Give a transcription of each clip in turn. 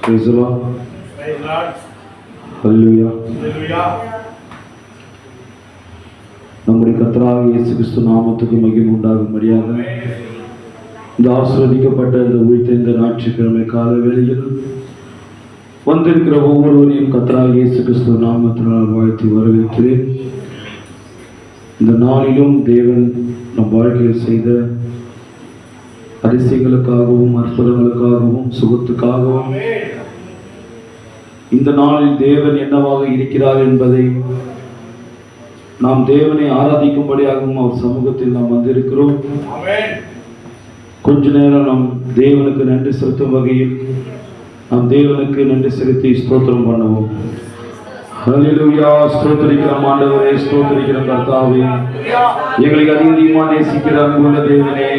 Praise the Lord. Hallelujah. நம்முடைய கர்த்தராகிய இயேசு கிறிஸ்து நாமத்துக்கு மகிமை உண்டாகும்படியாக இந்த ஆசீர்வதிக்கப்பட்ட இந்த உயிர்த்த இந்த ஞாயிற்றுக்கிழமை கால வேளையில் வந்திருக்கிற ஒவ்வொருவரையும் கர்த்தராகிய இயேசு கிறிஸ்து நாமத்தினால் வாழ்த்தி வரவேற்கிறேன். இந்த நாளிலும் தேவன் நம் வாழ்க்கையில் செய்த அதிசயங்களுக்காகவும் அற்புதங்களுக்காகவும் சுகத்துக்காகவும் இந்த நாளில் தேவன் என்னவாக இருக்கிறார் என்பதை நாம் தேவனை ஆராதிக்கும்படியாகவும் அவர் சமூகத்தில் நாம் வந்திருக்கிறோம். கொஞ்ச நேரம் நாம் தேவனுக்கு நன்றி செலுத்தும் வகையில் நாம் தேவனுக்கு நன்றி செலுத்தி ஸ்தோத்திரம் பண்ணுவோம். ஹல்லேலூயா. ஸ்தோத்திரிக்கிறோம் ஆண்டவரே, ஸ்தோத்திரிக்கிறோம் கர்த்தாவே. எங்களை அதிகமாக நேசிக்கிற அன்புள்ள தேவனே,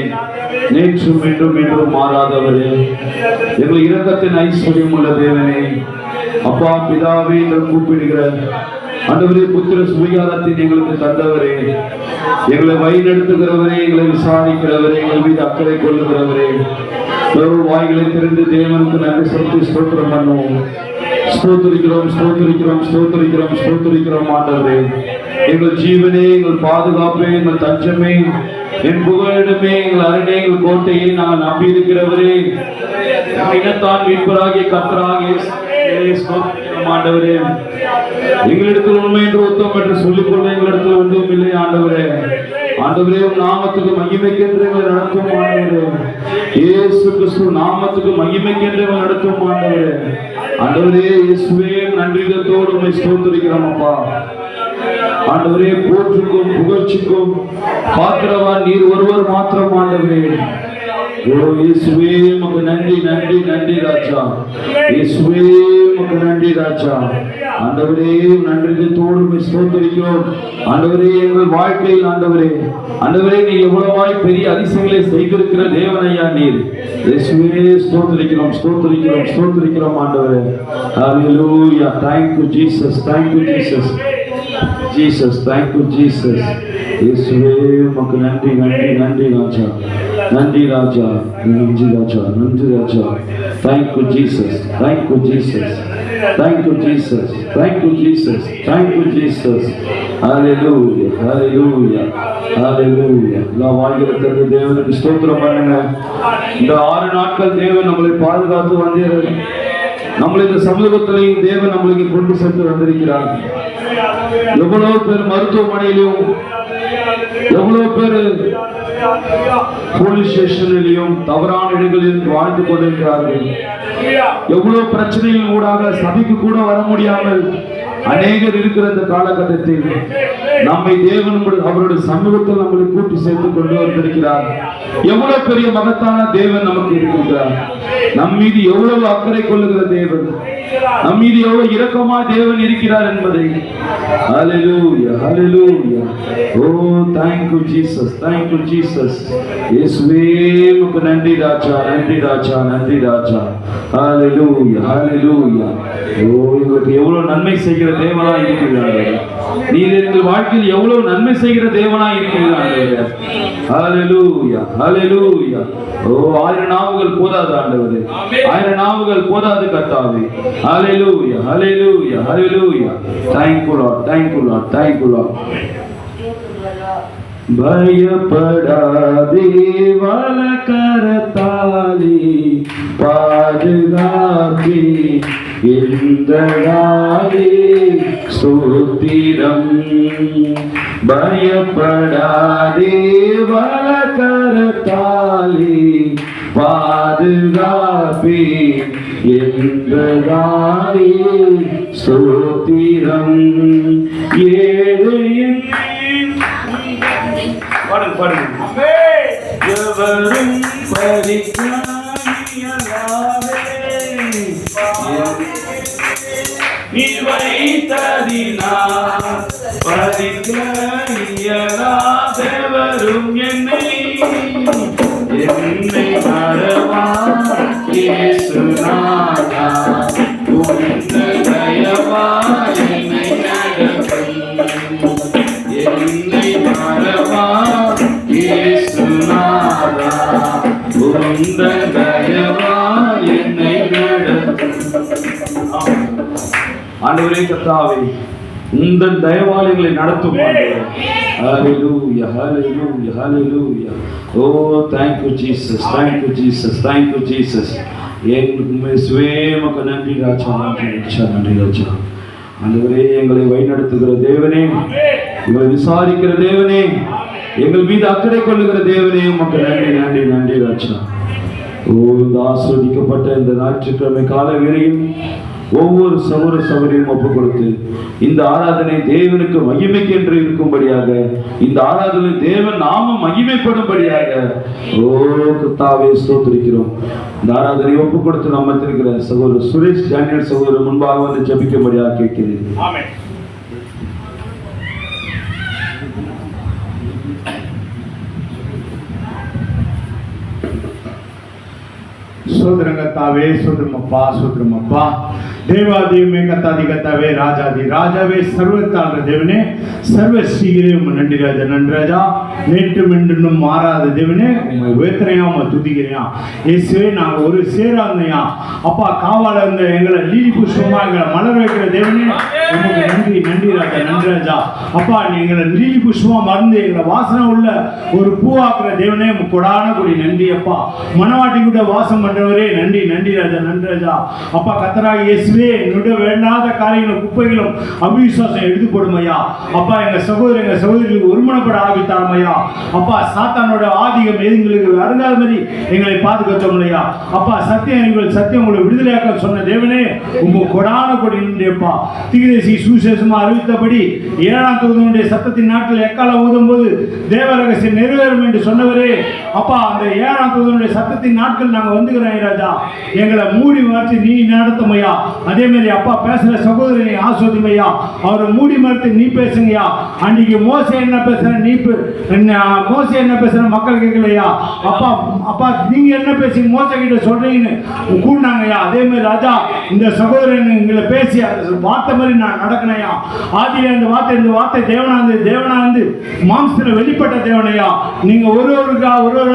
நேற்றும் இன்றும் என்றும் மாறாதவரே, எங்கள் இரக்கத்தின் ஐஸ்வர்யம் உள்ள தேவனே, அப்பா பிதாவே என்று கூப்பிடுகிற ஆண்டவரே, புத்திர சுவிகாரத்தை எங்களுக்கு தந்தவரே, எங்களை வழிநடத்துகிறவரே, எங்களை விசாரிக்கிறவரே, எங்கள் மீது அக்கறை கொள்ளுகிறவரே, வாய்களை திறந்து தேவனுக்கு நன்றி செலுத்தி ஸ்தோத்திரம் பண்ணுவோம். ஸ்தோத்திரிக்கிறோம், ஸ்தோத்திரிக்கிறோம், ஸ்தோத்திரிக்கிறோம், ஸ்தோத்திரிக்கிறோம் ஆண்டவரே. எங்கள் ஜீவனே, எங்கள் பாதுகாப்பே, எங்கள் தஞ்சமே, என் புகழிடமே, எங்கள் அரணே, எங்கள் கோட்டையை நாங்கள் நம்பியிருக்கிறவரே, இனத்தான் மீட்பராகிய கர்த்தராகிய ஆண்டவரே, எங்களிடத்தில் உண்மை என்று உத்தம் என்று சொல்லிக்கொள்ள எங்களிடத்தில் ஒன்றும் இல்லை ஆண்டவரே. ஆண்டவரே, நாமத்துக்கு மகிமைக்கென்று எங்களை நடத்தும் ஆண்டவரே. இயேசு கிறிஸ்து நாமத்துக்கு மகிமைக்கென்று எங்களை நடத்தும் ஆண்டவரே. ஆண்டவரே இயேசுவே, நன்றிதத்தோடு உம்மை ஸ்தோத்திரிக்கிறோம் அப்பா. ஆண்டவரே, போற்றுக்கும் புகழ்ச்சிக்கும் பாத்திரவான் நீர் ஒருவர் மாத்திரம் ஆண்டவரே. ஓ இயேசுவே, உமக்கு நன்றி நன்றி நன்றி ராஜா. இயேசுவே, உமக்கு நன்றி ராஜா. ஆண்டவரே, நன்றிதத்தோடு உம்மை ஸ்தோத்திரிக்கிறோம் ஆண்டவரே. எங்கள் வாழ்க்கையில் ஆண்டவரே, ஆண்டவரே, நீ எவ்வளவாய் பெரிய அதிசயங்களை செய்திருக்கிற தேவனையா நீர். இயேசுவே, ஸ்தோத்திரிக்கிறோம் ஸ்தோத்திரிக்கிறோம் ஸ்தோத்திரிக்கிறோம் ஆண்டவரே. ஹல்லேலூயா. Thank you Jesus, thank you Jesus, Jesus, thank you Jesus. இயேசுவே, உமக்கு நன்றி நன்றி நன்றி ராஜா, நன்றி ராஜா, நன்றி ராஜா, நன்றி ராஜா. Thank you Jesus, thank you Jesus, thank you Jesus, thank you Jesus, thank you Jesus. Hallelujah, hallelujah, hallelujah. எல்லா வாழ்க்கையில தேவனுக்கு ஸ்தோத்திரம் பண்ணுங்க. இந்த 6 நாட்கள் தேவன் நம்மளை பாதுகாத்து வந்தீர்கள். நம்மளை இந்த சமூகத்திலையும் தேவன் நம்மளுக்கு கொண்டு சேர்த்து வந்திருக்கிறார். எவ்வளவு பேர் மருத்துவமனையிலும், எவ்வளவு பேர் போலீஸ் ஸ்டேஷனிலும் தவறான இடங்களில் வாழ்ந்து கொண்டிருக்கிறார்கள். எவ்வளவு பிரச்சனைகள் ஊடாக சபைக்கு கூட வர முடியாமல் அநேகர் இருக்கிற இந்த காலகட்டத்தில் நம்மை தேவன் அவருடைய சமூகத்தில் நம்மளை கூட்டி சேர்த்து கொண்டு வந்திருக்கிறார். எவ்வளவு பெரிய மகத்தான தேவன் நமக்கு இருக்கிறார். நம் மீது எவ்வளவு அக்கறை கொள்ளுகிற தேவன், நம் மீது எவ்வளவு இரக்கமா தேவன் இருக்கிறார் என்பதை. ஹல்லேலூயா, ஹல்லேலூயா. ஓ thank you Jesus, thank you Jesus. இயேசுவே, உமக்கு நன்றி ராஜா, நன்றி ராஜா, நன்றி ராஜா. ஹல்லேலூயா, ஹல்லேலூயா. ஓ எங்களுக்கு எவ்வளவு நன்மை செய்கிற தேவனாய் இருக்கிறார். நீர் எங்கள் வாழ்க்கையில் எவ்வளவு நன்மை செய்கிற தேவனாய் இருக்கிறார். ஹல்லேலூயா, ஹல்லேலூயா. ஓ 1000 நாவுகள் போதாது ஆண்டவரே, 1000 நாவுகள் போதாது கர்த்தாவே. ஹல்லேலூயா, ஹல்லேலூயா, ஹல்லேலூயா. Thank you Lord, thank you Lord, thank you Lord. பயப்படாதே வலக்கரத்தாலே பாதுகாப்பே இந்த நாளே ஸ்தோத்திரம். பயப்படாதே வலக்கரத்தாலே பாதுகாப்பே இந்த நாளே ஸ்தோத்திரம். ஏழையின் பாடுங்க பாடுங்க. எவரும் பரிகாரியாவே நீ வைத்ததினால் பரிகாரியாதவரும் என்னை மறவா இயேசுநாதா. உந்த தயவா என்னை நடத்தும், என்னை மறவா இயேசுநாதா. உந்த தயவா ஆண்டவரே கர்த்தாவே உங்கள் தயவாளர்களை நடத்தும் Hallelujah, hallelujah, hallelujah. Oh, thank you Jesus, thank you Jesus, thank you Jesus. எங்களுக்கு நன்றி ராஜா, நன்றி ராஜா. ஆண்டவரே எங்களை வழிநடத்துகிற தேவனே, எங்களை விசாரிக்கிற தேவனே, எங்கள் மீது அக்கறை கொள்ளுகிற தேவனே, உமக்கு நன்றி நன்றி நன்றி ராஜா. ஓ, இந்த ஆஸ்வதிக்கப்பட்ட இந்த ஞாயிற்றுக்கிழமை கால வேளையில் ஒவ்வொரு சகோதர சகோதரியும் ஒப்பு கொடுத்து இந்த ஆராதனை தேவனுக்கு மகிமைக்கென்று இருக்கும்படியாக, இந்த ஆராதனை தேவன் நாம மகிமைப்படும்படியாக ஓ கர்த்தாவே ஸ்தோத்திரிக்கிறோம். இந்த ஆராதனை ஒப்பு கொடுத்து நம்ம இருக்கிற சகோதரர் சுரேஷ் டேனியல் சகோதரர் முன்பாக வந்து ஜெபிக்கும்படியாக கேட்கிறேன். ஆமென். சோதரங்கத்தாவே சோதரமப்பா சோதரமப்பா தேவாதியுமே கத்தாதி கத்தாவே ராஜாதி ராஜாவே சர்வத்தாள தேவனே சர்வஸ்ரீகிரே நன்றி ராஜா நன்றி ராஜா. நேற்றும் இன்றும் மாறாத தேவனே உங்களை உயர்த்தனையா உங்களை துதிக்கிறையா. இயேசுவே நாங்கள் ஒரு சேராந்தையா அப்பா காவால இருந்த எங்களை லீலி புஷ்பமா எங்களை மலர் வைக்கிற தேவனே உங்களுக்கு நன்றி நன்றி ராஜா நன்றி ராஜா. அப்பா நீங்களை லீலி புஷ்பமா மறந்து எங்களை வாசனை உள்ள ஒரு பூவாக்குற தேவனே கொடான கூடி நன்றி அப்பா. மனவாட்டி கூட வாசம் பண்றவரே நன்றி நன்றி ராஜா நன்றி ராஜா. அப்பா கர்த்தராகிய இயேசுவே என்னுடைய வேண்டாத காரியங்களும் குப்பைகளும் அவிசுவாசம் எடுத்து போடுமையா அப்பா. எங்க சகோதரிகளுக்கு ஒருமனப்பட ஆரம்பித்தாரமையா அப்பா. சாத்தானோட ஆதிக்கம் எங்களுக்கு அருங்காத மாதிரி எங்களை பாதுகாத்தோம் இல்லையா அப்பா. சத்தியம் உங்களை விடுதலையாக்க சொன்ன தேவனே உங்க கொடான கொடி நின்றப்பா. தீர்க்கதரிசி சுவிசேஷமா அறிவித்தபடி 7ஆம் தூதனுடைய சத்தத்தின் நாட்டில் எக்காலம் ஊதும் போது தேவ ரகசியம் நிறைவேறும் என்று சொன்னவரே அப்பா. அந்த 7ஆம் தூதனுடைய சத்தத்தின் நாட்கள் நாங்கள் வந்துக்கிறோம் ராஜா. எங்களை மூடி மறைத்து நீ நடத்துமையா. அதே மாதிரி அப்பா பேசுற சகோதரனை ஆஸ்வதிமையா. அவரை மூடி மறைத்து நீ பேசுங்கயா. அன்றைக்கு மோசே என்ன பேசுற மோசே என்ன பேசுற மக்கள் கேட்கலையா அப்பா. அப்பா நீங்க என்ன பேசி மோசே கிட்ட சொல்றீங்கன்னு கூடாங்கய்யா. அதே மாதிரி ராஜா இந்த சகோதரன் எங்களை பேசி அந்த வார்த்தை மாதிரி நான் நடக்கணையா. ஆதியில இந்த வார்த்தை தேவனாந்து மாம்சத்துல வெளிப்பட்ட தேவனையா. நீங்க ஒரு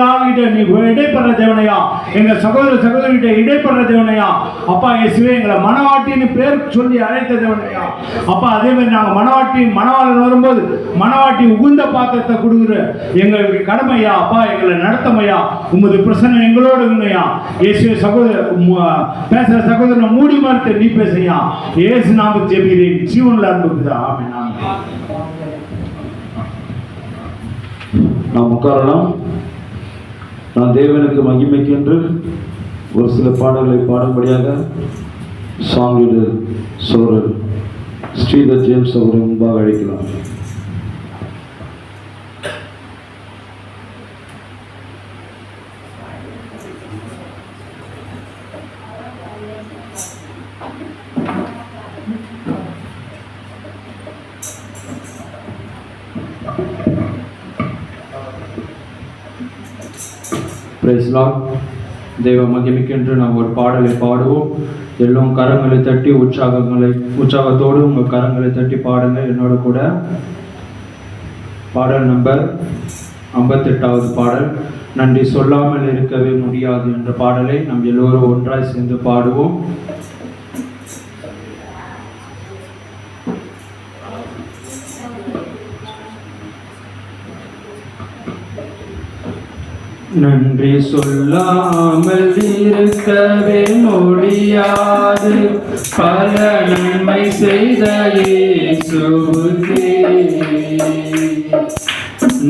ஆளுகிட்ட நீ இடைப்படுற தேவனையா. எங்க சகோதரிகிட்ட இடைப்படுற தேவனையா அப்பா. இயேசுவே எங்களை மனவாட்டின்னு பேர் சொல்லி அழைத்த தேவனையா அப்பா. அதே மாதிரி நாங்க மனவாளன் வரும்போது மனவாட்டி உகுந்த பாத்திரத்தை கொடுக்குற எங்களுக்கு கடமையா அப்பா. எங்களை நடத்தமையா. உமது பிரசன்னம் எங்களோடு இருந்தையா. இயேசுவே பேசுற சகோதரனை மூடி மறுத்து நீ பேசையா. இயேசு நாமத்தில் ஜெபிக்கிறேன் ஜீவன்ல அன்புக்குதா. ஆமென். நாம் உட்காரலாம். நான் தேவனுக்கு மகிமைக்கு என்று ஒரு சில பாடல்களை பாடும்படியாக song leader Cholar Sridhar James அவரை முன்பாக அழைக்கலாம். Praise lord. தெய்வ மகிமைக்கென்று நாம் ஒரு பாடலை பாடுவோம். எல்லோரும் கரங்களை தட்டி உற்சாகத்தோடு உங்கள் கரங்களை தட்டி பாடுங்க என்னோட கூட. பாடல் நம்பர் 58வது பாடல், நன்றி சொல்லாமல் இருக்கவே முடியாது என்ற பாடலை நாம் எல்லோரும் ஒன்றாய் சேர்ந்து பாடுவோம். நன்றி சொல்லாமல் இருக்கவே முடியாது பல நன்மை செய்த இயேசுவுக்கே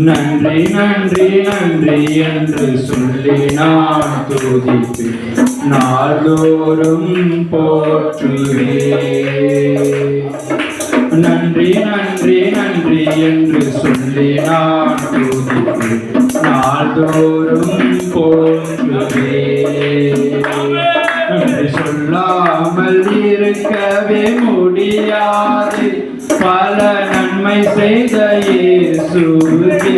நன்றி நன்றி நன்றி என்று சொல்லி நான் துதிப்பேன், நாள்தோறும் போற்றுவேன். நன்றி நன்றி நன்றி என்று சொல்லி நான் துதிப்பேன், நாள்தோறும் போற்றுவேன். நன்றி சொல்லாமல் இருக்கவே முடியாது பல நன்மை செய்த இயேசுவே.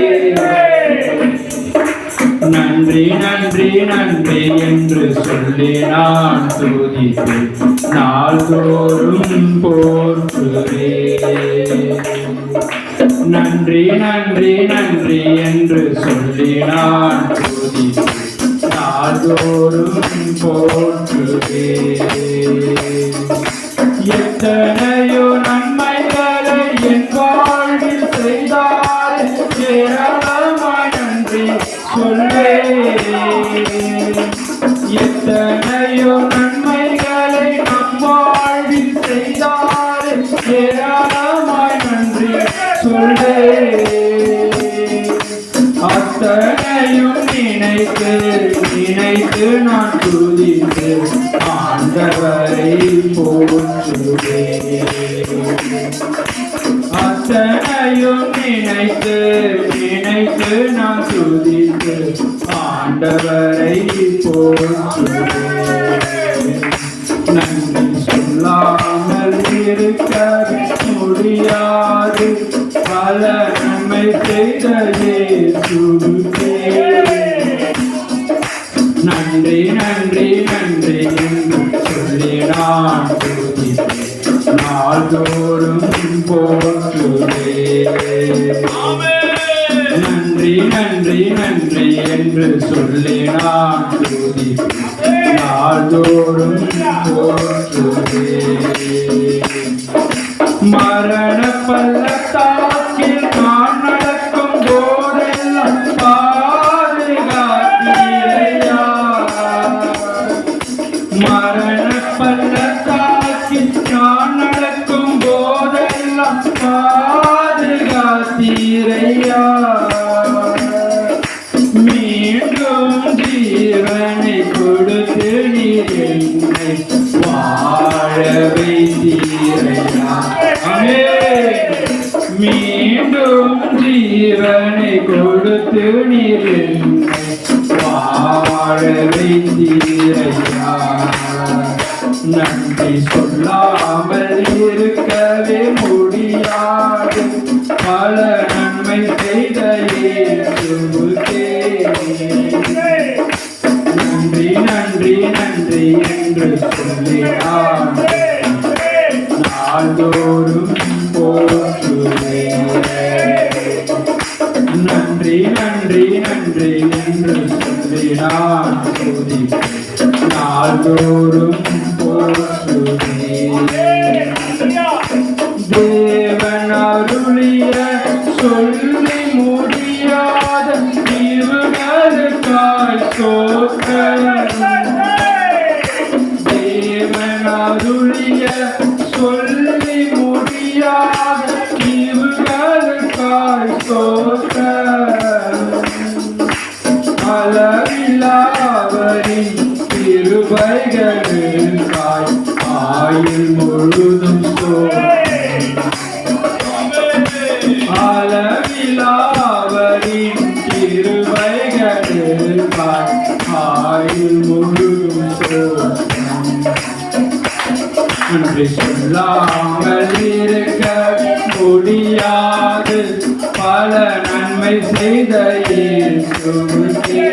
நன்றி நன்றி நன்றி என்று சொல்லி நான் துதிப்பேன், நாள்தோறும் போற்றுவேன். நன்றி நன்றி நன்றி என்று சொல்லி நான் துதிப்பேன், நாள்தோறும் போற்றுவேன். எத்தனை செய்தாரே ஏராளமாய் நன்றி சொல்லே. அத்தனையும் நினைத்து நினைத்து நான் துதித்து ஆண்டவரை போற்றுவேன். அத்தனையும் நினைத்து நினைத்து நான் துதித்து ஆண்டவரை போற்றுவேன். நன்றி சொல்லாமல் இருக்க முடியாது, பல நன்மை செய்த இயேசுவுக்கே நன்றி நன்றி நன்றி என்று சொல்லி நான் துதிப்பேன், நாள்தோறும் போற்றுவேன். நன்றி நன்றி நன்றி என்று சொல்லி நான் துதிப்பேன், நாள்தோறும் போற்றுவேன். மரண பள்ளத்தாக்கில் நான் நடக்கும் போதெல்லாம் பாதுகாத்தீரையா. மரண பள்ளத்தாக்கில் நான் நடக்கும் போதெல்லாம் பாதுகாத்தீரையா. மீண்டும் ஜீவனை கொடுத்து நீர் என்னை வாழ வைத்தீரையா. மீண்டும் ஜீவனை கொடுத்து நீர் என்னை வாழ வைத்தீரையா. நன்றி சொல்லாமல் இருக்கவே முடியாது, பல நன்மை செய்த இயேசுவுக்கே நன்றி நன்றி நன்றி என்று சொல்லி நாள்தோறும் போற்றுவேன். நன்றி நன்றி நன்றி என்று சொல்லி நான் துதிப்பேன், நாள்தோறும் போற்றுவேன். தேவன் அருளிய சொல்லி முடியாத தீவுகளுக்காய் ஸ்தோத்திரம். தேவன் அருளிய சொல்லி முடியாத தீவுகளுக்காய் ஸ்தோத்திரம். அளவில்லாதவரின் கிருபைகளுக்காய் ஆயுள் முழுதும் அளவில்லாதவரின் கிருபைகளுக்காய் ஆயுள் முழுதும் நன்றி சொல்லாமல் இருக்க முடியாது, பல நன்மை செய்த இயேசுவுக்கே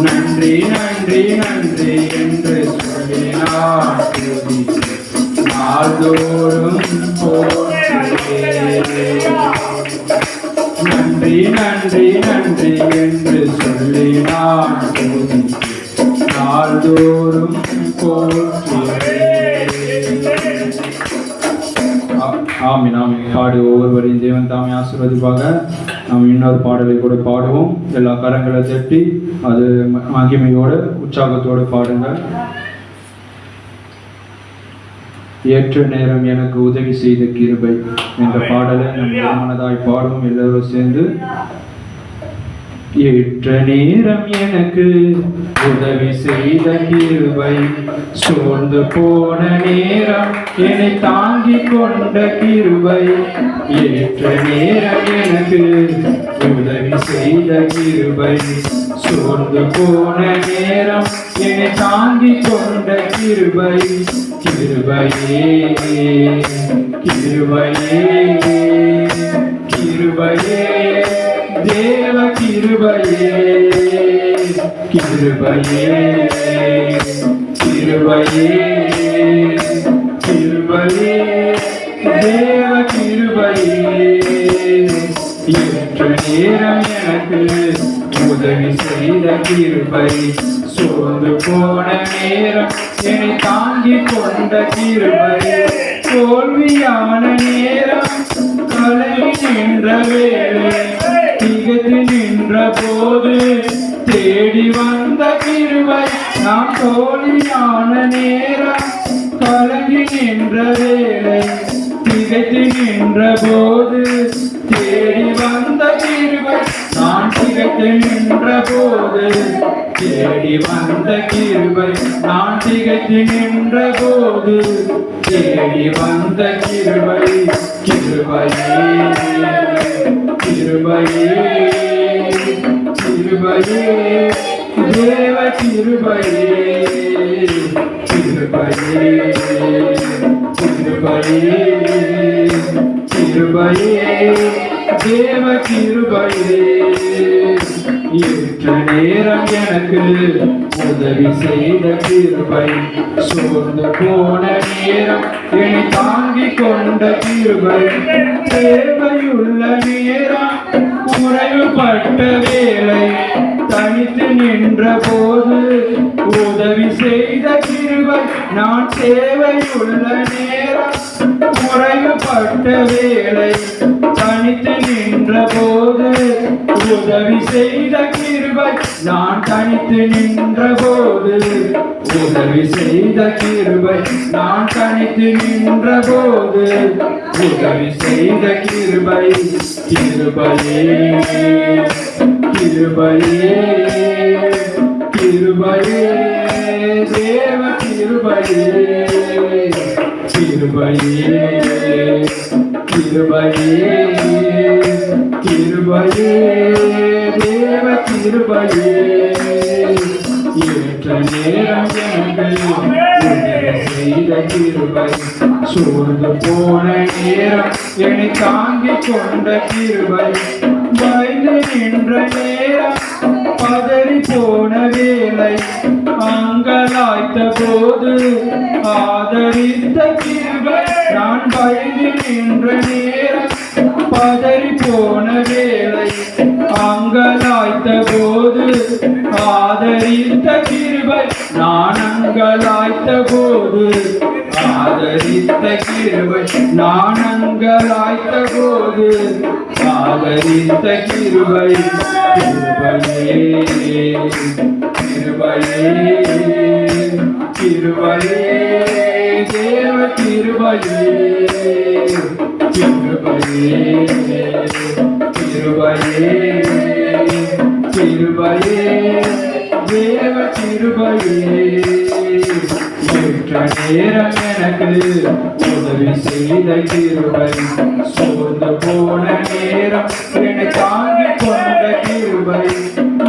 நன்றி நன்றி நன்றி என்று சொல்லி நான் துதிப்பேன், நாள்தோறும் போற்றுவேன். நன்றி நன்றி நன்றி என்று சொல்லி நான் துதிப்பேன், நாள்தோறும் போற்றுவேன். ஆமீன் ஆமீன். பாடு ஒவ்வொருவரையும் தேவன் தாமே ஆசீர்வதிப்பாக. நாம் இன்னொரு பாடலை கூட பாடுவோம். எல்லா கரங்களை தட்டி அது மகிமையோடு உற்சாகத்தோடு பாடுங்கள். ஏற்ற நேரம் எனக்கு உதவி செய்த கிருபை என்ற பாடலை நம் மனதாய் பாடுவோம் எல்லோரும் சேர்ந்து. ஏற்ற நேரம் எனக்கு உதவி செய்த கிருபை, சோர்ந்து போன நேரம் என்னை தாங்கிக் கொண்ட கிருபை. ஏற்ற நேரம் எனக்கு உதவி செய்த கிருபை, சோர்ந்து போன நேரம் என்னை தாங்கிக் கொண்ட கிருபை. கிருபையே கிருபையே கிருபையே தேவ கிருபையே கிருபையே கிருபையே கிருபையே தேவ கிருபையே. ஏற்ற நேரம் எனக்கு உதவி செய்த கிருபை, சோர்ந்து போன நேரம் என்னை தாங்கிக் கொண்ட கிருபை. தோல்வியான நேரம் கலங்கி நின்ற வேளை, திகத்து நின்ற போது தேடி வந்த கிருபை. நான் தோழியான நேரம் கலங்கி நின்ற வேளை திகைத்து நின்ற போது தேடி வந்த கிருபை நான் திகைத்து நின்ற போது தேடி வந்த கிருபை நான் திகைத்து நின்ற போது தேடி வந்த கிருபை கிருபையே கிருபையே கிருபையே தேவ கிருபையே கிருபையே கிருபையே கிருபையே தேவ கிருபையே ஏற்ற நேரம் எனக்கு உதவி செய்த கிருபை சோர்ந்து போன நேரம் என்னை தாங்கிக் கொண்ட கிருபை தேவையுள்ள நேரம் குறைவுபட்ட வேளை தனித்து நின்ற போது உதவி செய்த கிருபை நான் தேவையுள்ள நேரம் குறைவுபட்ட வேளை தனித்து நின்ற போது உதவி செய்த கிருபை நான் தனித்து நின்ற போது உதவி செய்த கிருபை நான் தனித்து நின்ற போது உதவி செய்த கிருபை கிருபையே கிருபையே கிருபையே தேவ கிருபையே கிருபையே கிருபையே கிருபையே தேவ கிருபையே ஏற்ற நேரம் எனக்கு உதவி செய்த கிருபை சோர்ந்து போன நேரம் என்னை தாங்கிக் கொண்ட கிருபை பயந்து நின்ற நேரம் பதறி போன வேளை அங்கலாய்த்த போது ஆதரித்த கிருபை நான் பயந்து நின்ற நேரம் பதறி போன வேளை அங்கலாய்த்த போது ஆதரித்த கிருபை நான் அங்கலாய்த்த போது ஆதரித்த கிருபை நான் அங்கலாய்த்த போது ஆதரித்த கிருபை கிருபையே கிருபையே கிருபையே தேவ கிருபையே கிருபையே கிருபையே கிருபையே தேவ கிருபையே ஏற்ற நேரம் எனக்கு உதவி செய்த கிருபை சோர்ந்து போன நேரம் என்னை தாங்கிக் கொண்ட கிருபை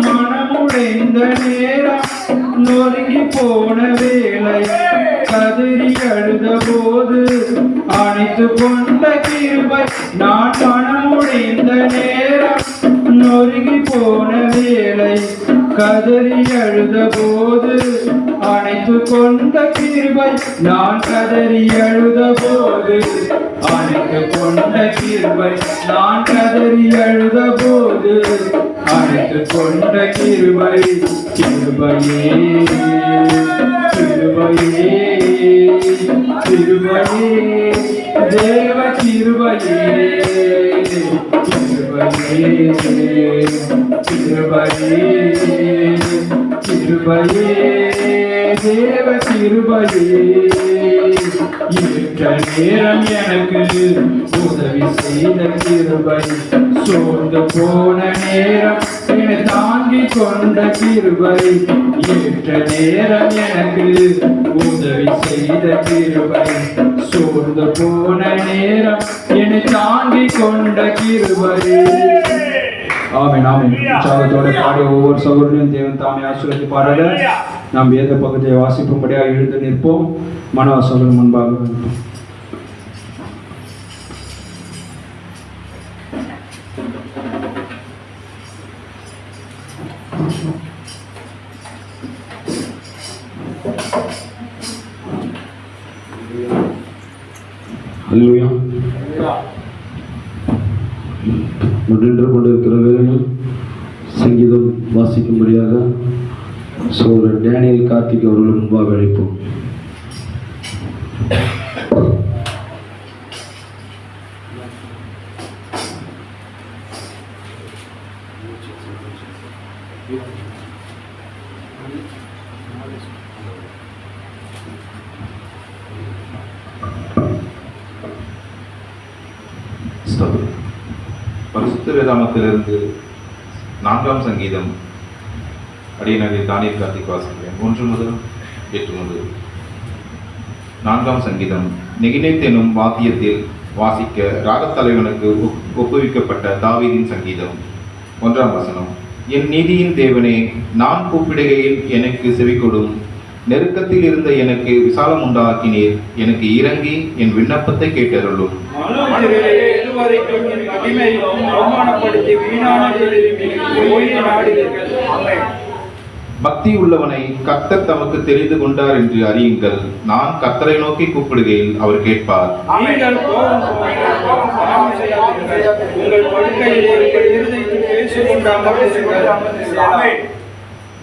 மனமுடைந்த நேரம் நொறுங்கி போன வேளை கதறி அழுத போது அணைத்து கொண்ட கிருபை நான் மனமுடைந்த நேரம் நொறுங்கி போன வேளை கதறி அழுத போது அணைத்து கொண்ட கிருபை நான் கதறி அழுத போது அணைத்து கொண்ட கிருபை நான் கதறி அழுத போது அணைத்து கொண்ட கிருபை கிருபையே கிருபையே கிருபையே தேவ கிருபையே கிருபையே கிருபையே கிருபையே தேவ கிருபையே ஏற்ற நேரம் எனக்கு உதவி செய்த கிருபை சோர்ந்து போன நேரம் என்னை தாங்கிக் கொண்ட கிருபை ஏற்ற நேரம் எனக்கு உதவி செய்த கிருபை சோர்ந்து போன நேரம் என்னை தாங்கிக் கொண்ட கிருபை ஆமென் ஆமென் உற்சாகத்தோட பாடிய ஒவ்வொரு சகோதரனையும் தேவன் தாமே ஆசீர்வதித்து பாடல நாம் வேத பக்கத்தை வாசிக்கும்படியாக எழுந்து நிற்போம் மனவாசகர் முன்பாக நிற்போம். அல்லேலூயா. நின்று கொண்டிருக்கிற வேளையில் சங்கீதம் வாசிக்கும்படியாக சோதரர் டேனியல் கார்த்திக் அவர்கள் முன்பாக அழைப்போம். ஸ்தோத்திரம். பரிசுத்த வேதாமத்திலிருந்து 4ஆம் சங்கீதம் அடியனரை தானியேல் கார்த்திக் வாசிக்கிறேன். 1 முதல் 8 முதல். 4ஆம் சங்கீதம். நெகினேத் எனும் வாத்தியத்தில் வாசிக்க ராகத்தலைவனுக்கு ஒப்புவிக்கப்பட்ட தாவீதின் சங்கீதம். 1ஆம் வசனம். என் நீதியின் தேவனே, நான் கூப்பிடுகையில் எனக்கு செவிகொடும். நெருக்கத்தில் இருந்த எனக்கு விசாலம் உண்டாக்கினீர். எனக்கு இறங்கி என் விண்ணப்பத்தை கேட்டருளும். பக்தி உள்ளவனை கர்த்தர் தமக்கு தெரிந்து கொண்டார் என்று அறியுங்கள். நான் கர்த்தரை நோக்கி கூப்பிடுகையில் அவர் கேட்பார்.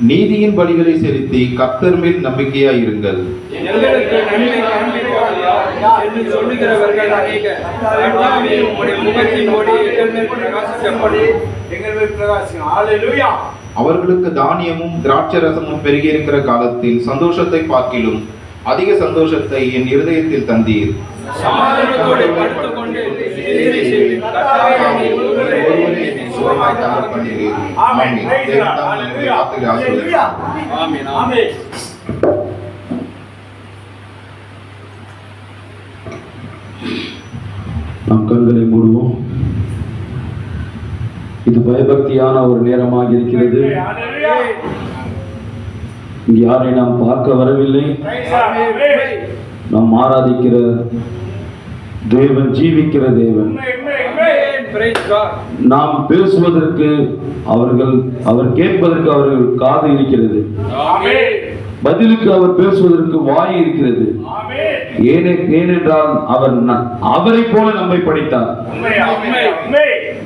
நீதியின் பலிகளை செலுத்தி கர்த்தர் மேல் நம்பிக்கையாய் இருங்கள். அவர்களுக்கு தானியமும் திராட்சரசமும் பெருகியிருக்கிற காலத்தில் சந்தோஷத்தை பார்க்கிலும் அதிக சந்தோஷத்தை என் இருதயத்தில் தந்தீர். நாம் கண்களை மூடுவோம். இது பயபக்தியான ஒரு நேரமாக இருக்கிறது. இங்கு யாரை நாம் பார்க்க வரவில்லை. நாம் ஆராதிக்கிற தேவன் ஜீவிக்கிற தேவன். நாம் பேசுவதற்கு அவர் கேட்பதற்கு அவர்கள் காது இருக்கிறது. பதிலுக்கு அவர் பேசுவதற்கு வாய் இருக்கிறது. ஏனென்றால் அவரை போல நம்மை படைத்தார்.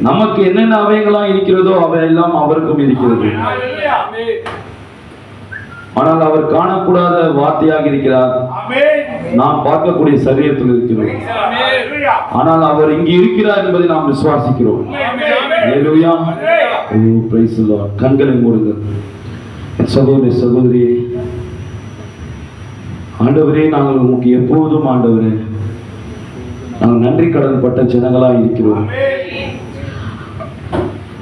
நமக்கு என்னென்ன அவைகளா இருக்கிறதோ அவையெல்லாம் அவருக்கும் இருக்கிறது. ஆனால் அவர் காணக்கூடாத வார்த்தையாக இருக்கிறார். நாம் பார்க்கக்கூடிய சரீரத்தில் இருக்கிறோம். ஆனால் அவர் இங்கு இருக்கிறார் என்பதை நாம் விசுவாசிக்கிறோம். கண்களை மூடுங்கள். சகோதரி சகோதரியே, ஆண்டவரே, நாங்கள் உமக்கு எப்போதும் ஆண்டவரே நாங்கள் நன்றி கடன் பட்ட ஜனங்களாய் இருக்கிறோம்.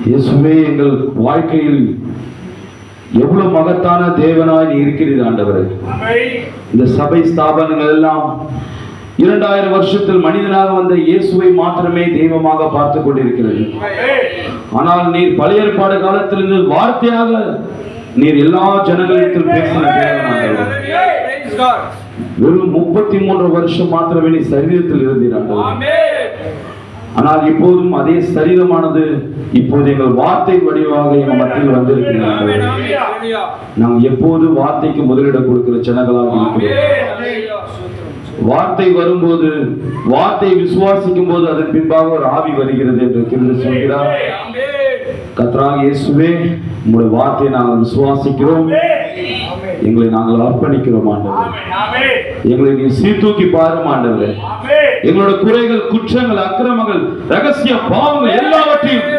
இயேசுவே, எங்கள் வாழ்க்கையில் எவ்வளவு மகத்தான தேவனாய் நீ இருக்கிறீர் ஆண்டவரே. இந்த சபை ஸ்தாபனங்கள் எல்லாம் 2000 வருஷத்தில் மனிதனாக வந்த இயேசுவை மாத்திரமே தெய்வமாக பார்த்துக் கொண்டிருக்கிறது. ஆனால் நீர் பழைய ஏற்பாடு காலத்திலிருந்து வார்த்தையாக நீர் எல்லா ஜனங்களிடத்தில் பேசின தேவன். வெறும் 33 வருஷம் மாத்திரமே நீ சரீரத்தில் இருந்தீர் ஆண்டவரே. ஆனால் இப்போதும் அதே சரீரமானது இப்போது எங்கள் வார்த்தை வடிவாக எங்கள் மத்தியில் வந்திருக்கிறது. நாம் எப்போது வார்த்தைக்கு முதலிடம் கொடுக்கிற ஜனங்களாக இருக்கிறோம். வார்த்தை வரும்போது, வார்த்தை விசுவாசிக்கும் போது அதன் பின்பாக ஒரு ஆவி வருகிறது என்று கிறிஸ்து சொல்கிறார். கர்த்தராகிய இயேசுவே, உங்களுடைய வார்த்தையை நாங்கள் விசுவாசிக்கிறோம். எங்களை நாங்கள் அர்ப்பணிக்கிறோம் ஆண்டவரே. எங்களை நீ சீர்தூக்கி பாரும் ஆண்டவரே. எங்களோட குறைகள், குற்றங்கள், அக்கிரமங்கள், ரகசிய பாவங்கள் எல்லாவற்றையும்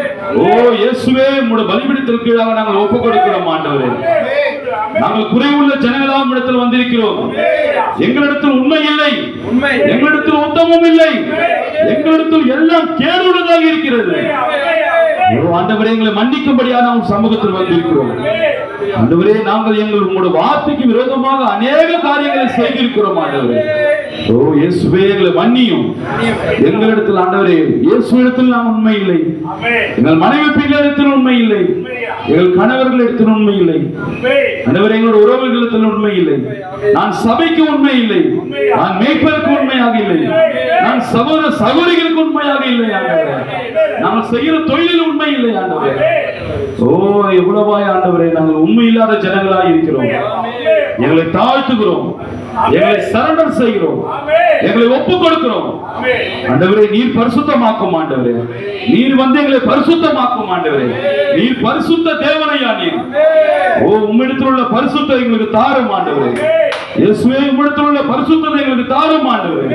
இயேசுவே உம்முடைய பலிபீடத்திற்கு கீழாக நாங்கள் ஒப்புக் கொடுக்கிறோம் ஆண்டவரே. நாங்கள் குறைவுள்ள ஜனங்களாம் இடத்தில் வந்திருக்கிறோம். எங்களிடத்தில் உண்மை இல்லை, எங்களிடத்தில் உத்தமம் இல்லை, எங்களிடத்தில் எல்லாம் கேடுள்ளதாக இருக்கிறது. ஆண்டவரே, எங்களை மன்னிக்கும்படியாக நாம் சமூகத்தில் வந்திருக்கிறோம் ஆண்டவரே. நாங்கள் உங்களுடைய வார்த்தைக்கு விரோதமாக அநேக காரியங்களை செய்திருக்கிறோம் ஆண்டவரே. இயேசுவே, எங்களை மன்னியும். எங்களிடத்தில் ஆண்டவரே, இயேசுவிடத்தில் நாம் உண்மை இல்லை, எங்கள் மனைவி பிள்ளைகளிடத்தில் உண்மை இல்லை, எங்கள் கணவர்களிடத்தில் உண்மை இல்லை ஆண்டவரே, எங்களுடைய உறவுகளிடத்தில் உண்மை இல்லை, நான் சபைக்கு உண்மை இல்லை, நான் மேய்ப்பதற்கு உண்மையாக இல்லை, நான் சகோதர சகோதரிகளுக்கு உண்மையாக இல்லை ஆண்டவரே. நாங்கள் செய்கிற தொழிலில் உண்மை இல்லை ஆண்டவரே. எவ்வளவாய் ஆண்டவரே, நாங்கள் உண்மை இல்லாத ஜனங்களாய் இருக்கிறோம். எங்களை தாழ்த்துகிறோம், எங்களை சரண்டர் செய்கிறோம், எங்களை ஒப்புக் கொடுக்கிறோம் ஆண்டவரே. நீர் பரிசுத்தமாக்கும் ஆண்டவரே. நீர் வந்து எங்களை பரிசுத்தமாக்கும் ஆண்டவரே. நீர் பரிசுத்த தேவனையா நீர். உம்மிடத்தில் உள்ள பரிசுத்தம் எங்களுக்கு தாரும் ஆண்டவரே. இயேசுவே, உம்மிடத்தில் உள்ள பரிசுத்தத்தை எங்களுக்கு தாரும் ஆண்டவரே.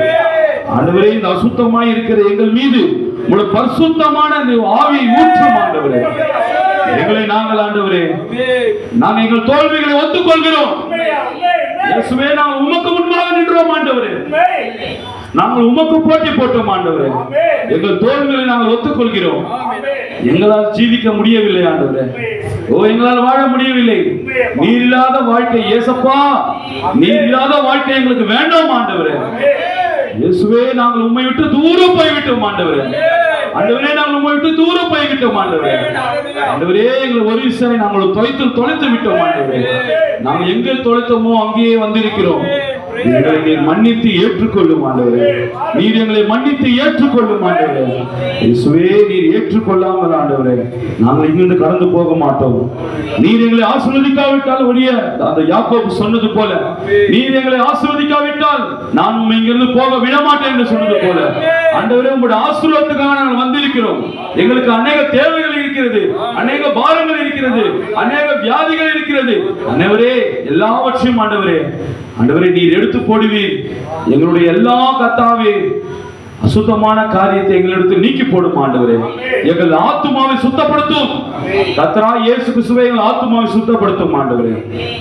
ஆண்டவரே, இந்த அசுத்தமாய் இருக்கிற எங்கள் மீது உங்களுடைய பரிசுத்தமான ஆவியை ஊற்றும் ஆண்டவரே. எங்களை நாங்கள் ஆண்டவரே, நாங்கள் எங்கள் தோல்விகளை ஒத்துக்கொள்கிறோம். இயேசுவே நாங்கள் உமக்கு முன்பாக நின்றோம் ஆண்டவரே. நாங்கள் உமக்கு போட்டி போட்டோம் ஆண்டவரே. எங்கள் தோல்விகளை நாங்கள் ஒத்துக்கொள்கிறோம். எங்களால் ஜீவிக்க முடியவில்லை ஆண்டவரே. எங்களால் வாழ முடியவில்லை. நீர் இல்லாத வாழ்க்கை இயேசப்பா, நீர் இல்லாத வாழ்க்கை எங்களுக்கு வேண்டாம் ஆண்டவரே. இயேசுவே நாங்கள் உம்மை விட்டு தூரம் போய்விட்டோம் ஆண்டவரே. ஆண்டவரே நாங்கள் உம்மை விட்டு தூரம் போய்விட்டோம் ஆண்டவரே. ஆண்டவரே எங்கள் ஒரு விஷயம் நாங்கள் தொலைத்து விட்டோம் ஆண்டவரே. நாங்கள் எங்கே தொலைத்தோமோ அங்கேயே வந்திருக்கிறோம். எங்களை மன்னித்து ஏற்றுக்கொள்ளும் ஆண்டவரே. நீர் எங்களை மன்னித்து ஏற்றுக்கொள்ளும் ஆண்டவரே. இயேசுவே நீர் ஏற்றுக்கொள்ளாமல் ஆண்டவரே நாங்கள் இங்கிருந்து கடந்து போக மாட்டோம். நீர் எங்களை ஆசீர்வதிக்காவிட்டால் ஒழிய, அந்த யாக்கோபு சொன்னது போல, நீர் எங்களை ஆசீர்வதிக்காவிட்டால் நான் இங்கிருந்து போக விட மாட்டேன் என்று சொன்னது போல ஆண்டவரே உங்களுடைய ஆசீர்வாதத்துக்காக நாங்கள் வந்திருக்கிறோம். எங்களுக்கு அநேக தேவைகள் இருக்கிறது, அநேக பாரங்கள் இருக்கிறது, அநேக வியாதிகள் இருக்கிறது. ஆண்டவரே எல்லாவற்றையும் ஆண்டவரே நீர் எடுத்து போடுவீர். எங்களுடைய எல்லா கர்த்தாவே அசுத்தமான காரியத்தை எங்களிடத்தில் நீக்கி போடும் ஆண்டவரே. எங்கள் ஆத்துமாவை சுத்தப்படுத்தும் கர்த்தரா இயேசு கிறிஸ்துவே. எங்கள் ஆத்துமாவை சுத்தப்படுத்தும் ஆண்டவரே.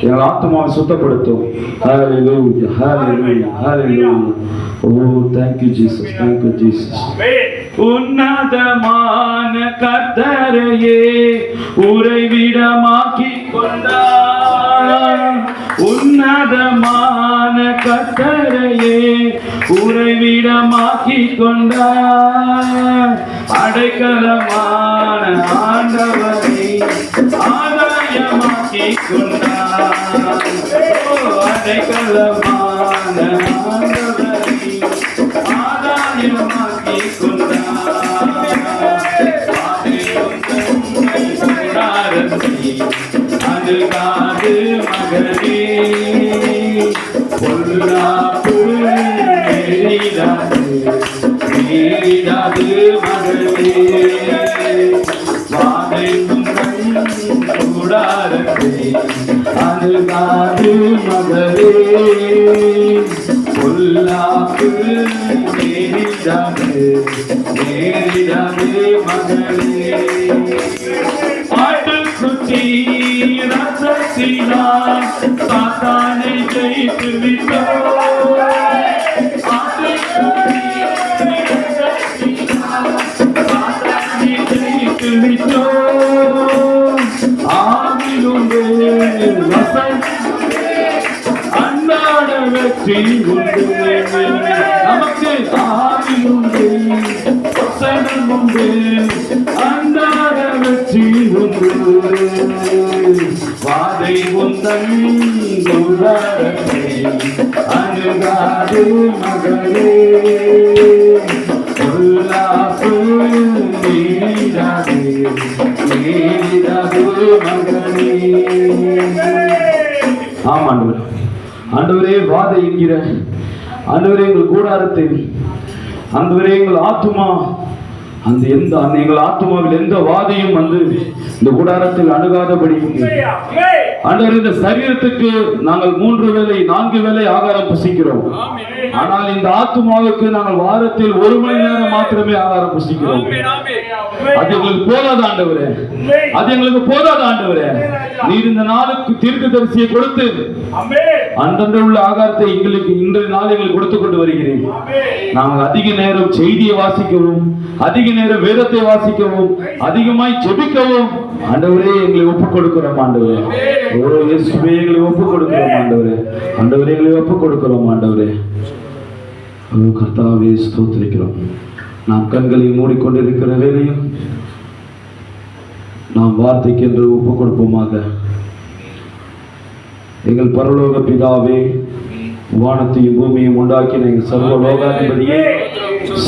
எங்கள் ஆத்துமாவை சுத்தப்படுத்தும். ஹalleluya ஹalleluya ஹalleluya. Oh thank you Jesus, thank you Jesus. உன்னதமான கர்த்தரையே உறைவிடமாக்கி கொண்டார். உன்னதமான கர்த்தரையே உறைவிடமாக்கி கொண்டார். அடைக்கலமான ஆண்டவரை ஆதாயமாக்கி கொண்டார். அடைக்கலமான ஆண்டவரை ஆதாயமாக்கி கொண்டார். அதுகாது மகனே பொல்லாப்பு நேரிடாது மகனே வாதைக்கும் கூடாரத்தை அதுகாது மகனே பொல்லாப்பு நேரிடாது மகனே. ஆட்டுக்குட்டி ரசத்தினால் சாத்தானை ஜெயித்து விட்டோம். ஆட்டுக்குட்டி ரசத்தினால் சாத்தானை ஜெயித்து விட்டோம். ஆவிலுண்டு வசனம் அன்றாட வெற்றி உண்டு. நமக்கு ஆவிலுண்டு வசனம் உண்டு, அன்றாட வெற்றி உண்டு. வாதை உந்தன் துரத்தை அணுகாது மகளே. பொல்லாப்பு நீராது மகளே. ஆமாண்டவர் ஆண்டவரே வாதை என்கிற ஆண்டவரே எங்கள் கூடாரத்தை ஆண்டவரே எங்கள் ஆத்துமா எங்கள் ஆத்துமாவில் எந்த வாதையும் வந்து இந்த கூடாரத்தில் அணுகாதபடி ஆண்டவரே இந்த சரீரத்துக்கு நாங்கள் 3 வேளை 4 வேளை ஆகாரம் புசிக்கிறோம். ஆனால் இந்த ஆத்துமாவுக்கு நாங்கள் வாரத்தில் 1 மணி நேரம் மாத்திரமே ஆகாரம் புசிக்கிறோம். அது எங்களுக்கு போதாது ஆண்டவரே, அது எங்களுக்கு போதாது ஆண்டவரே. நீர் இந்த நாளுக்கு தீர்க்கதரிசியை கொடுத்து அன்றன்று உள்ள ஆகாரத்தை எங்களுக்கு இன்றைய நாள் எங்களுக்கு கொடுத்து கொண்டு வருகிறேன். நாங்கள் அதிக நேரம் செய்தியை வாசிக்கவும், அதிக நேரம் வேதத்தை வாசிக்கவும், அதிகமாய் ஜெபிக்கவும் ஆண்டவரே எங்களை ஒப்புக் கொடுக்கிறோம் ஆண்டவரே. ஓ இயேசுவே எங்களை ஒப்புக் கொடுக்கிறோம் ஆண்டவரே. ஆண்டவரே எங்களை ஒப்புக் கொடுக்கிறோம் ஆண்டவரே. ஓ கர்த்தாவே ஸ்தோத்திரிக்கிறோம். நாம் கண்களை மூடிக்கொண்டிருக்கிற வேளையும் நாம் வார்த்தைக்கு என்று ஒப்புக் கொடுப்போமாக. எங்கள் பரலோக பிதாவே, வானத்தையும் பூமியையும் உண்டாக்கின எங்கள் சர்வ லோகாதிபதியே,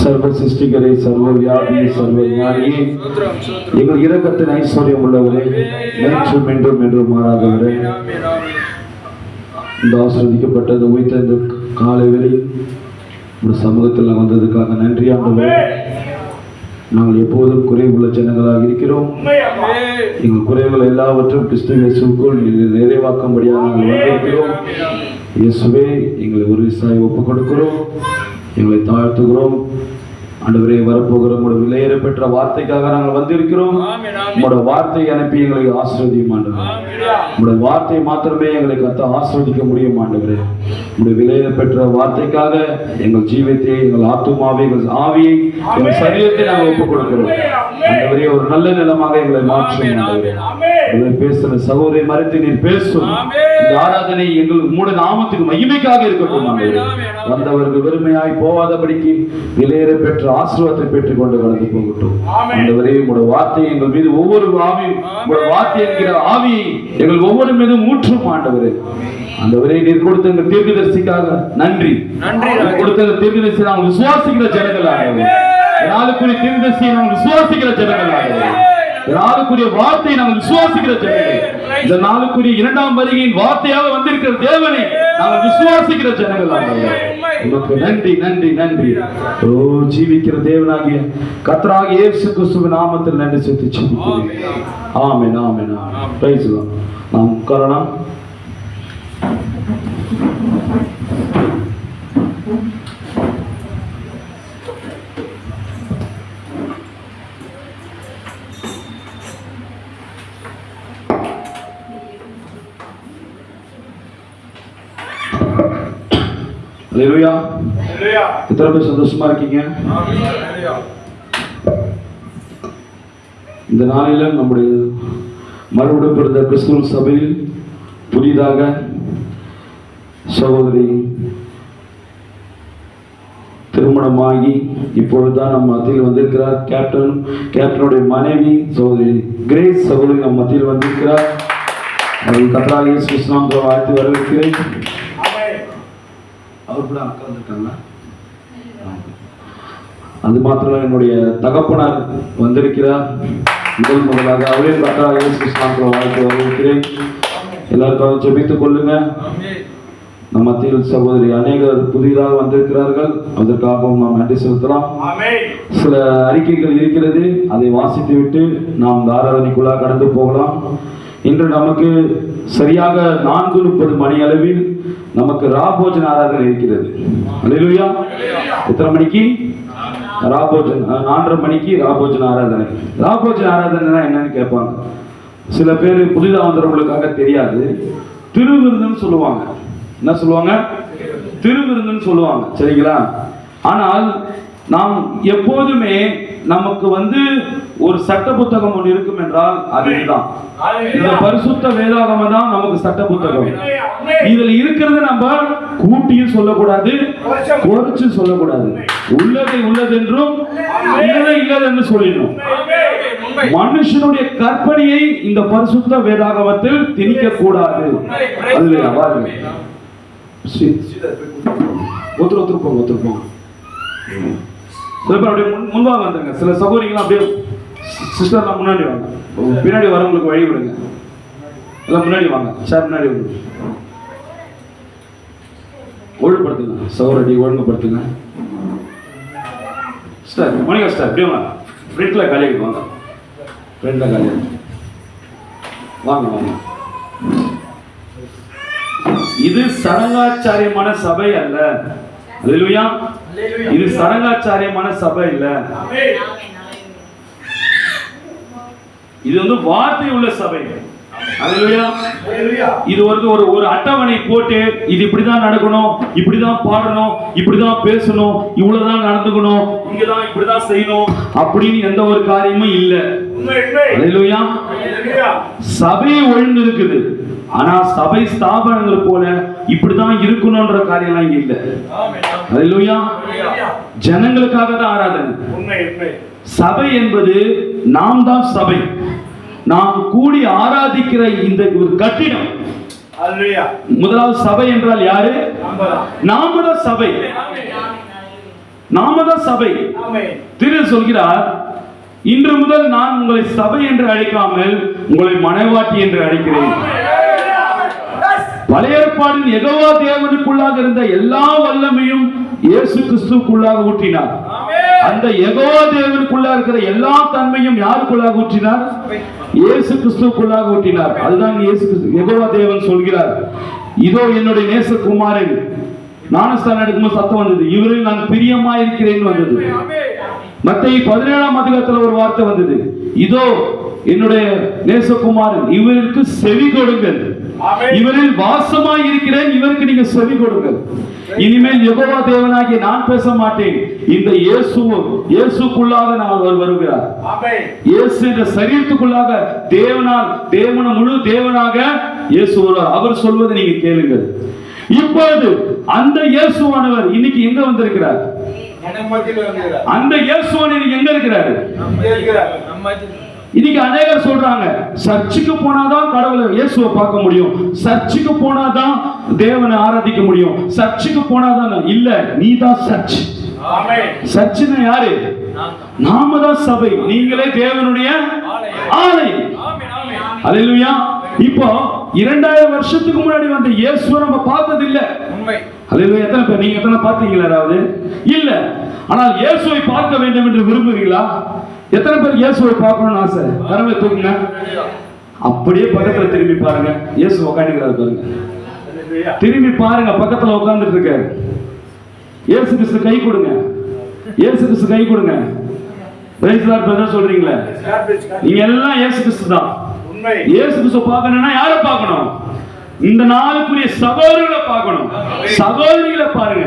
சர்வ சிருஷ்டிகரே, சர்வ வியாபியே, சர்வ ஞானியே, எங்கள் இரக்கத்தின் ஐஸ்வர்யம் உள்ளவரே, நேற்றும் என்றும் என்றும் மாறாதவரே, இந்த ஆசீர்வதிக்கப்பட்டது உயிர்த்த இந்த காலை வேளையில் ஒரு சமூகத்தில் வந்ததுக்காக நன்றி ஆண்டவரே. நாங்கள் எப்போதும் குறைவுள்ள ஜனங்களாக இருக்கிறோம். எங்கள் குறைவுகள் எல்லாவற்றும் கிறிஸ்து இயேசுவுக்குள் நிறைவாக்கும்படியாக நாங்கள் வந்திருக்கிறோம். இயேசுவே எங்களை ஒரு விசாயை ஒப்புக் கொடுக்கிறோம், எங்களை தாழ்த்துகிறோம் ஆண்டவரே, வரப்போகிற உங்களுடைய விலையேற பெற்ற வார்த்தைக்காக நாங்கள் வந்திருக்கிறோம். உங்களுடைய வார்த்தையை அனுப்பி எங்களை ஆசீர்வதியும் ஆண்டவரே. உங்களுடைய வார்த்தை மாத்திரமே எங்களை கத்த ஆசீர்வதிக்க முடியும் ஆண்டவரே. உங்களுடைய விலையேற பெற்ற வார்த்தைக்காக எங்கள் ஜீவத்தை, எங்கள் ஆத்துமாவை, எங்கள் ஆவியை, எங்கள் சரீரத்தை நாங்கள் ஒப்புக் கொடுக்கிறோம் ஆண்டவரே. ஒரு நல்ல நிலமாக எங்களை மாற்றும் ஆண்டவரே. பேசுற சகோதரை மறைத்து நீர் பேசும். இந்த ஆராதனை எங்கள் மூட நாமத்துக்கு மகிமைக்காக இருக்கட்டும் ஆண்டவரே. வந்தவர்கள் வெறுமையாய் போவாதபடிக்கு விலையேற பெற்ற ஆசீர்வாதத்தை பெற்றுக் கொண்டு கடந்து போகட்டும் ஆண்டவரே. உங்களுடைய வார்த்தை எங்கள் மீது ஒவ்வொரு ஆவியும், உங்களுடைய வார்த்தை என்கிற ஆவியை எங்கள் ஒவ்வொரு மீதும் ஊற்றும் ஆண்டவரே. ஆண்டவரே, நீர் கொடுத்த எங்கள் தீர்க்கதரிசிக்காக நன்றி. கொடுத்த தீர்க்கதரிசி நாங்கள் விசுவாசிக்கிற ஜனங்கள் ஆண்டவரே. நாளுக்குரிய தீர்க்கதரிசியை நாங்கள் விசுவாசிக்கிற ஜனங்கள் ஆண்டவரே. நாளுக்குரிய வார்த்தையை நாங்கள் விசுவாசிக்கிற ஜனங்கள். இந்த நாளுக்குரிய இரண்டாம் வருகையின் வார்த்தையாக வந்திருக்கிற தேவனை நாங்கள் விசுவாசிக்கிற ஜனங்கள் ஆண்டவரே. உங்களுக்கு நன்றி, நன்றி, நன்றி. ஓ, ஜீவிக்கிற தேவனாகிய கர்த்தராகிய இயேசு கிறிஸ்துவின் நாமத்தில் நன்றி செலுத்தி ஜெபிக்கிறேன். Amen, amen, amen. Praise the lord. நாம் உட்காரலாம். ஹல்லேலூயா. எத்தனை பேர் சந்தோஷமா இருக்கீங்க? இந்த நாளில நம்முடைய மறுபடியும் பிறந்த கிறிஸ்துவ சபையில் புதிதாக சகோதரி திருமணமாகி இப்பொழுதுதான் நம்ம மத்தியில் வந்திருக்கிறார். கேப்டனுடைய மனைவி சகோதரி கிரேஸ் சகோதரி நம்ம மத்தியில் வந்திருக்கிறார். அவர்கள் கர்த்தராகிய இயேசு கிறிஸ்துவின் வாழ்த்து வரவேற்கிறேன். அவர் கூட அக்கா வந்திருக்காங்களா? அது மாத்திரம் என்னுடைய தகப்பனார் வந்திருக்கிறார். முதலாக அவரையும் கர்த்தராகிய இயேசு கிறிஸ்துவின் வாழ்த்து வரவேற்கிறேன். எல்லாருக்காக ஜெபித்துக் கொள்ளுங்க. நம் மத்தியில் சகோதரி அநேகர் புதிதாக வந்திருக்கிறார்கள். அதற்காகவும் நாம் நன்றி செலுத்தலாம். சில அறிக்கைகள் இருக்கிறது, அதை வாசித்து விட்டு நாம் இந்த ஆராதனைக்குள்ளாக கடந்து போகலாம். இன்று நமக்கு சரியாக 4:30 மணி அளவில் நமக்கு ராபோஜன ஆராதனை இருக்கிறது. அல்லேலூயா. எத்தனை மணிக்கு? ராபோஜன் 4:30 மணிக்கு ராபோஜன ஆராதனை. ராபோஜன ஆராதனை என்னன்னு கேட்பாங்க. சில பேர் புதிதாக வந்தவர்களுக்காக தெரியாது. திருவிருந்துன்னு சொல்லுவாங்க. என்ன சொல்லுவாங்க? திருவிருந்துன்னு சொல்லுவாங்க. சரிங்களா? ஆனால் நாம் எப்போதுமே நமக்கு ஒரு சட்ட புத்தகம் ஒன்று இருக்கும் என்றால் அதுதான் இந்த பரிசுத்த வேதாகமம் தான் நமக்கு சட்ட புத்தகம். இதுல இருக்கிறது நம்ம கூட்டியும் சொல்லக்கூடாது, குறைச்சு சொல்லக்கூடாது. உள்ளதை உள்ளதென்றும் இல்லதை இல்லதென்று சொல்லிடணும். மனுஷனுடைய கற்பனையை இந்த பரிசுத்த வேதாகமத்தில் திணிக்க கூடாது. அதுல பாருங்க, ஒருத்தருப்போம் சில பேர் அப்படியே முன்பாக வந்துருங்க. சில சகோதரிகள் அப்படியே சிஸ்டர்லாம் முன்னாடி வாங்க. பின்னாடி வரவங்களுக்கு வழி விடுங்க. எல்லாம் முன்னாடி வாங்க. சார் முன்னாடி வந்து ஒழுங்குபடுத்துங்க. சகோதரி ஒழுங்குபடுத்துங்க. சார் மணிகா சார் அப்படியே வாங்க. ஃப்ரெண்ட்ல காலியாக வாங்க. ஃப்ரெண்ட்ல காலியாக வாங்க வாங்க. இது சடங்காச்சாரியமான சபை அல்ல. அல்லேலூயா. இது சடங்காச்சாரியமான சபை இல்ல. இது வார்த்தை உள்ள சபை. அல்லேலூயா. இது ஒரு அட்டவணை போட்டு இது இப்படிதான் நடக்கணும், இப்படிதான் பாடணும், இப்படிதான் பேசணும், இவ்வளவுதான் நடந்துக்கணும், இங்கதான் இப்படிதான் செய்யணும் அப்படின்னு எந்த ஒரு காரியமும் இல்ல. அல்லேலூயா. சபை ஒழுங்கு இருக்குது. ஆனா சபை ஸ்தாபனங்கள் போல இப்படிதான் இருக்கணும்ன்ற காரியம் இங்க இல்ல. அல்லேலூயா. ஜனங்களுக்காக தான் ஆராதனை. சபை என்பது நாம் தான் சபை. நாம் கூடி ஆராதிக்கிற இந்த ஒரு கட்டிடம். முதலாவது சபை என்றால் யாரு? நாம தான் சபை. நாம தான் சபை. திரு சொல்கிறார், இன்று முதல் நான் உங்களை சபை என்று அழைக்காமல் உங்களை மனைவாட்டி என்று அழைக்கிறேன். பழைய ஏற்பாட்டின் யெகோவா தேவனுக்குள்ளாக இருந்த எல்லா வல்லமையும் இயேசு கிறிஸ்துவுக்குள்ளாக ஊற்றினார். அந்த யெகோவா தேவனுக்குள்ளாக இருக்கிற எல்லா தன்மையும் யாருக்குள்ளாக ஊற்றினார்? இயேசு கிறிஸ்துவுக்குள்ளாக ஊற்றினார். அதுதான் இயேசு கிறிஸ்து. யெகோவா தேவன் சொல்கிறார், இதோ என்னுடைய நேசகுமாரன், ஞானஸ்தானம் எடுக்கும்போது சத்தம் வந்தது, இவரில் நான் பிரியமா இருக்கிறேன்னு வந்தது. மத்தேயு 17ஆம் அதிகாரத்துல ஒரு வார்த்தை வந்தது, இதோ என்னுடைய நேசகுமாரன், இவருக்கு செவி கொடுங்கள், இவரில் வாசமாய் இருக்கிறேன், இவருக்கு நீங்க செவி கொடுங்கள். இனிமேல் யெகோவா தேவனாகிய நான் பேச மாட்டேன், இந்த இயேசுக்குள்ளாக நான் வருகிறார். இயேசு என்ற சரீரத்துக்குள்ளாக தேவன முழு தேவனாக இயேசு வருவார். அவர் சொல்வதை நீங்க கேளுங்கள். இப்பொழுது அந்த இயேசுவானவர் இன்னைக்கு எங்க வந்திருக்கிறார்? அந்த இயேசுவானவர் எங்க இருக்கிறாரு? இன்னைக்கு அநேகர் சொல்றாங்க, சர்ச்சுக்கு போனாதான் கடவுளை இயேசுவை பார்க்க முடியும், சர்ச்சுக்கு போனாதான் தேவனை ஆராதிக்க முடியும், சர்ச்சுக்கு போனாதான். இல்ல, நீ தான் சர்ச். சர்ச்சுன்னா யாரு? நாம தான் சபை, நீங்களே தேவனுடைய ஆலயம். அல்லேலூயா. இப்போ 2000 வருஷத்துக்கு முன்னாடி வந்த இயேசுவை நம்ம பார்த்தது இல்ல. அல்லேலூயா. எத்தனை பேர் நீங்க எத்தனை பார்த்தீங்களா? அதாவது இல்ல. ஆனால் இயேசுவை பார்க்க வேண்டும் என்று விரும்புகிறீங்களா? எத்தனை பேர் இயேசுவை பார்க்கணும்னு ஆசை? கரவை தூக்குங்க. அப்படியே பக்கத்துல திரும்பி பாருங்க, இயேசு உட்காந்துக்கிறாரு பாருங்க. திரும்பி பாருங்க, பக்கத்துல உட்கார்ந்துட்டு இருக்காரு. இயேசு கிறிஸ்து கை கொடுங்க, இயேசு கிறிஸ்து கை கொடுங்க. பிரைஸ் லார்ட் பிரதர் சொல்றீங்களே, நீங்க எல்லாம் இயேசு கிறிஸ்து தான். இயேசு கிறிஸ்து பார்க்கணும்னா யாரை பார்க்கணும்? இந்த நாளுக்குரிய சகோதரர்களை பார்க்கணும், சகோதரிகளை பாருங்க.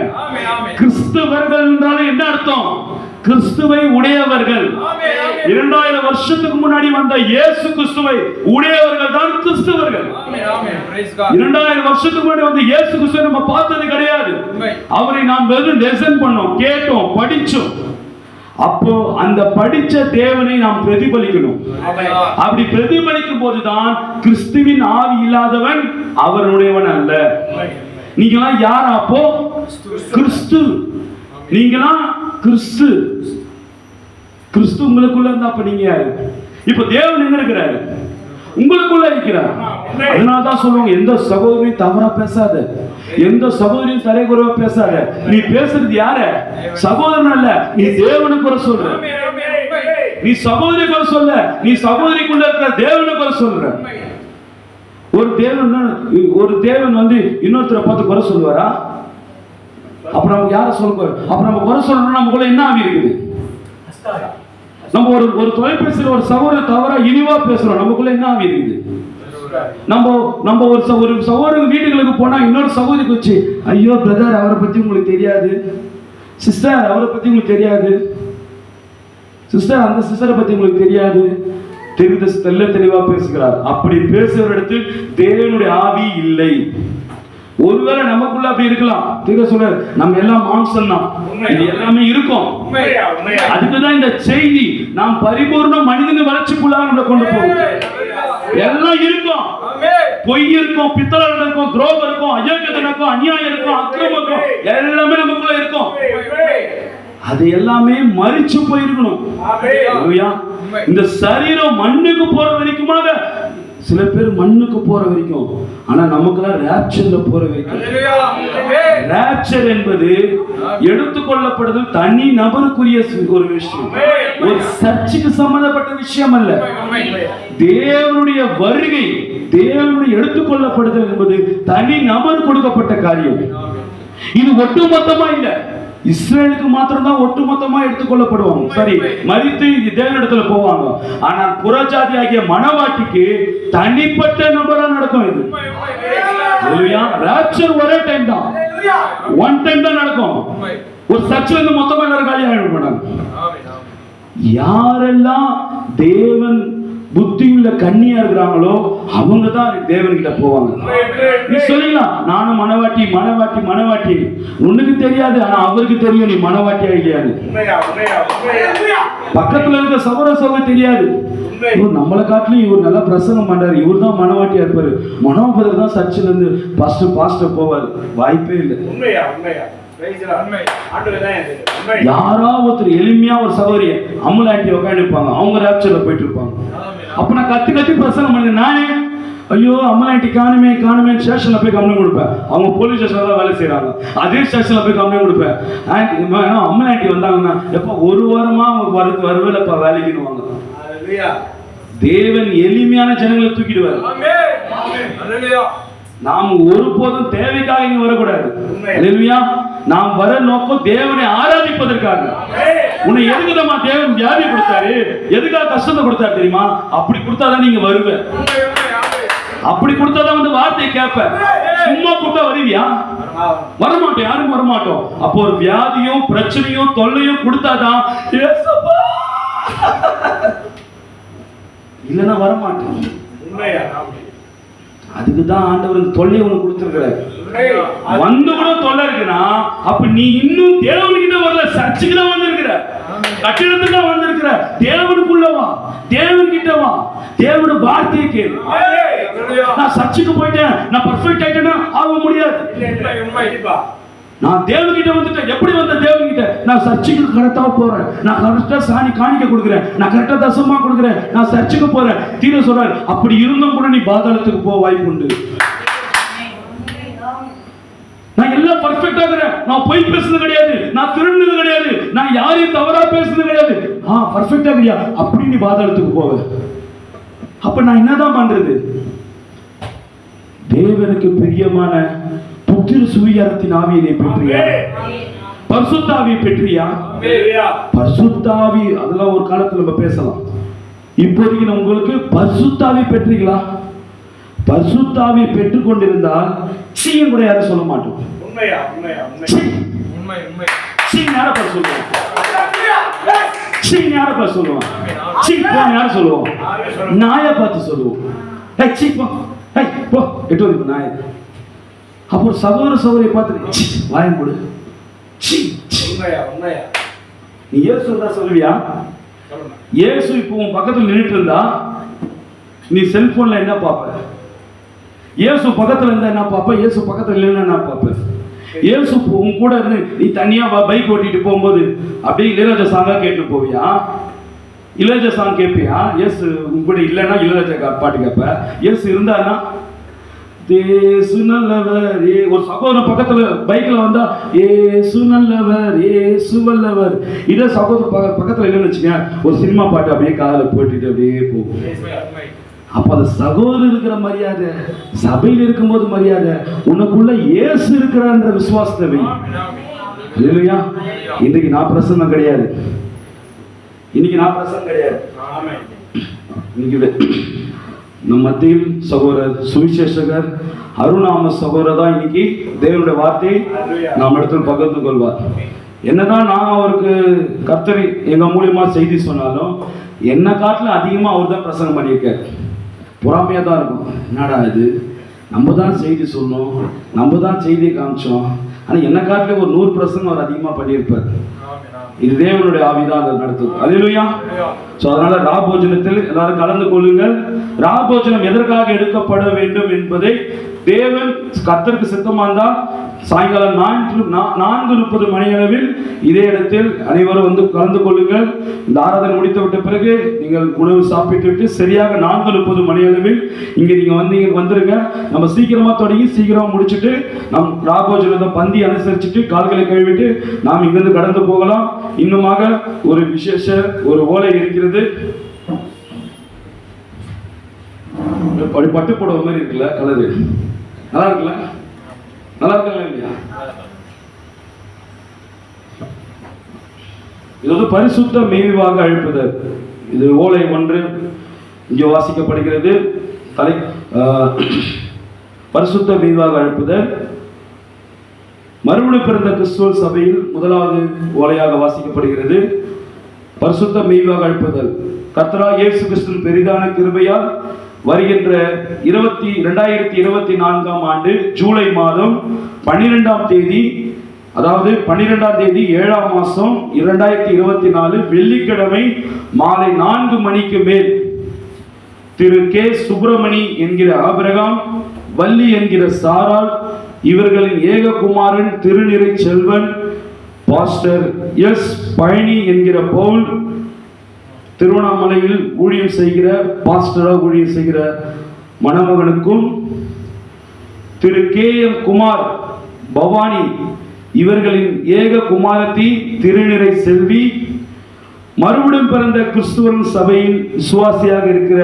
கிறிஸ்துவர்கள் என்றாலும் என்ன அர்த்தம்? கிறிஸ்துவை உடையவர்கள். 2000 வருஷத்துக்கு முன்னாடி வந்த இயேசு கிறிஸ்துவை உடையவர்கள் தான் கிறிஸ்துவர்கள். 2000 வருஷத்துக்கு முன்னாடி வந்த இயேசு கிறிஸ்துவை நம்ம பார்த்தது கிடையாது. அவரை நாம் வெறும் லெசன் பண்ணோம், கேட்டோம், படிச்சோம். அப்போ அந்த படிச்ச தேவனை நாம் பிரதிபலிக்கணும். அப்படி பிரதிபலிக்கும் போதுதான் கிறிஸ்துவின் ஆவி இல்லாதவன் அவருடையவன் அல்ல. நீங்களாம் யார்? அப்போ கிறிஸ்து. நீங்களாம் கிறிஸ்து. கிறிஸ்து உங்களுக்குள்ள இருந்தா அப்ப நீங்க யாரு? இப்ப தேவன் எங்க இருக்கிறாரு? உங்களுக்குள்ள இருக்கிறார். அதனாலதான் சொல்லுவாங்க, எந்த சகோதரியும் தவறா பேசாத, எந்த சகோதரியும் தரைக்குறைவா பேசாத. நீ பேசுறது யார? சகோதரன் அல்ல, நீ தேவனை குறை சொல்ற. நீ சகோதரி குறை சொல்ல, நீ சகோதரிக்குள்ள இருக்கிற தேவனை குறை சொல்ற. ஒரு தேவன் வந்து இன்னொருத்தரை பார்த்து குறை சொல்லுவாரா? அப்புறம் நம்ம யார சொல்லுவார்? அப்ப நம்ம குறை சொல்லணும்னா நமக்குள்ள என்ன ஆவி இருக்குது? நம்ம ஒரு தொலைபேசியில் ஒரு சகோதரர் தவறா இனிவா பேசுறோம், நமக்குள்ள என்ன ஆவி இருக்குது? நம்ம ஒரு சகோதரர் வீட்டுகளுக்கு போனா இன்னொரு சகோதரிக்கு வச்சு, ஐயோ பிரதர் அவரை பத்தி உங்களுக்கு தெரியாது, சிஸ்டர் அவரை பத்தி உங்களுக்கு தெரியாது, சிஸ்டர் அந்த சிஸ்டரை பத்தி உங்களுக்கு தெரியாது, தெளிவா பேசுகிறார். அப்படி பேசுகிற இடத்தில் தேவனுடைய ஆவி இல்லை. ஒருவேளை நமக்குள்ள அப்படி இருக்கலாம். சொல்ற நம்ம எல்லாம் மாம்சம் தான், இது எல்லாமே இருக்கும். அதுக்குதான் இந்த செய்தி, நாம் பரிபூர்ண மனிதன வளர்ச்சிக்குள்ளாக நம்ம கொண்டு போகும். எல்லாம் இருக்கும், பொய் இருக்கும், பித்தளை இருக்கும், துரோகம் இருக்கும், அயோக்கியத்தனம் இருக்கும், அநியாயம் இருக்கும், அக்கிரமம் இருக்கும், எல்லாமே நமக்குள்ள இருக்கும். அது எல்லாமே மரிச்சு போயிருக்கணும். இந்த சரீரம் மண்ணுக்கு போற வரைக்குமாக, சில பேர் மண்ணுக்கு போற வரைக்கும், ஆனா நமக்கெல்லாம் ராப்சர்ல போற வரைக்கும். ராப்சர் என்பது எடுத்துக்கொள்ளப்படுது தனி நபருக்குரிய ஒரு விஷயம், ஒரு சர்ச்சுக்கு சம்பந்தப்பட்ட விஷயம் அல்ல. தேவனுடைய வருகை, தேவனுடைய எடுத்துக்கொள்ளப்படுதல் என்பது தனி நபர் கொடுக்கப்பட்ட காரியம். இது ஒட்டுமொத்தமா இல்ல, இஸ்ரேலுக்கு மாத்திரம் தான் ஒட்டுமொத்தமா எடுத்துக்கொள்ளப்படுவாங்க. சரி, மரித்து தேவனிடத்துல போவாங்க. ஆனால் புறஜாதி ஆகிய மனவாட்டிக்கு தனிப்பட்ட நபரா நடக்கும். இது ராப்சர் ஒரே டைம் தான், ஒன் டைம் தான் நடக்கும். ஒரு சர்ச்சில் இருந்து மொத்தமா எல்லாரும் காலியாக ஆயிடுவாங்க. யாரெல்லாம் தேவன் புத்தி உள்ள கன்னியா இருக்கிறாங்களோ அவங்க தான் தேவன் கிட்ட போவாங்க. நீ சொல்லலாம், நானும் மனவாட்டி மனவாட்டி மனவாட்டி, உனக்கு தெரியாது, ஆனா அவருக்கு தெரியும் நீ மனவாட்டியா இல்லையாது. பக்கத்துல இருக்க சகோதர தெரியாது, நம்மளை காட்டிலும் இவர் நல்லா பிரசங்கம் பண்றாரு, இவர் தான் மனவாட்டியா இருப்பாரு, மனோபதர் தான் சர்ச்சில் இருந்து பாஸ்டர் போவார். வாய்ப்பே இல்லை. யாரா ஒருத்தர் எளிமையா ஒரு சகோதரிய அமுலாட்டி உட்காந்துருப்பாங்க, அவங்க ராப்சர்ல போயிட்டு இருப்பாங்க. அப்ப நான் கத்தி பிரசங்கம் பண்ண, நானே ஐயோ அம்மலாட்டி காணுமே காணுமே ஸ்டேஷன்ல போய் கம்ப்ளைண்ட் கொடுப்பேன். அவங்க போலீஸ் ஸ்டேஷன்ல தான் வேலை செய்யறாங்க, அதே ஸ்டேஷன்ல போய் கம்ப்ளைண்ட் கொடுப்பேன். அம்மலாட்டி வந்தாங்கன்னா எப்ப ஒரு வாரமா அவங்க வருவேலப்பா வேலைக்குன்னுவாங்க. தேவன் எளிமையான ஜனங்களை தூக்கிடுவார். நாம் ஒருபோதும் தேவைக்காக இங்க வரக்கூடாது. அல்லேலூயா. நாம் வர நோக்கம் தேவனை ஆராதிப்பதற்காக. உன்னை எதுக்குதமா தேவன் வியாதி கொடுத்தாரு, எதுக்காக கஷ்டத்தை கொடுத்தாரு தெரியுமா? அப்படி கொடுத்தாதான் நீங்க வருவ. அப்படி கொடுத்தாதான் வந்து வார்த்தையை கேட்ப. சும்மா கொடுத்தா வருவியா? வரமாட்டோம், யாரும் வரமாட்டோம். அப்போ ஒரு வியாதியும் பிரச்சனையும் தொல்லையும் கொடுத்தாதான் இல்லைன்னா வரமாட்டோம். அதுக்குதான் ஆண்டவர் தொல்லை ஒண்ணு கொடுத்திருக்கிறார். வந்து கூட தொல்லை இருக்குன்னா அப்ப நீ இன்னும் தேவன்கிட்ட வரல, சர்ச்சுக்கு தான் வந்திருக்கிற, கட்டிடத்துக்கு தான் வந்திருக்கிற. தேவனுக்குள்ளவா, தேவன்கிட்ட வா, தேவனோட வார்த்தையை கேளு. நான் சர்ச்சுக்கு போயிட்டேன், நான் பர்ஃபெக்ட் ஆயிட்டேன்னா ஆக முடியாது. நான் தேவன்கிட்ட வந்துட்டேன். எப்படி வந்த தேவன்கிட்ட? நான் சர்ச்சுக்கு கரெக்டா போறேன், நான் கரெக்டா சாணி காணிக்க கொடுக்குறேன், நான் கரெக்டா தசமா கொடுக்குறேன், நான் சர்ச்சுக்கு போறேன். தீர சொல்றாரு, அப்படி இருந்தும் கூட நீ பாதாளத்துக்கு போக வாய்ப்பு உண்டு. நான் எல்லாம் பர்ஃபெக்டா இருக்கிறேன், நான் பொய் பேசுறது கிடையாது, நான் திருடுனது கிடையாது, நான் யாரையும் தவறா பேசுறது கிடையாது, பர்ஃபெக்டா இல்லையா? அப்படி நீ பாதாளத்துக்கு போவ. அப்ப நான் என்னதான் பண்றது? தேவனுக்கு பிரியமான புத்திர சுவிகாரத்தின் ஆவியை பெற்றியா? பரிசுத்த ஆவியை பெற்றியா? பரிசுத்த ஆவி அதெல்லாம் ஒரு காலத்துல நம்ம பேசலாம். இப்போதைக்கு நான் உங்களுக்கு பரிசுத்த ஆவி பெற்றீங்களா? பரிசுத்த ஆவியை பெற்றுக் கொண்டிருந்தால் சீன் கூட யாரும் சொல்ல மாட்டோம். சொல்லுவோம், நாய பார்த்து சொல்லுவோம். அப்போ சகோதர சகோதரியை பார்த்து வாயம் போடு. நீ இயேசு தான் சொல்லுவியா? இயேசு இப்போ உன் பக்கத்தில் நின்றுட்டு இருந்தா நீ செல்போன்ல என்ன பார்ப்ப? இயேசு பக்கத்துல இருந்தா என்ன பார்ப்ப? இயேசு பக்கத்துல இல்லைன்னா என்ன பார்ப்ப? இயேசு உன் கூட இருந்து நீ தனியா பைக் ஓட்டிட்டு போகும்போது அப்படியே இளையராஜா சாங்கா கேட்டு போவியா? இளையராஜா சாங் கேட்பியா? இயேசு உன் கூட இல்லைன்னா இளையராஜா பாட்டு கேட்ப. இயேசு இருந்தான்னா ஏசு நல்லவர். ஒரு சகோதரன் பக்கத்துல பைக்ல வந்தா ஏசு நல்லவர், ஏசு வல்லவர். இதே சகோதரன் பக்கத்துல இல்லைன்னு வச்சுக்க, ஒரு சினிமா பாட்டு அப்படியே காதல போட்டுட்டு அப்படியே போகும். அப்ப அந்த சகோதரர் இருக்கிற மரியாதை, சபையில் இருக்கும்போது மரியாதை, உனக்குள்ள இயேசு இருக்கிறான்ற விசுவாசத்தை. இல்லையா? இன்னைக்கு நான் பிரசன்னம் கிடையாது, இன்னைக்கு நான் பிரசன்னம் கிடையாது. இன்னைக்கு நம் மத்தியில் சகோதரர் சுவிசேஷகர் அருணாம சகோதரர் தான் இன்னைக்கு தேவனுடைய வார்த்தை நாம் இடத்துல பகிர்ந்து கொள்வார். என்னதான் நான் அவருக்கு கர்த்தரை எங்க மூலியமா செய்தி சொன்னாலும் என்ன காட்டிலும் அதிகமா அவர் தான் பிரசங்கம் பண்ணியிருக்கார். பொறாமையா தான் இருக்கும். என்னடா இது, நம்ம தான் செய்தி சொன்னோம், நம்ம தான் செய்தியை காமிச்சோம், ஆனா என்ன காட்டிலும் ஒரு 100 பிரசங்கம் அவர் அதிகமா பண்ணியிருப்பார். இது தேவனுடைய ஆவிதான் அதை நடத்துது. அல்லேலூயா. சோ அதனால ராபோஜனத்தில் எல்லாரும் கலந்து கொள்ளுங்கள். ராபோஜனம் எதற்காக எடுக்கப்பட வேண்டும் என்பதை தேவன் கர்த்தருக்கு சித்தமா இருந்தால் சாயங்காலம் 4:30 மணி அளவில் இதே இடத்தில் அனைவரும் வந்து கலந்து கொள்ளுங்கள். இந்த ஆராதனை முடித்து விட்ட பிறகு நீங்கள் உணவு சாப்பிட்டு விட்டு சரியாக 4:30 மணி அளவில் இங்க நீங்க வந்துருங்க. நம்ம சீக்கிரமா தொடங்கி சீக்கிரமா முடிச்சுட்டு நம் ராபோஜனத்தை பந்தி அனுசரிச்சுட்டு கால்களை கழுவிட்டு நாம் இங்கிருந்து கடந்து போகலாம். இன்னுமாக ஒரு விசேஷ ஒரு ஓலை இருக்கிறது. பட்டு போடுற மாதிரி இருக்குல்ல, கலரு நல்லா இருக்குல்ல, நல்லா இருக்கல இல்லையா? இது வந்து பரிசுத்த மேய்வாக அழைப்பதல். இது ஓலை 1 இங்கே வாசிக்கப்படுகிறது. பரிசுத்த மேய்வாக அழைப்பதல் மறுபடியும் பிறந்த கிறிஸ்துவ சபையில் முதலாவது ஓலையாக வாசிக்கப்படுகிறது. பரிசுத்த மேய்வாக அழைப்பதல். கர்த்தராகிய இயேசு கிறிஸ்துவின் பெரிதான கிருபையால் வருகின்ற 2024ஆம் ஆண்டு ஜூலை மாதம் 12ஆம் தேதி, அதாவது 12ஆம் தேதி 7ஆம் மாசம் 2024 வெள்ளிக்கிழமை மாலை 4 மணிக்கு மேல் திரு கே சுப்பிரமணி என்கிற ஆபிரகாம், வள்ளி என்கிற சாராள், இவர்களின் ஏககுமாரன் திருநிறை செல்வன், பாஸ்டர் எஸ் பழனி என்கிற பவுல், திருவண்ணாமலையில் ஊழியம் செய்கிற பாஸ்டராக ஊழியம் செய்கிற மணமகனுக்கும், திரு கே எம் குமார், பவானி இவர்களின் ஏக குமாரத்தி திருநிறை செல்வி, மறுபடியும் பிறந்த கிறிஸ்துவன் சபையின் விசுவாசியாக இருக்கிற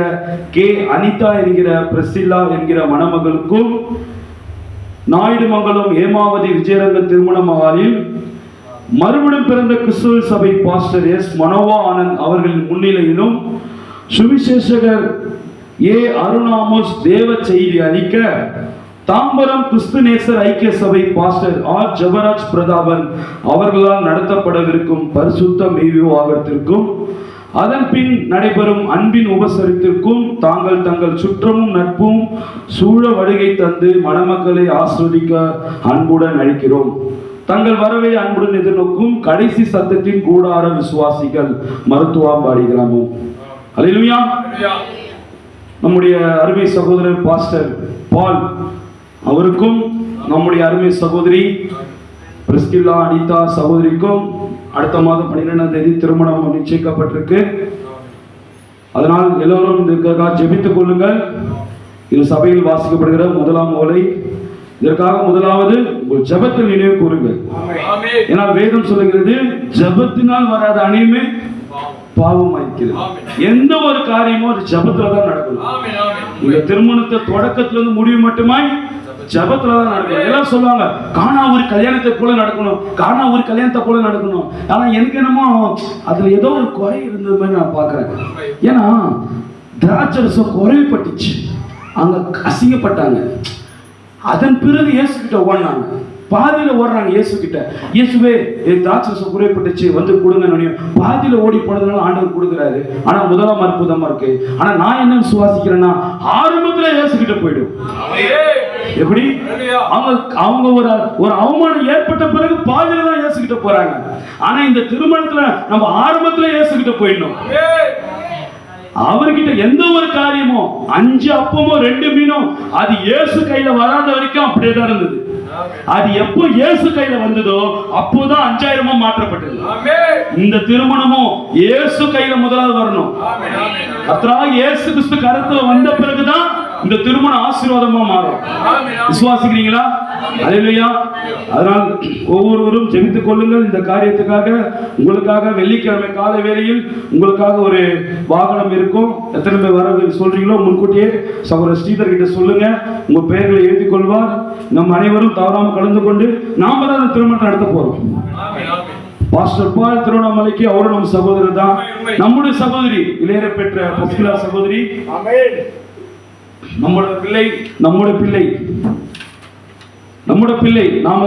கே அனிதா என்கிற பிரசில்லா என்கிற மணமகளுக்கும், நாயுடுமங்கலம் ஏமாவதி விஜயரங்க திருமண மகாலில் மறுபடியும் பிறந்த கிறிஸ்துவ சபை பாஸ்டர் எஸ் மனோவா ஆனந்த் அவர்களின் முன்னிலையிலும் சுவிசேஷகர் ஏ அருணாமோஸ் தேவ செய்தி அளிக்க தாம்பரம் கிறிஸ்துநேசர் ஐக்கிய சபை பாஸ்டர் ஆர் ஜபராஜ் பிரதாபன் அவர்களால் நடத்தப்படவிருக்கும் பரிசுத்த மெய்விவாகத்திற்கும் அதன் பின் நடைபெறும் அன்பின் உபசரித்திற்கும் தாங்கள் தங்கள் சுற்றமும் நட்பும் சூழ வருகை தந்து மணமக்களை ஆஸ்வதிக்க அன்புடன் அழைக்கிறோம். தங்கள் வரவை அன்புடன் எதிர்நோக்கும் கடைசி சத்தத்தின் கூடார விசுவாசிகள் மருத்துவாம்பாடி கிராமம். அல்லேலூயா. நம்முடைய அருமை சகோதரர் பாஸ்டர் பால் அவருக்கும் நம்முடைய அருமை சகோதரி பிரிஸ்கில்லா அனிதா சகோதரிக்கும் அடுத்த மாதம் 12ஆம் தேதி திருமணம் நிச்சயிக்கப்பட்டிருக்கு. அதனால் எல்லோரும் இதற்காக ஜெபித்துக் கொள்ளுங்கள். இது சபையில் வாசிக்கப்படுகிற முதலாம் ஓலை. இதற்காக முதலாவது உங்கள் ஜெபத்தில் நினைவு கூறுங்கள். ஏன்னா வேதம் சொல்லுகிறது ஜெபத்தினால் வராத அணியுமே பாவமாய்க்கிறது. எந்த ஒரு காரியமும் அது ஜெபத்துல தான் நடக்கணும். இந்த திருமணத்தை தொடக்கத்துல இருந்து முடிவு மட்டுமாய் ஜெபத்துல தான் நடக்கணும். எல்லாம் சொல்லுவாங்க காணா ஒரு கல்யாணத்தை போல நடக்கணும், காணா ஒரு கல்யாணத்தை போல நடக்கணும். ஆனா எனக்கு என்னமோ அதுல ஏதோ ஒரு குறை இருந்தது மாதிரி நான் பாக்குறேன். ஏன்னா திராட்சரசம் குறைவுபட்டுச்சு, அங்க அசிங்கப்பட்டாங்க. அதன் பிறகு இயேசு கிட்ட ஓடினாங்க, பாதியில ஓடுறாங்க இயேசு கிட்ட. இயேசுவே திராட்சரசம் குறைவுபட்டுச்சு வந்து கொடுங்க. பாதியில ஓடி போனதுனால ஆண்டவர் கொடுக்குறாரு. ஆனா முதலாம் அற்புதமா இருக்கு. ஆனா நான் என்ன விசுவாசிக்கிறேன்னா ஆரம்பத்துல இயேசு கிட்ட போயிடும். எப்படி அவங்க ஒரு அவமானம் ஏற்பட்ட பிறகு பாதியில தான் இயேசு கிட்ட போறாங்க. ஆனா இந்த திருமணத்துல நம்ம ஆரம்பத்துல இயேசு கிட்ட போயிடணும். அவர்கிட்ட எந்த ஒரு காரியமும் 5 அப்பமோ 2 மீனும் அது இயேசு கையில வராத வரைக்கும் அப்படியே தான் இருந்தது. அது எப்போ இயேசு கையில வந்ததோ அப்போதான் 5000 மாற்றப்பட்டது. இந்த திருமணமும் இயேசு கையில முதலாவது வரணும். கர்த்தராகிய இயேசு கிறிஸ்து கரத்துல வந்த பிறகுதான் இந்த திருமண ஆசீர்வாதமா மாறும். விசுவாசிக்கிறீங்களா? அல்லேலூயா. அதனால் ஒவ்வொருவரும் ஜெபித்துக் கொள்ளுங்கள் இந்த காரியத்துக்காக. உங்களுக்காக வெள்ளிக்கிழமை காலை வேளையில் உங்களுக்காக ஒரு வாகனம் இருக்கும். எத்தனை பேர் வர சொல்றீங்களோ முன்கூட்டியே சகோதரர் ஸ்ரீதர் கிட்ட சொல்லுங்க. உங்க பெயர்களை எழுதி கொள்வார். நம் அனைவரும் தவறாம கலந்து கொண்டு நாம தான் திருமணம் நடத்த போறோம். பாஸ்டர் பால் திருவண்ணாமலைக்கு அவரும் நம்ம சகோதரர் தான். நம்முடைய சகோதரி இளையர பெற்ற பஸ்கிலா சகோதரி, நம்முடைய பிள்ளை நாம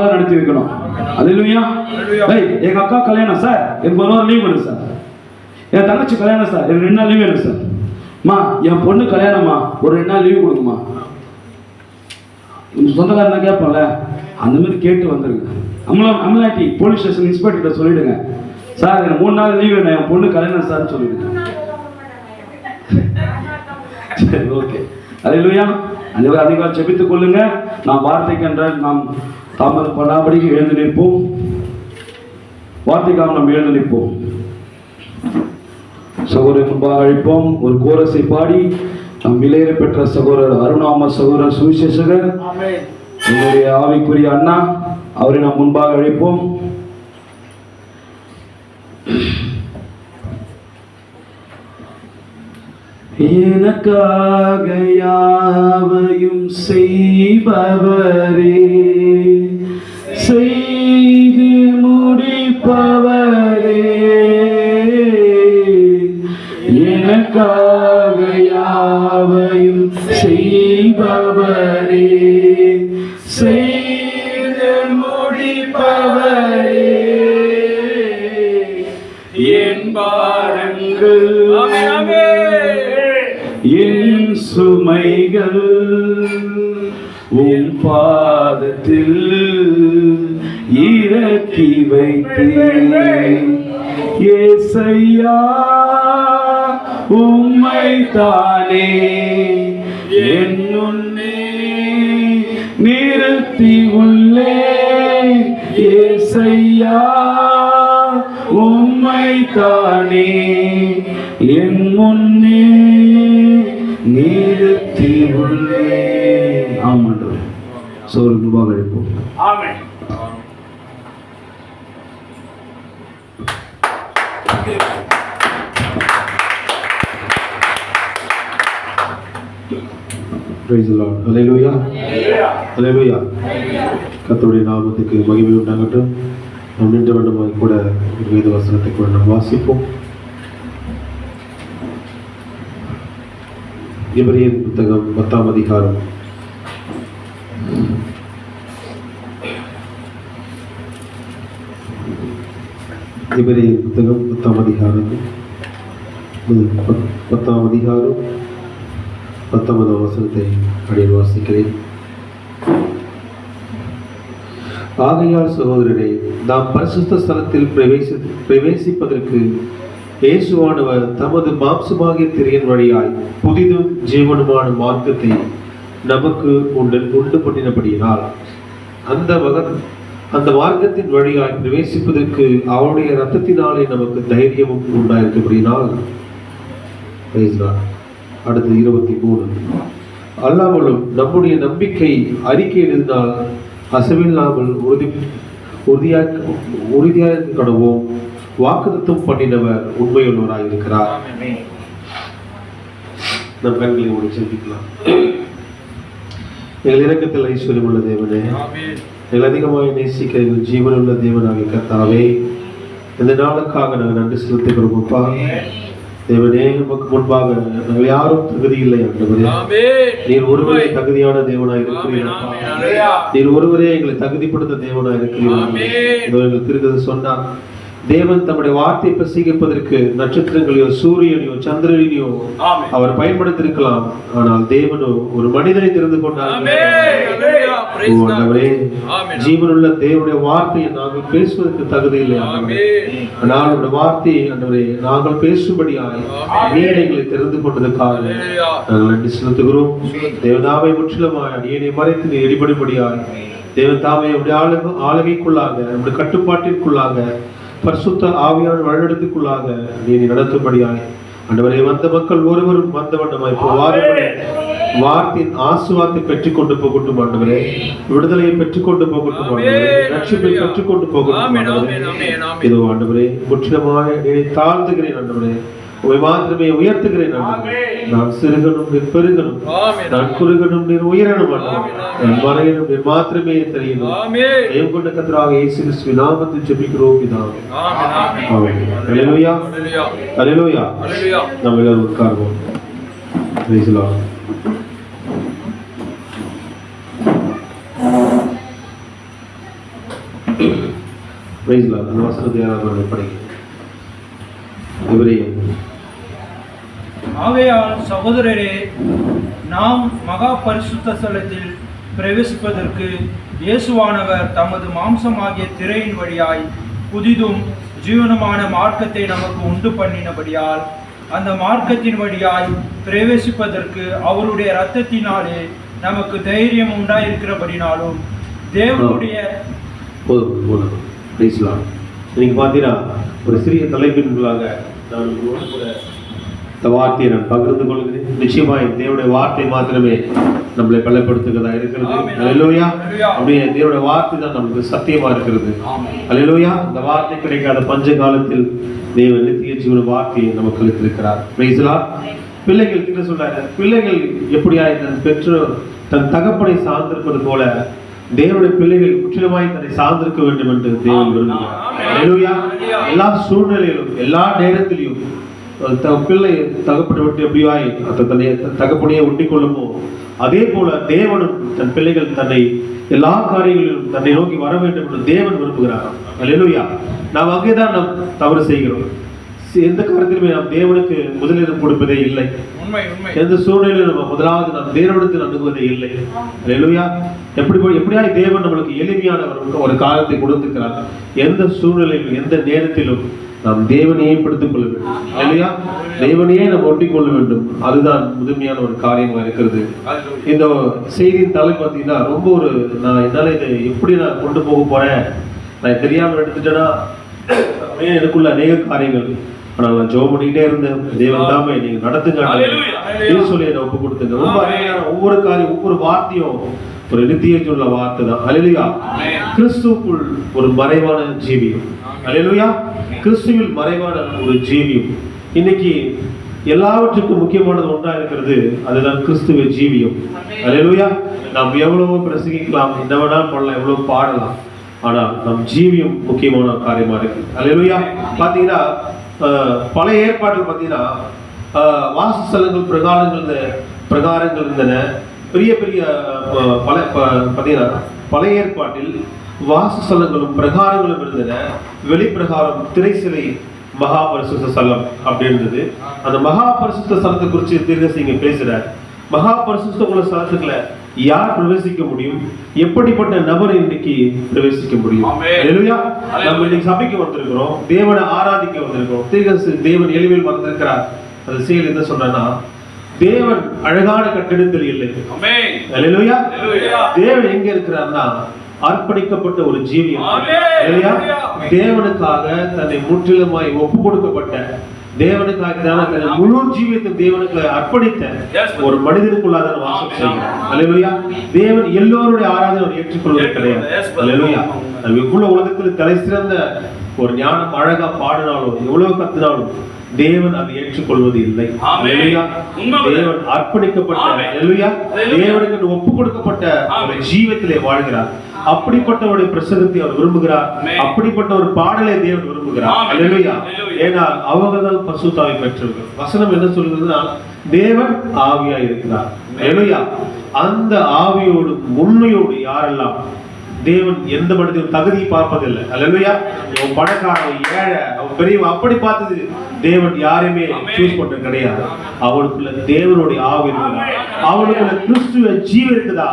தான் நடத்தி வைக்கணும். அல்லேலூயா. எங்க அக்கா கல்யாணம் சார், எனக்கு 1 வாரம் லீவ் வேணும் சார். என் தங்கச்சி கல்யாணம் சார், எனக்கு 2 நாள் லீவ் வேணும் சார். என் பொண்ணு கல்யாணமா ஒரு 2 நாள் லீவ் கொடுக்குமா. சொந்தக்காரன் கேட்பான்ல, அந்த மாதிரி கேட்டு வந்துருங்க. அமலாட்டி போலீஸ் ஸ்டேஷன் இன்ஸ்பெக்டர் சொல்லிடுங்க, சார் எனக்கு 3 நாள் லீவ் வேணும், என் பொண்ணு கல்யாணம் சார் சொல்லிடுங்க. சரி, ஓகே. அல்லேலூயா. அதிகாரம் ஜெபித்துக் கொள்ளுங்க. நாம் வார்த்தைக்கென்ற நாம் தாமதம் பண்ணாபடி எழுந்து நிற்போம். வார்த்தைக்காக நாம் எழுந்து நிற்போம். சகோதரர் முன்பாக அழைப்போம். ஒரு கோரஸை பாடி நம் இளையர பெற்ற சகோதரர் அருணாம சகோதரர் சுவிசேஷகர் என்னுடைய ஆவிக்குரிய அண்ணா அவரை நாம் முன்பாக அழைப்போம். எனக்காக யாவையும் செய்பவரே, செய்து முடிப்பவரே, எனக்காக யாவையும் செய்பவரே, செய்து முடிப்பவரே, என் பாரங்கள் என் சுமைகள் உம் பாதத்தில் இறக்கி வைத்தேன். ஏசையா உம்மை தானே என் முன்னே நிறுத்தி உள்ளேன். ஏசையா உம்மை தானே என் முன்னே நிறுத்தி உள்ளேன். ஆமாண்டவர். சோறு ரூபாய் அழைப்போம். ஆமென். Praise the Lord. Hallelujah. அல்லேலூயா. கர்த்தருடைய நாமத்துக்கு மகிமை உண்டாகட்டும். நாம் நின்ற வண்ணமாய் கூட ஒரு வேத வசனத்தை கூட நாம் வாசிப்போம். எபிரேயர் புத்தகம் 10ஆம் அதிகாரம். எபிரேயர் புத்தகம் 10ஆம் அதிகாரம் 19ஆம் வசனத்தை அடியேன் வாசிக்கிறேன். ஆகையால் சகோதரரே, நாம் பரிசுத்த ஸ்தலத்தில் பிரவேசிப்பதற்கு இயேசுவானவர் தமது மாம்சமாகிய திரையின் வழியாய் புதிதும் ஜீவனுமான மார்க்கத்தை நமக்கு உண்டு பண்ணினபடியினால் அந்த மார்க்கத்தின் வழியாய் பிரவேசிப்பதற்கு அவருடைய இரத்தத்தினாலே நமக்கு தைரியமும் உண்டாயிருக்கபடியினால். அடுத்து 23. அல்லாமலும் நம்முடைய நம்பிக்கை அறிக்கையினால் அசைவில்லாமல் உறுதியாக கடவோம். வாக்குத்தத்தம் பண்ணினவர் உண்மையுள்ளவராய் இருக்கிறார். நம் கண்களை ஒரு சிந்திக்கலாம். எங்கள் இரக்கத்தில் ஐஸ்வர்யம் உள்ள தேவனே, எங்கள் அதிகமாக நேசிக்கிற எங்கள் ஜீவனுள்ள தேவனாகிய கர்த்தாவே, இந்த நாளுக்காக நாங்கள் நன்றி செலுத்துகிறோம். அப்பா தேவனே, நமக்கு முன்பாக நாங்கள் யாரும் தகுதி இல்லை ஆண்டவரே. நீர் ஒருவரே தகுதியான தேவனாய் இருக்கிறீர். நீர் ஒருவரே எங்களை தகுதிப்படுத்த தேவனாய் இருக்கிறீர். எங்கள் திருக்கதை சொன்னார், தேவன் தம்முடைய வார்த்தையை பிரசங்கிப்பதற்கு நட்சத்திரங்களையோ சூரியனையோ சந்திரனையோ அவர் பயன்படுத்தியிருக்கலாம். ஆனால் தேவனோ ஒரு மனிதனை தெரிந்து கொண்டார். ஜீவனுள்ள தேவனுடைய வார்த்தையை நாங்கள் பேசுவதற்கு தகுதி இல்லை. ஆனால் உடைய வார்த்தையை ஆண்டவரே நாங்கள் பேசும்படியாய் நீர் எங்களை தெரிந்து கொண்டதுக்காக நாங்கள் நன்றி செலுத்துகிறோம். தேவதாவை முற்றிலுமாய் அடியேனை மறைத்து நீ எடிபடும்படியாய் தேவதாவை உடைய ஆளுகைக்குள்ளாக நம்முடைய கட்டுப்பாட்டிற்குள்ளாக பரிசுத்த ஆவியான வழிநடத்துக்குள்ளாக நீ நடத்தும்படியாய் ஆண்டவரே வந்த மக்கள் ஒருவரும் வந்த வண்ணமாய் வார்த்தையின் ஆசீர்வாதத்தை பெற்றுக் கொண்டு போகட்டும் ஆண்டவரே. விடுதலையை பெற்றுக் கொண்டு போகட்டும் ஆண்டவரே. ரட்சிப்பை பெற்றுக் கொண்டு போகட்டும் ஆண்டவரே. இதோ ஆண்டவரே முற்றிலுமாய் என்னை தாழ்த்துகிறேன் ஆண்டவரே. உம்மை மாத்திரமே உயர்த்துகிறேன் ஆண்டவரே. நான் சிறுகனும் நீர் பெருகனும், நான் குறுகனும் நீர் உயரணும் ஆண்டவரே. நான் மறையனும் நீர் மாத்திரமே தெரியணும். தெய்வம் கொண்ட கர்த்தராகிய இயேசு கிறிஸ்துவின் நாமத்தில் ஜெபிக்கிறோம் பிதாவே. ஆமென். அல்லேலூயா. அல்லேலூயா. நாம் எல்லாரும் உட்காருவோம். Price the Lord. Price the Lord. அந்த வசனத்தை யாராவது படிங்க. ஆகையால் சகோதரரே, நாம் மகா பரிசுத்த ஸ்தலத்தில் பிரவேசிப்பதற்கு இயேசுவானவர் தமது மாம்சமாகிய திரையின் வழியாய் புதிதும் ஜீவனுமான மார்க்கத்தை நமக்கு உண்டு பண்ணினபடியால் அந்த மார்க்கத்தின் வழியாய் பிரவேசிப்பதற்கு அவருடைய இரத்தத்தினாலே நமக்கு தைரியம் உண்டாயிருக்கிறபடினாலும் தேவனுடைய நீங்க பார்த்தீங்கன்னா ஒரு சிறிய தலைப்பின்களாக நான் இந்த வார்த்தையை நான் பகிர்ந்து கொள்கிறேன். நிச்சயமாய் தேவனுடைய வார்த்தை மாத்திரமே நம்மளை பலப்படுத்துகிறதா இருக்கிறது. அல்லேலூயா. அப்படியே தேவனுடைய வார்த்தை தான் நமக்கு சத்தியமா இருக்கிறது. அல்லேலூயா. இந்த வார்த்தை கிடைக்காத பஞ்ச காலத்தில் தேவன் நித்திய ஜீவன வார்த்தையை நமக்கு அளித்திருக்கிறார். Price the Lord. பிள்ளைகள் என்ன சொல்றாங்க? பிள்ளைகள் எப்படியா தன் தகப்பனை சார்ந்திருப்பது போல தேவனுடைய பிள்ளைகள் முற்றிலுமாய் தன்னை சார்ந்திருக்க வேண்டும் என்று தேவன் விரும்புகிறார். அல்லேலூயா. எல்லா சூழ்நிலையிலும் எல்லா நேரத்திலும் பிள்ளை தகப்பனை விட்டு எப்படியாய் தகப்பனையே ஒட்டிக் கொள்ளுமோ அதே போல தேவனும் தன் பிள்ளைகள் தன்னை எல்லா காரியங்களிலும் தன்னை நோக்கி வர வேண்டும் என்று தேவன் விரும்புகிறார். அல்லேலூயா. நாம் அங்கேதான் நாம் தவறு செய்கிறோம். எந்த காரியத்திலுமே நாம் தேவனுக்கு முதலிடம் கொடுப்பதே இல்லை. எந்த சூழ்நிலையிலும் நம்ம முதலாவது நாம் தேவனிடத்தில் அணுகுவதே இல்லை. அல்லேலூயா. எப்படியாய் தேவன் நம்மளுக்கு எளிமையான ஒரு காலத்தை கொடுத்திருக்கிறார். எந்த சூழ்நிலையிலும் எந்த நேரத்திலும் நாம் தேவனையே பிடித்துக் கொள்ள வேண்டும். அல்லேலூயா. தேவனையே நாம் ஒட்டிக் கொள்ள வேண்டும். அதுதான் முதன்மையான ஒரு காரியமா இருக்கிறது. இந்த செய்தியின் தலை பார்த்தீங்கன்னா ரொம்ப நான் என்னால இதை எப்படி நான் கொண்டு போக போறேன், நான் தெரியாமல் எடுத்துட்டேன்னா எனக்குள்ள அநேக காரியங்கள். ஆனால் நான் ஜெபம் பண்ணிக்கிட்டே இருந்தேன். தேவன் தாமே நீங்க நடத்துங்க சொல்லி என்னை ஒப்பு கொடுத்துங்க. ரொம்ப அருமையான ஒவ்வொரு காரியம் ஒவ்வொரு வார்த்தையும் ஒரு நித்திய சொல்ல வார்த்தை தான். அல்லேலூயா. கிறிஸ்துவுக்குள் ஒரு மறைவான ஜீவியம். அல்லேலூயா. கிறிஸ்துவில் மறைவான ஒரு ஜீவியம். இன்னைக்கு எல்லாவற்றுக்கும் முக்கியமானது ஒன்றா இருக்கிறது, அதுதான் கிறிஸ்துவ ஜீவியம். அல்லேலூயா. நாம் எவ்வளவோ பிரசங்கிக்கலாம், என்ன வேணாலும் பண்ணலாம், எவ்வளவு பாடலாம், ஆனால் நம் ஜீவியம் முக்கியமான காரியமா இருக்கு. அல்லேலூயா. பாத்தீங்கன்னா பழைய ஏற்பாட்டில் பாத்தீங்கன்னா வாசஸ்தலங்கள் பிரகாரங்கள் இருந்தன. பெரிய பெரிய பாத்தீங்கன்னா பழைய ஏற்பாட்டில் வாசஸ்தலங்களும் பிரகாரங்களும் இருந்தன. வெளிப்பிரகாரம் திரைசிலை மகா பரிசுத்த ஸ்தலம் அப்படி இருந்தது. அந்த மகா பரிசுத்த ஸ்தலத்தை குறித்து தீர்க்கதரிசி பேசுறார். மகா பரிசுத்த ஸ்தலத்துக்குள்ள யார் பிரவேசிக்க முடியும்? எப்படிப்பட்ட நபர் இன்னைக்கு பிரவேசிக்க முடியும்? அல்லேலூயா. நம்ம இன்னைக்கு சபைக்கு வந்திருக்கிறோம், தேவனை ஆராதிக்க வந்திருக்கிறோம். தீர்க்கதரிசி தேவன் எளிமையில் வந்திருக்கிறார். அந்த செயல் என்ன சொல்றேன்னா, தேவன் அழகான கட்டிடத்தில் இல்லை. அல்லேலூயா. தேவன் எங்க இருக்கிறார்னா அர்ப்பணிக்கப்பட்ட ஒரு ஜீவியம். தேவனுக்காக தன்னை முற்றிலுமாய் ஒப்பு கொடுக்கப்பட்ட, தேவனுக்காக தன்னை முழு ஜீவியத்தை தேவனுக்கு அர்ப்பணித்த ஒரு மனிதனுக்குள்ளாக வாசம் செய்கிறார். அல்லேலூயா. தேவன் எல்லோருடைய ஆராதனை ஏற்றுக்கொள்வது கிடையாது. அல்லேலூயா. நம்ம இவ்வளவு உலகத்தில் தலை சிறந்த ஒரு ஞானம் அழகா பாடினாலும் எவ்வளவு கத்தினாலும் தேவன் அதை ஏற்றுக்கொள்வது இல்லை. தேவன் அர்ப்பணிக்கப்பட்ட, தேவனுக்கு ஒப்பு கொடுக்கப்பட்ட ஒரு ஜீவத்திலே வாழ்கிறார். அப்படிப்பட்டவருடைய பிரசங்கத்தை அவர் விரும்புகிறார். அப்படிப்பட்ட ஒரு பாடலை தேவன் விரும்புகிறார். அல்லேலூயா. ஏன்னா அவர்கள் பரிசுத்தாவை பெற்றவர்கள். வசனம் என்ன சொல்கிறதுனா, தேவன் ஆவியா இருக்கிறார். அல்லேலூயா. அந்த ஆவியோடு உண்மையோடு யாரெல்லாம் தேவன் எந்த மனிதனும் தகுதியை பார்ப்பதில்லை. அல்லேலூயா. அவன் பணக்காரன், ஏழை, அவன் பெரியவன் அப்படி பார்த்தது தேவன் யாரையுமே சூஸ் பண்றது கிடையாது. அவனுக்குள்ள தேவனுடைய ஆவி இருக்குதா, அவனுக்குள்ள கிறிஸ்துவ ஜீவன் இருக்குதா,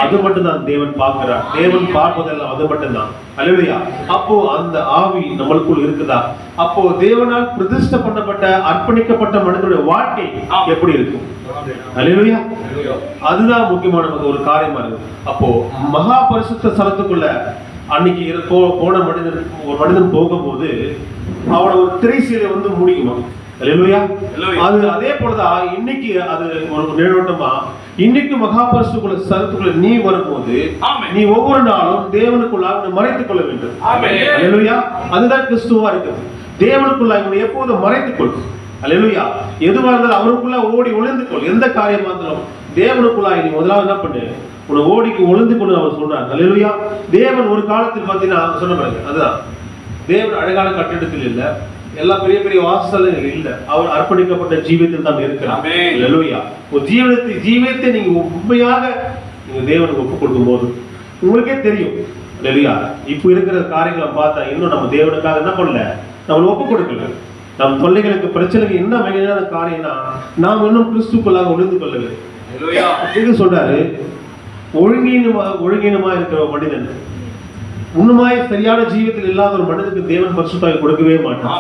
அது மட்டும் தான் தேவன் பார்க்கிறார். தேவன் பார்ப்பதெல்லாம் அது மட்டும் தான். அல்லேலூயா. அப்போ அந்த ஆவி நம்மளுக்குள் இருக்குதா, அப்போ தேவனால் பிரதிஷ்டை பண்ணப்பட்ட அர்ப்பணிக்கப்பட்ட மனிதனுடைய வாழ்க்கை எப்படி இருக்கும்? அல்லேலூயா. அதுதான் முக்கியமான ஒரு காரியமா இருக்கு. அப்போ மகா பரிசுத்த ஸ்தலத்துக்குள்ள அன்னைக்கு போன ஒரு மனிதன் போகும்போது அவனை ஒரு திரைசீலை முடிக்குமா? அல்லேலூயா. அது அதே போலதான் இன்னைக்கு அது ஒரு நிழலோட்டமா இன்னைக்கு மகா பரிசுத்த ஸ்தலத்துக்குள்ள நீ வரும்போது நீ ஒவ்வொரு நாளும் தேவனுக்குள்ளாக மறைத்துக் கொள்ள வேண்டும். அல்லேலூயா. அதுதான் கிறிஸ்துவா இருக்கு. தேவனுக்குள்ளாக எப்போதும் மறைத்துக் கொள். அல்லேலூயா. எதுவா இருந்தாலும் அவருக்குள்ள ஓடி ஒளிந்து கொள். எந்த காரியமா இருந்தாலும் தேவனுக்குள்ளாக நீ முதலாவது என்ன பண்ணு, உன்னை ஓடிக்கு ஒளிந்து கொண்டு அவர் சொல்றார். அல்லேலூயா. தேவன் ஒரு காலத்தில் பார்த்தீங்கன்னா சொன்ன பாருங்க, அதுதான் தேவன் அழகான கட்டிடத்தில் இல்ல, எல்லா பெரிய பெரிய வாசஸ்தலங்கள் இல்ல, அவர் அர்ப்பணிக்கப்பட்ட ஜீவியத்தில் தான் இருக்கிறார். அல்லேலூயா. ஒரு ஜீவியத்தை நீங்க உண்மையாக நீங்க தேவனுக்கு ஒப்புக் கொடுக்கும் போது உங்களுக்கே தெரியும். அல்லேலூயா. இப்ப இருக்கிற காரியங்களை பார்த்தா இன்னும் நம்ம தேவனுக்காக என்ன பண்ணல, நம்ம ஒப்புக் கொடுக்கல. நம் தொல்லைகளுக்கு பிரச்சனைக்கு என்ன மையான காரியம்னா நாம் இன்னும் கிறிஸ்துக்குள்ளாக ஒளிந்து கொள்ளவில்லை. சொல்றாரு, ஒழுங்கீனமா இருக்கிற மனிதன், உண்மையாய் சரியான ஜீவியத்தில் இல்லாத ஒரு மனிதனுக்கு தேவன் பரிசுத்தாவை கொடுக்கவே மாட்டான்.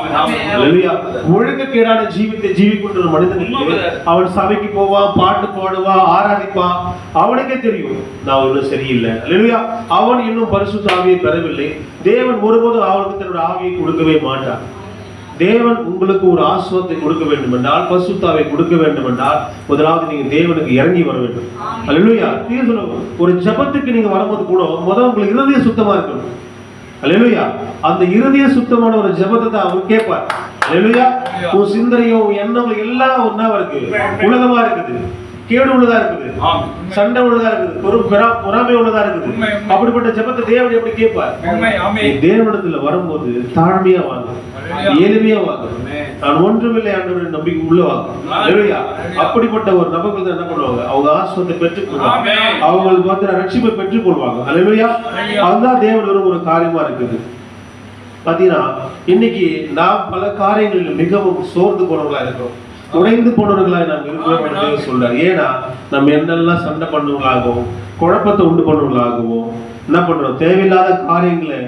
ஒழுங்கக்கேடான ஜீவித்தை ஜீவிக்கின்ற மனிதனுக்கு அவன் சபைக்கு போவான், பாட்டு பாடுவான், ஆராதிப்பான், அவனுக்கே தெரியும் நான் இன்னும் சரியில்லை. அல்லேலூயா. அவன் இன்னும் பரிசுத்த ஆவியை பெறவில்லை. தேவன் ஒருபோதும் அவனுக்கு தன்னுடைய ஆவியை கொடுக்கவே மாட்டான். தேவன் உங்களுக்கு ஒரு ஆசீர்வாதத்தை கொடுக்க வேண்டும் என்றால், பரிசுத்தாவை கொடுக்க வேண்டும் என்றால், முதலாவது நீங்க தேவனுக்கு இறங்கி வர வேண்டும். அல்லேலூயா. ஒரு ஜெபத்துக்கு நீங்க வரும்போது கூட முதல்ல உங்களுக்கு இருதய சுத்தமா இருக்கணும். அல்லேலூயா. அந்த இருதய சுத்தமான ஒரு ஜெபத்தை தான் அவர் கேட்பார். அல்லேலூயா. உன் சிந்தனையும் எண்ணங்களும் எல்லாம் ஒண்ணா இருக்கு, உலகமா இருக்குது, கேடு உள்ளதா இருக்குது, சண்டை உள்ளதா இருக்குது, பொறாமை உள்ளதா இருக்குது. அப்படிப்பட்ட ஜெபத்தை தேவன் எப்படி கேட்பார்? தேவனிடத்துல வரும்போது தாழ்மையா வாங்க, எளிமையா வாங்க, நான் ஒன்றுமில்லை ஆண்டவரை நம்பிக்கை உள்ள வாங்க. அப்படிப்பட்ட ஒரு நபர்கள் தான் என்ன பண்ணுவாங்க, அவங்க ஆசீர்வாதத்தை பெற்றுக்கொள்வாங்க, அவங்களுக்கு வந்து ரட்சிப்பை பெற்றுக் கொள்வாங்க. அல்லேலூயா. அதுதான் தேவன் ஒரு காரியமா இருக்குது. பாத்தீங்கன்னா இன்னைக்கு நாம் பல காரியங்களில் மிகவும் சோர்ந்து போனவங்களா இருக்கிறோம், உடைந்து போனவர்களாக நாம் இருக்கிறோம் சொல்றாரு. ஏன்னா நம்ம என்னெல்லாம் சண்டை பண்ணுவங்களாகவும் குழப்பத்தை உண்டு பண்ணுவங்களாகவும் என்ன பண்றோம், தேவையில்லாத காரியங்களை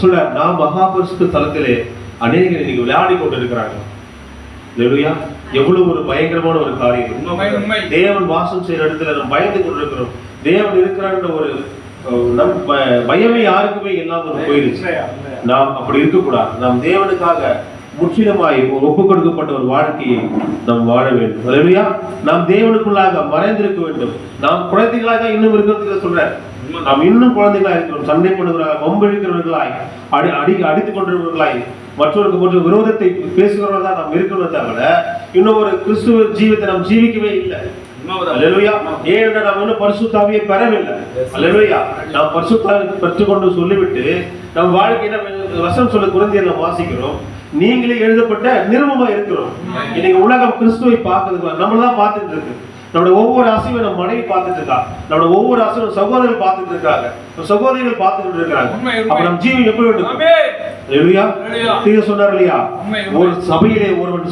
சொல்ற. நாம் மகாபரிசுத்த தலத்திலே அநேகர் இன்னைக்கு விளையாடி கொண்டு இருக்கிறாங்க. எவ்வளவு ஒரு பயங்கரமான ஒரு காரியம். தேவன் வாசம் செய்யற இடத்துல நம்ம பயந்து கொண்டு இருக்கிறோம். தேவன் இருக்கிறான்ற ஒரு பயமே யாருக்குமே இல்லாம போயிருச்சு. நாம் அப்படி இருக்கக்கூடாது. நாம் தேவனுக்காக முற்றிலுமாய் ஒப்பு கொடுக்கப்பட்ட ஒரு வாழ்க்கையை நாம் வாழ வேண்டும். அல்லேலூயா. நாம் தேவனுக்குள்ளாக மறைந்திருக்க வேண்டும். நாம் குழந்தைகளாக இன்னும் இருக்கிறது சொல்ற. நாம் இன்னும் குழந்தைகளா இருக்கிறோம், சண்டை பண்ணுகிறாய், வம்பெழுக்கிறவர்களாய், அடித்துக் கொண்டிருக்கிறவர்களாய் மற்றவருக்கு விரோதத்தை பேசுகிறவர்கள் தான் நாம் இருக்கணும் தவிர இன்னும் ஒரு கிறிஸ்துவ ஜீவித்தை நாம் ஜீவிக்கவே இல்லை. அல்லேலூயா. ஏன் நாம் இன்னும் பரிசுத்த ஆவியை பெறவில்லை. அல்லேலூயா. நாம் பரிசுத்த ஆவியை பெற்றுக்கொண்டு சொல்லிவிட்டு நம் வாழ்க்கையில வசனம் சொல்ல குழந்தைகளை வாசிக்கிறோம், நீங்களே எழுதப்பட்ட நிறுவனமா இருக்கிறோம். இன்னைக்கு உலகம் கிறிஸ்துவை பார்க்கறது நம்மளதான் பார்த்துட்டு இருக்கு. நம்மளோட ஒவ்வொரு அசைவும் நம்ம மனைவி பார்த்துட்டு இருக்கா, நம்மளோட ஒவ்வொரு அசைவும் சகோதரர்கள் பார்த்துட்டு இருக்காங்க, சகோதரிகள் பார்த்துட்டு இருக்காங்க. அப்ப நம்ம ஜீவன் எப்படி வேண்டும்? சொன்னார் இல்லையா, ஒரு சபையிலே ஒருவன்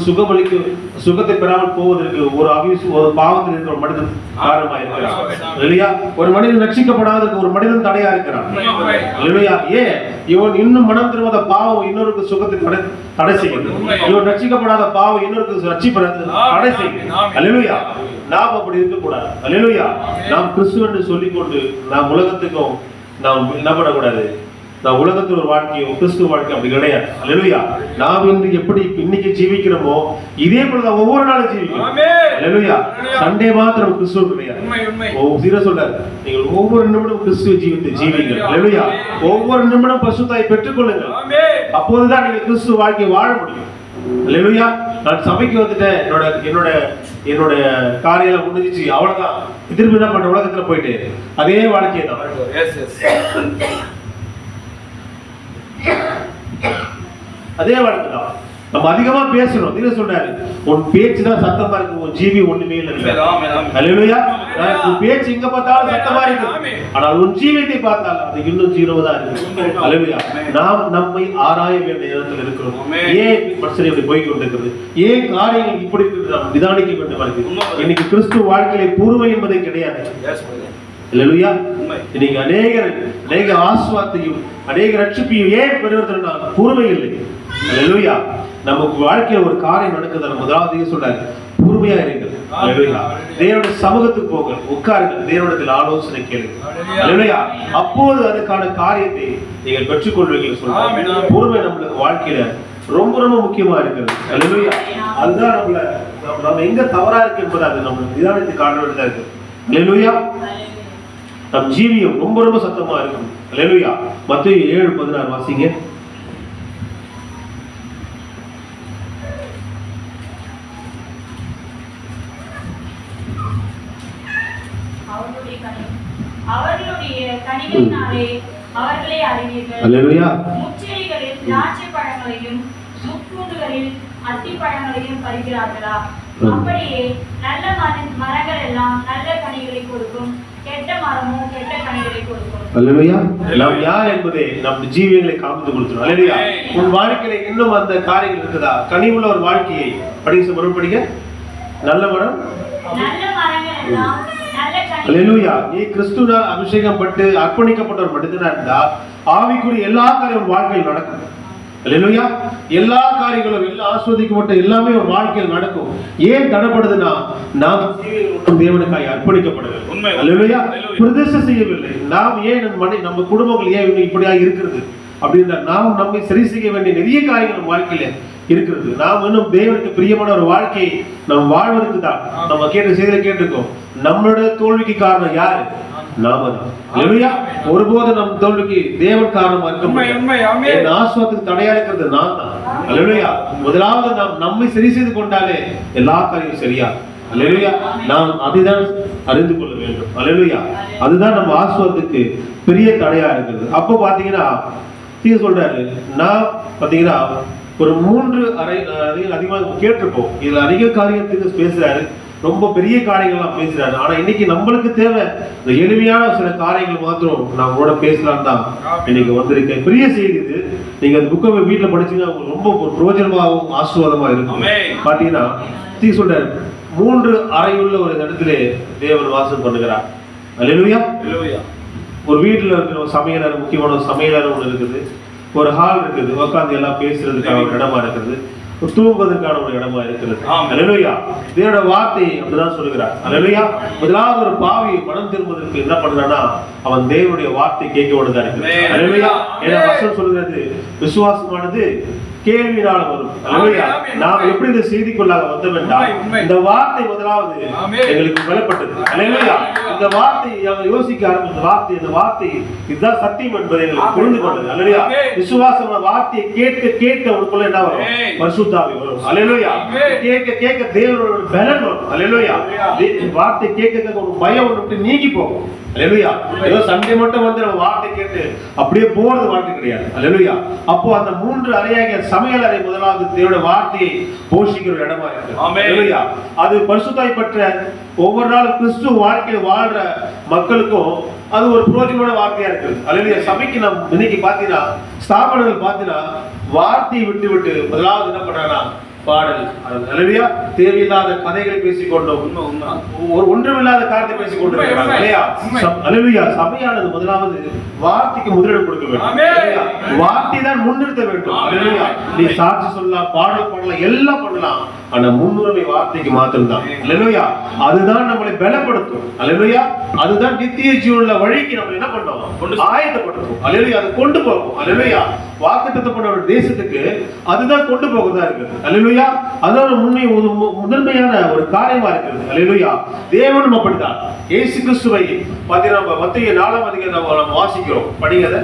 சுகத்தை பெறாமல் போவதற்கு ஒரு பாவத்தில் இருக்கிற ஒரு மனிதன் காரணமா இருக்கிறான் இல்லையா? ஒரு மனிதன் ரட்சிக்கப்படாதற்கு ஒரு மனிதன் தடையா இருக்கிறான் இல்லையா? ஏன்? இவன் இன்னும் மனம் திரும்பாத பாவம் இன்னொருக்கு சுகத்தை தடை செய்யுது. இவன் ரட்சிக்கப்படாத பாவம் இன்னொருக்கு ரட்சிப்பது தடை செய்யுது. அல்லேலூயா. நாம் அப்படி இருக்கக்கூடாது. அல்லேலூயா. நாம் கிறிஸ்துவ என்று சொல்லிக்கொண்டு நாம் உலகத்துக்கும் நாம் என்ன பண்ணக்கூடாது. நாம் உலகத்தில் ஒரு வாழ்க்கையும் கிறிஸ்துவ வாழ்க்கை அப்படி கிடையாது. அல்லேலூயா. நாம் இன்று எப்படி இன்னைக்கு ஜீவிக்கிறோமோ இதே போலதான் ஒவ்வொரு நாளும் ஜீவிக்கிறோம். அல்லேலூயா. சண்டே மாத்திரம் கிறிஸ்துவ கிடையாது. சொல்றாரு, நீங்கள் ஒவ்வொரு நிமிடம் கிறிஸ்துவ ஜீவித்தை ஜீவிங்கள். அல்லேலூயா. ஒவ்வொரு நிமிடம் பரிசுத்தாய் பெற்றுக்கொள்ளுங்கள். அப்போதுதான் நீங்க கிறிஸ்துவ வாழ்க்கையை வாழ முடியும். அல்லேலூயா. நான் சபைக்கு வந்துட்டேன், என்னோட காரியெல்லாம் முடிஞ்சிச்சு, அவ்வளவுதான், திரும்பி என்ன பண்ற உலகத்துல போயிட்டு அதே வாழ்க்கையை தான். அதே வாழ்க்கை தான். நம்ம அதிகமா பேசணும். நீங்க சொல்றாரு, உன் பேச்சு தான் சத்தமா இருக்கு, உன் ஜீவி ஒண்ணுமே இல்லை. அல்லேலூயா. உன் பேச்சு எங்க பார்த்தாலும் சத்தமா இருக்கு, ஆனால் உன் ஜீவியத்தை பார்த்தால் அது இன்னும் ஜீரோவா இருக்கு. அல்லேலூயா. நாம் நம்மை ஆராய வேண்டிய இடத்துல இருக்கிறோம். ஏன் மனுஷன் இப்படி போய் கொண்டிருக்கிறது? ஏன் காரியங்கள் இப்படி நாம் நிதானிக்க வேண்டும் இருக்கு? இன்னைக்கு கிறிஸ்துவ வாழ்க்கையிலே பூர்வை என்பதே கிடையாது. அல்லேலூயா. இன்னைக்கு அநேக ஆசீர்வாதத்தையும் அநேக ரட்சிப்பையும் ஏன் பெறுவதற்கு பூர்வை இல்லை. அல்லேலூயா. நமக்கு வாழ்க்கையில் ஒரு காரியம் நடக்குது, முதலாவது சொல்றாரு, பொறுமையா இருங்கள். அல்லேலூயா. தேவனுடைய சமூகத்துக்கு போங்க, உட்காருங்கள், தேவனிடத்தில் ஆலோசனை கேளுங்க. அல்லேலூயா. அப்போது அதுக்கான காரியத்தை நீங்கள் பெற்றுக்கொள்வீர்கள் சொல்றாங்க. பொறுமை நம்மளுக்கு வாழ்க்கையில ரொம்ப ரொம்ப முக்கியமா இருக்கிறது. அல்லேலூயா. அதுதான் நம்ம எங்க தவறா இருக்கு என்பது அது நம்ம நிதானித்து காண வேண்டியதா இருக்கு. அல்லேலூயா. நம் ஜீவியம் ரொம்ப ரொம்ப சத்தமா இருக்கும். அல்லேலூயா. மத்தேயு 7:16 வாசிங்க. அவர்களுடைய கனிகளினாலே அவர்களை அறிவீர்கள். அல்லேலூயா. முச்செடிகளில் திராட்சை பழங்களையும் முட்பூண்டுகளில் அத்திப்பழங்களையும் பறிக்கிறார்களா? அப்படியே நல்ல மரங்கள் எல்லாம் நல்ல கனிகளை கொடுக்கும், கெட்ட மரமும் கெட்ட கனிகளை கொடுக்கும். அல்லேலூயா. நாம் யார் என்பதை நம் ஜீவியங்களை காமித்து கொடுக்கிறோம். அல்லேலூயா. உன் வாழ்க்கையில இன்னும் அந்த காரியங்கள் இருக்குதா? கனிவுள்ள ஒரு வாழ்க்கையை படிக்க நல்ல மரம் நல்ல மரங்கள் எல்லாம் நல்ல கனி. அல்லேலூயா. நீ கிறிஸ்துவினால் அபிஷேகம் பட்டு அர்ப்பணிக்கப்பட்ட ஒரு மனிதனா இருந்தா ஆவிக்குரிய எல்லா காரியமும் வாழ்க்கையில் நடக்கும். அல்லேலூயா. எல்லா காரியங்களும் எல்லாம் ஆஸ்வதிக்கப்பட்ட எல்லாமே ஒரு வாழ்க்கையில் நடக்கும். ஏன் தடைப்படுதுன்னா நாம் தேவனுக்காய் அர்ப்பணிக்கப்படவில்லை. அல்லேலூயா. பிரதிஷ்டை செய்யவில்லை. நாம் ஏன் நம்ம குடும்பங்கள் ஏன் இப்படியா இருக்கிறது அப்படின்னா நாம் நம்மை சரி செய்ய வேண்டிய நிறைய காரியங்கள் நம்ம வாழ்க்கையில இருக்கிறது. நாம் இன்னும் தேவனுக்கு பிரியமான ஒரு வாழ்க்கையை நாம் வாழ்வதற்கு தான் நம்ம கேட்டிருக்கோம். நம்மளோட தோல்விக்கு காரணம் யாரு? நாம தான். அல்லேலூயா. ஒருபோது நம் தோல்விக்கு தேவன் காரணமா இருக்க முடியாது. என் ஆசீர்வாதத்துக்கு தடையா இருக்கிறது நான் தான். அல்லேலூயா. முதலாவது நாம் நம்மை சரி செய்து கொண்டாலே எல்லா காரியமும் சரியா. அல்லேலூயா. நாம் அதைதான் அறிந்து கொள்ள வேண்டும். அல்லேலூயா. அதுதான் நம்ம ஆசீர்வாதத்துக்கு பெரிய தடையா இருக்குது. அப்போ பாத்தீங்கன்னா சொல்றாரு, நான் பாத்தீங்கன்னா ஒரு 3 அதிகமாக கேட்டிருப்போம். இதுல அதிக காரியத்துக்கு பேசுறாரு, ரொம்ப பெரிய காரியங்கள்லாம் பேசுறாரு. ஆனா இன்னைக்கு நம்மளுக்கு தேவை இந்த எளிமையான சில காரியங்கள் மாத்திரம் நான் கூட பேசலாம் தான் இன்னைக்கு வந்திருக்கேன். பெரிய செய்தி இது. நீங்க அந்த புக்கை வீட்டுல படிச்சீங்கன்னா உங்களுக்கு ரொம்ப பிரயோஜனமாகவும் ஆசீர்வாதமா இருக்கும். பாத்தீங்கன்னா சொல்றாரு, 3 அறையுள்ள ஒரு இடத்துல தேவன் வாசம் பண்ணுகிறார். அல்லேலூயா. ஒரு வீட்டுல இருக்கிற ஒரு சமையலறை, முக்கியமான ஒரு சமையலறை ஒன்று இருக்குது, ஒரு ஹால் இருக்குது, உட்காந்து எல்லாம் பேசுறதுக்கான ஒரு இடமா இருக்குது, ஒரு தூங்குவதற்கான ஒரு இடமா இருக்கிறது. அல்லேலூயா. தேவனோட வார்த்தை அப்படிதான் சொல்லுகிறார். அல்லேலூயா. முதலாவது ஒரு பாவி மனம் திரும்புவதற்கு என்ன பண்றான்னா அவன் தேவனுடைய வார்த்தை கேட்க வேண்டியதா இருக்கு. அல்லேலூயா. ஏன்னா வசனம் சொல்லுகிறது, விசுவாசமானது கேள்வினால் வரும். அல்லேலூயா. நாம் எப்படி இந்த செய்திக்குள்ளாக வந்தோம் என்றால் இந்த வார்த்தை முதலாவது எங்களுக்கு வெளிப்பட்டது. அல்லேலூயா. இந்த வார்த்தை யோசிக்க ஆரம்பித்த வார்த்தை, இந்த வார்த்தை இதுதான் சத்தியம் என்பதை எங்களுக்கு புரிந்து கொண்டது. அல்லேலூயா. விசுவாசம் வார்த்தையை கேட்க கேட்க உங்களுக்குள்ள என்ன வரும்? பரிசுத்த ஆவி வரும். அல்லேலூயா. கேட்க கேட்க தேவனோட பலன் வரும். அல்லேலூயா. வார்த்தை கேட்க கேட்க ஒரு பயம் ஒன்று நீங்கி போகும். அல்லேலூயா. ஏதோ சண்டே மட்டும் வந்து நம்ம வார்த்தை கேட்டு அப்படியே போறது வார்த்தை கிடையாது. அல்லேலூயா. அப்போ அந்த 3 அறையாகிய சமையல் அறை முதலாவது தேவனுடைய வார்த்தையை போஷிக்கிற இடமா இருக்கு. அல்லேலூயா. அது பரிசுத்தாய் பெற்ற ஒவ்வொரு நாளும் கிறிஸ்துவ வாழ்க்கையில் வாழ்ற மக்களுக்கும் அது ஒரு பிரயோஜனமான வார்த்தையா இருக்குது. அல்லேலூயா. சபைக்கு நம்ம இன்னைக்கு பாத்தீங்கன்னா ஸ்தாபனங்கள் பாத்தீங்கன்னா வார்த்தையை விட்டு விட்டு முதலாவது என்ன பண்றாங்கன்னா பாடல். அல்லேலூயா. தேவையில்லாத கதைகளை பேசிக்கொண்டோம், ஒரு ஒன்றுமில்லாத காரியத்தை பேசிக்கொண்டோம். அல்லேலூயா. சபையானது முதலாவது வார்த்தைக்கு முதலிடம் கொடுக்க வேண்டும். வார்த்தை தான் முன்னிறுத்த வேண்டும். அல்லேலூயா. நீ சாட்சி சொல்லலாம், பாடல் பாடலாம், எல்லாம் பண்ணலாம், ஆனா முன்னுரிமை வார்த்தைக்கு மாத்திரம்தான். அல்லேலூயா. அதுதான் நம்மளை பலப்படுத்தும். அல்லேலூயா. அதுதான் நித்திய ஜீவனுள்ள வழிக்கு நம்ம என்ன பண்ணோம்? ஆயத்தப்படுத்தும். அல்லேலூயா. அது கொண்டு போகும். அல்லேலூயா. வாக்குத்தத்தம் பண்ண ஒரு தேசத்துக்கு அதுதான் கொண்டு போகதா இருக்கு. அல்லேலூயா. அதான் முதன்மையான ஒரு காரியமா இருக்கிறது. அல்லேலூயா. தேவனும் அப்படித்தான். இயேசு கிறிஸ்துவை பாத்தீங்கன்னா மத்தேயு 4ஆம் அதிகாரம் நம்ம வாசிக்கிறோம். படிங்க அதை.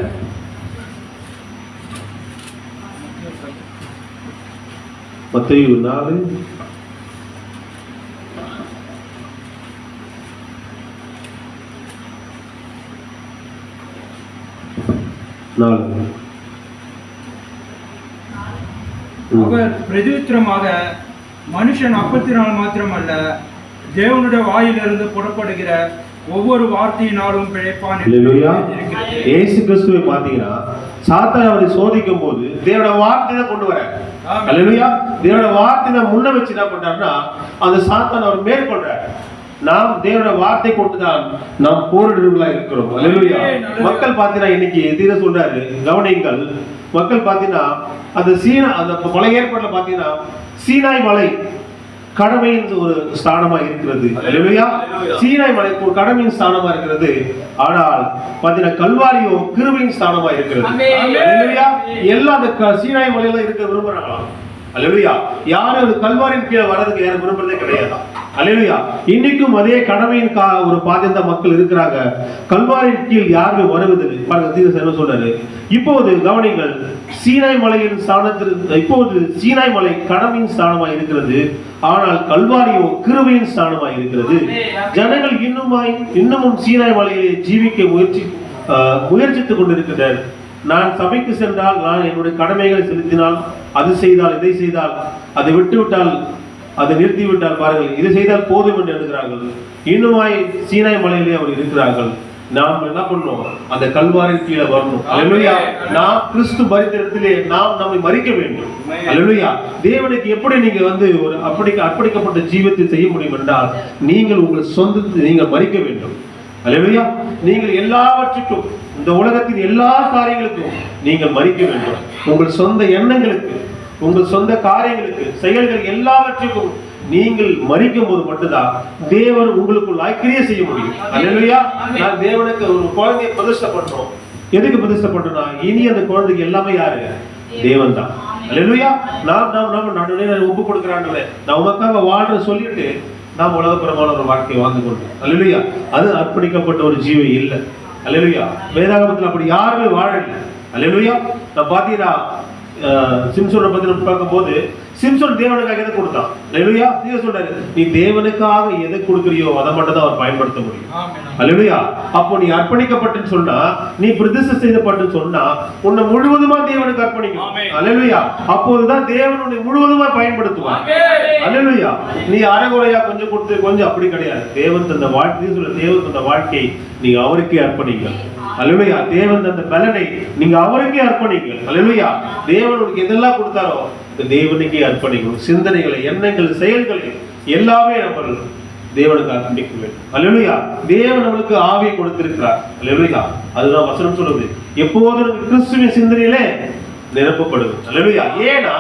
மத்தேயு 4 அவர் பிரதியுத்தரமாக, மனுஷன் அப்பத்தினால் மாத்திரமல்ல தேவனுடைய வாயிலிருந்து புறப்படுகிற ஒவ்வொரு வார்த்தையினாலும் பிழைப்பான். இயேசு கிறிஸ்துவை பாத்தீங்கன்னா சாத்தான் அவரை சோதிக்கும் போது தேவனுடைய வார்த்தை தான் கொண்டு வர. அல்லேலூயா. தேவனுடைய வார்த்தை தான் முன்ன வச்சு என்ன பண்றாருன்னா அந்த சாத்தான் அவர் மேற்கொள்றார். நாம் தேவனுடைய வார்த்தை கொண்டுதான் நாம் போரிடுவர்களா இருக்கிறோம். அல்லேலூயா. மக்கள் பாத்தீங்கன்னா இன்னைக்கு எதிர சொல்றாரு, கவனிங்கள். மக்கள் பாத்தீங்கன்னா அந்த பழைய ஏற்பாட்டுல பாத்தீங்கன்னா சீனாய் மலை கடமையின் ஒரு ஸ்தானமா இருக்கிறது. அல்லேலூயா. சீனாய் மலை ஒரு கடமையின் ஸ்தானமா இருக்கிறது. ஆனால் பாத்தீங்கன்னா கல்வாரியோ கிருபையின் ஸ்தானமா இருக்கிறது. அல்லேலூயா. எல்லாம் அந்த சீனாய் மலையில இருக்க விரும்புறாங்களாம். அல்லேலூயா. யாரும் ஒரு கல்வாரின் கீழே வர்றதுக்கு யாரும் விரும்புறதே கிடையாது. அல்லேலூயா. இன்னைக்கும் அதே கடமையின் ஒரு பாதித்த மக்கள் இருக்கிறாங்க. கல்வாரின் கீழ் யாருமே வருவதில்லை. பாருங்க தீர்க்க என்ன சொல்றாரு. இப்போது கவனிங்கள். சீனாய் மலையின் ஸ்தானத்தில் இப்போது சீனாய் மலை கடமையின் ஸ்தானமாய் இருக்கிறது. ஆனால் கல்வாரியோ கிருபையின் ஸ்தானமாய் இருக்கிறது. ஜனங்கள் இன்னமும் சீனாய் மலையிலே ஜீவிக்க முயற்சித்துக் கொண்டிருக்கிறார். நான் சபைக்கு சென்றால், நான் என்னுடைய கடமைகளை செலுத்தினால், அது செய்தால், இதை செய்தால், அதை விட்டுவிட்டால், அதை நிறுத்திவிட்டால், பாருங்கள், இதை செய்தால் போதும் என்று எழுதுகிறார்கள். இன்னுமாய் சீனாய் மலையிலே அவர் இருக்கிறார்கள். நாம் என்ன பண்ணணும்? அந்த கல்வாரின் கீழே வரணும். அல்லேலூயா. நாம் கிறிஸ்து மரித்த இடத்திலே நாம் நம்மை மரிக்க வேண்டும். அல்லேலூயா. தேவனுக்கு எப்படி நீங்க ஒரு அர்ப்பணிக்கப்பட்ட ஜீவியத்தை செய்ய முடியும் என்றால் நீங்கள் உங்கள் சொந்தத்தை நீங்கள் மரிக்க வேண்டும். அல்லேலூயா. நீங்கள் எல்லாவற்றுக்கும், இந்த உலகத்தின் எல்லா காரியங்களுக்கும் நீங்கள் மரிக்க வேண்டும். உங்கள் சொந்த எண்ணங்களுக்கு, உங்கள் சொந்த காரியங்களுக்கு, செயல்கள் எல்லாவற்றுக்கும் நீங்கள் மரிக்கும் போது மட்டும்தான் தேவன் உங்களுக்குள் கிரியை செய்ய முடியும். அல்லேலூயா. நான் தேவனுக்கு ஒரு குழந்தையை பிரதிஷ்டை பண்றோம். எதுக்கு பிரதிஷ்டை பண்றோம்னா இனி அந்த குழந்தைக்கு எல்லாமே யாரு? தேவன் தான். அல்லேலூயா. நான் ஒப்பு கொடுக்கிறான், நான் உனக்காக வாழ்ற சொல்லிட்டு நாம் உலகப்புறமான ஒரு வாழ்க்கையை வாழ்ந்து கொண்டோம். அல்லேலூயா. அது அர்ப்பணிக்கப்பட்ட ஒரு ஜீவை இல்லை. அல்லேலூயா. வேதாகமத்தில் அப்படி யாருமே வாழல. அல்லேலூயா. நான் பாத்தீங்கன்னா சிம்சோனை பத்தி நம்ம பார்க்கும்போது சிம்சோன் தேவனுக்காக எதை கொடுத்தான்? அல்லேலூயா. நீங்க சொல்றாரு, நீ தேவனுக்காக எதை கொடுக்குறியோ அதை மட்டும் தான் அவர் பயன்படுத்த முடியும். அல்லேலூயா. அப்போ நீ அர்ப்பணிக்கப்பட்டுன்னு சொன்னா, நீ பிரதிஷ்டை செய்யப்பட்டுன்னு சொன்னா, உன்னை முழுவதுமா தேவனுக்கு அர்ப்பணிக்கும். அல்லேலூயா. அப்போதுதான் தேவன் உன்னை முழுவதுமா பயன்படுத்துவார். அல்லேலூயா. நீ அரைகுறையா கொஞ்சம் கொடுத்து கொஞ்சம் அப்படி கிடையாது. தேவன் தந்த வாழ்க்கை சொல்ல, தேவன் தந்த வாழ்க்கை நீங்க அவருக்கே அர்ப்பணிங்கள். அல்லேலூயா. தேவன் தந்த பலனை நீங்க அவருக்கே அர்ப்பணிங்கள். அல்லேலூயா. தேவன் உங்களுக்கு எதெல்லாம் கொடுத்தாரோ தேவனுக்கே அர்ப்பணிக்கணும். சிந்தனைகளை, எண்ணங்கள், செயல்களை எல்லாமே நம்ம தேவனுக்கு அர்ப்பணிக்க வேண்டும். அல்லேலூயா. தேவன் நம்மளுக்கு ஆவியை கொடுத்திருக்கிறார். அல்லேலூயா. அதுதான் வசனம் சொல்லுது, எப்போதும் கிறிஸ்துவின் சிந்தனையிலே நிரப்பப்படுது. அல்லேலூயா. ஏன்னா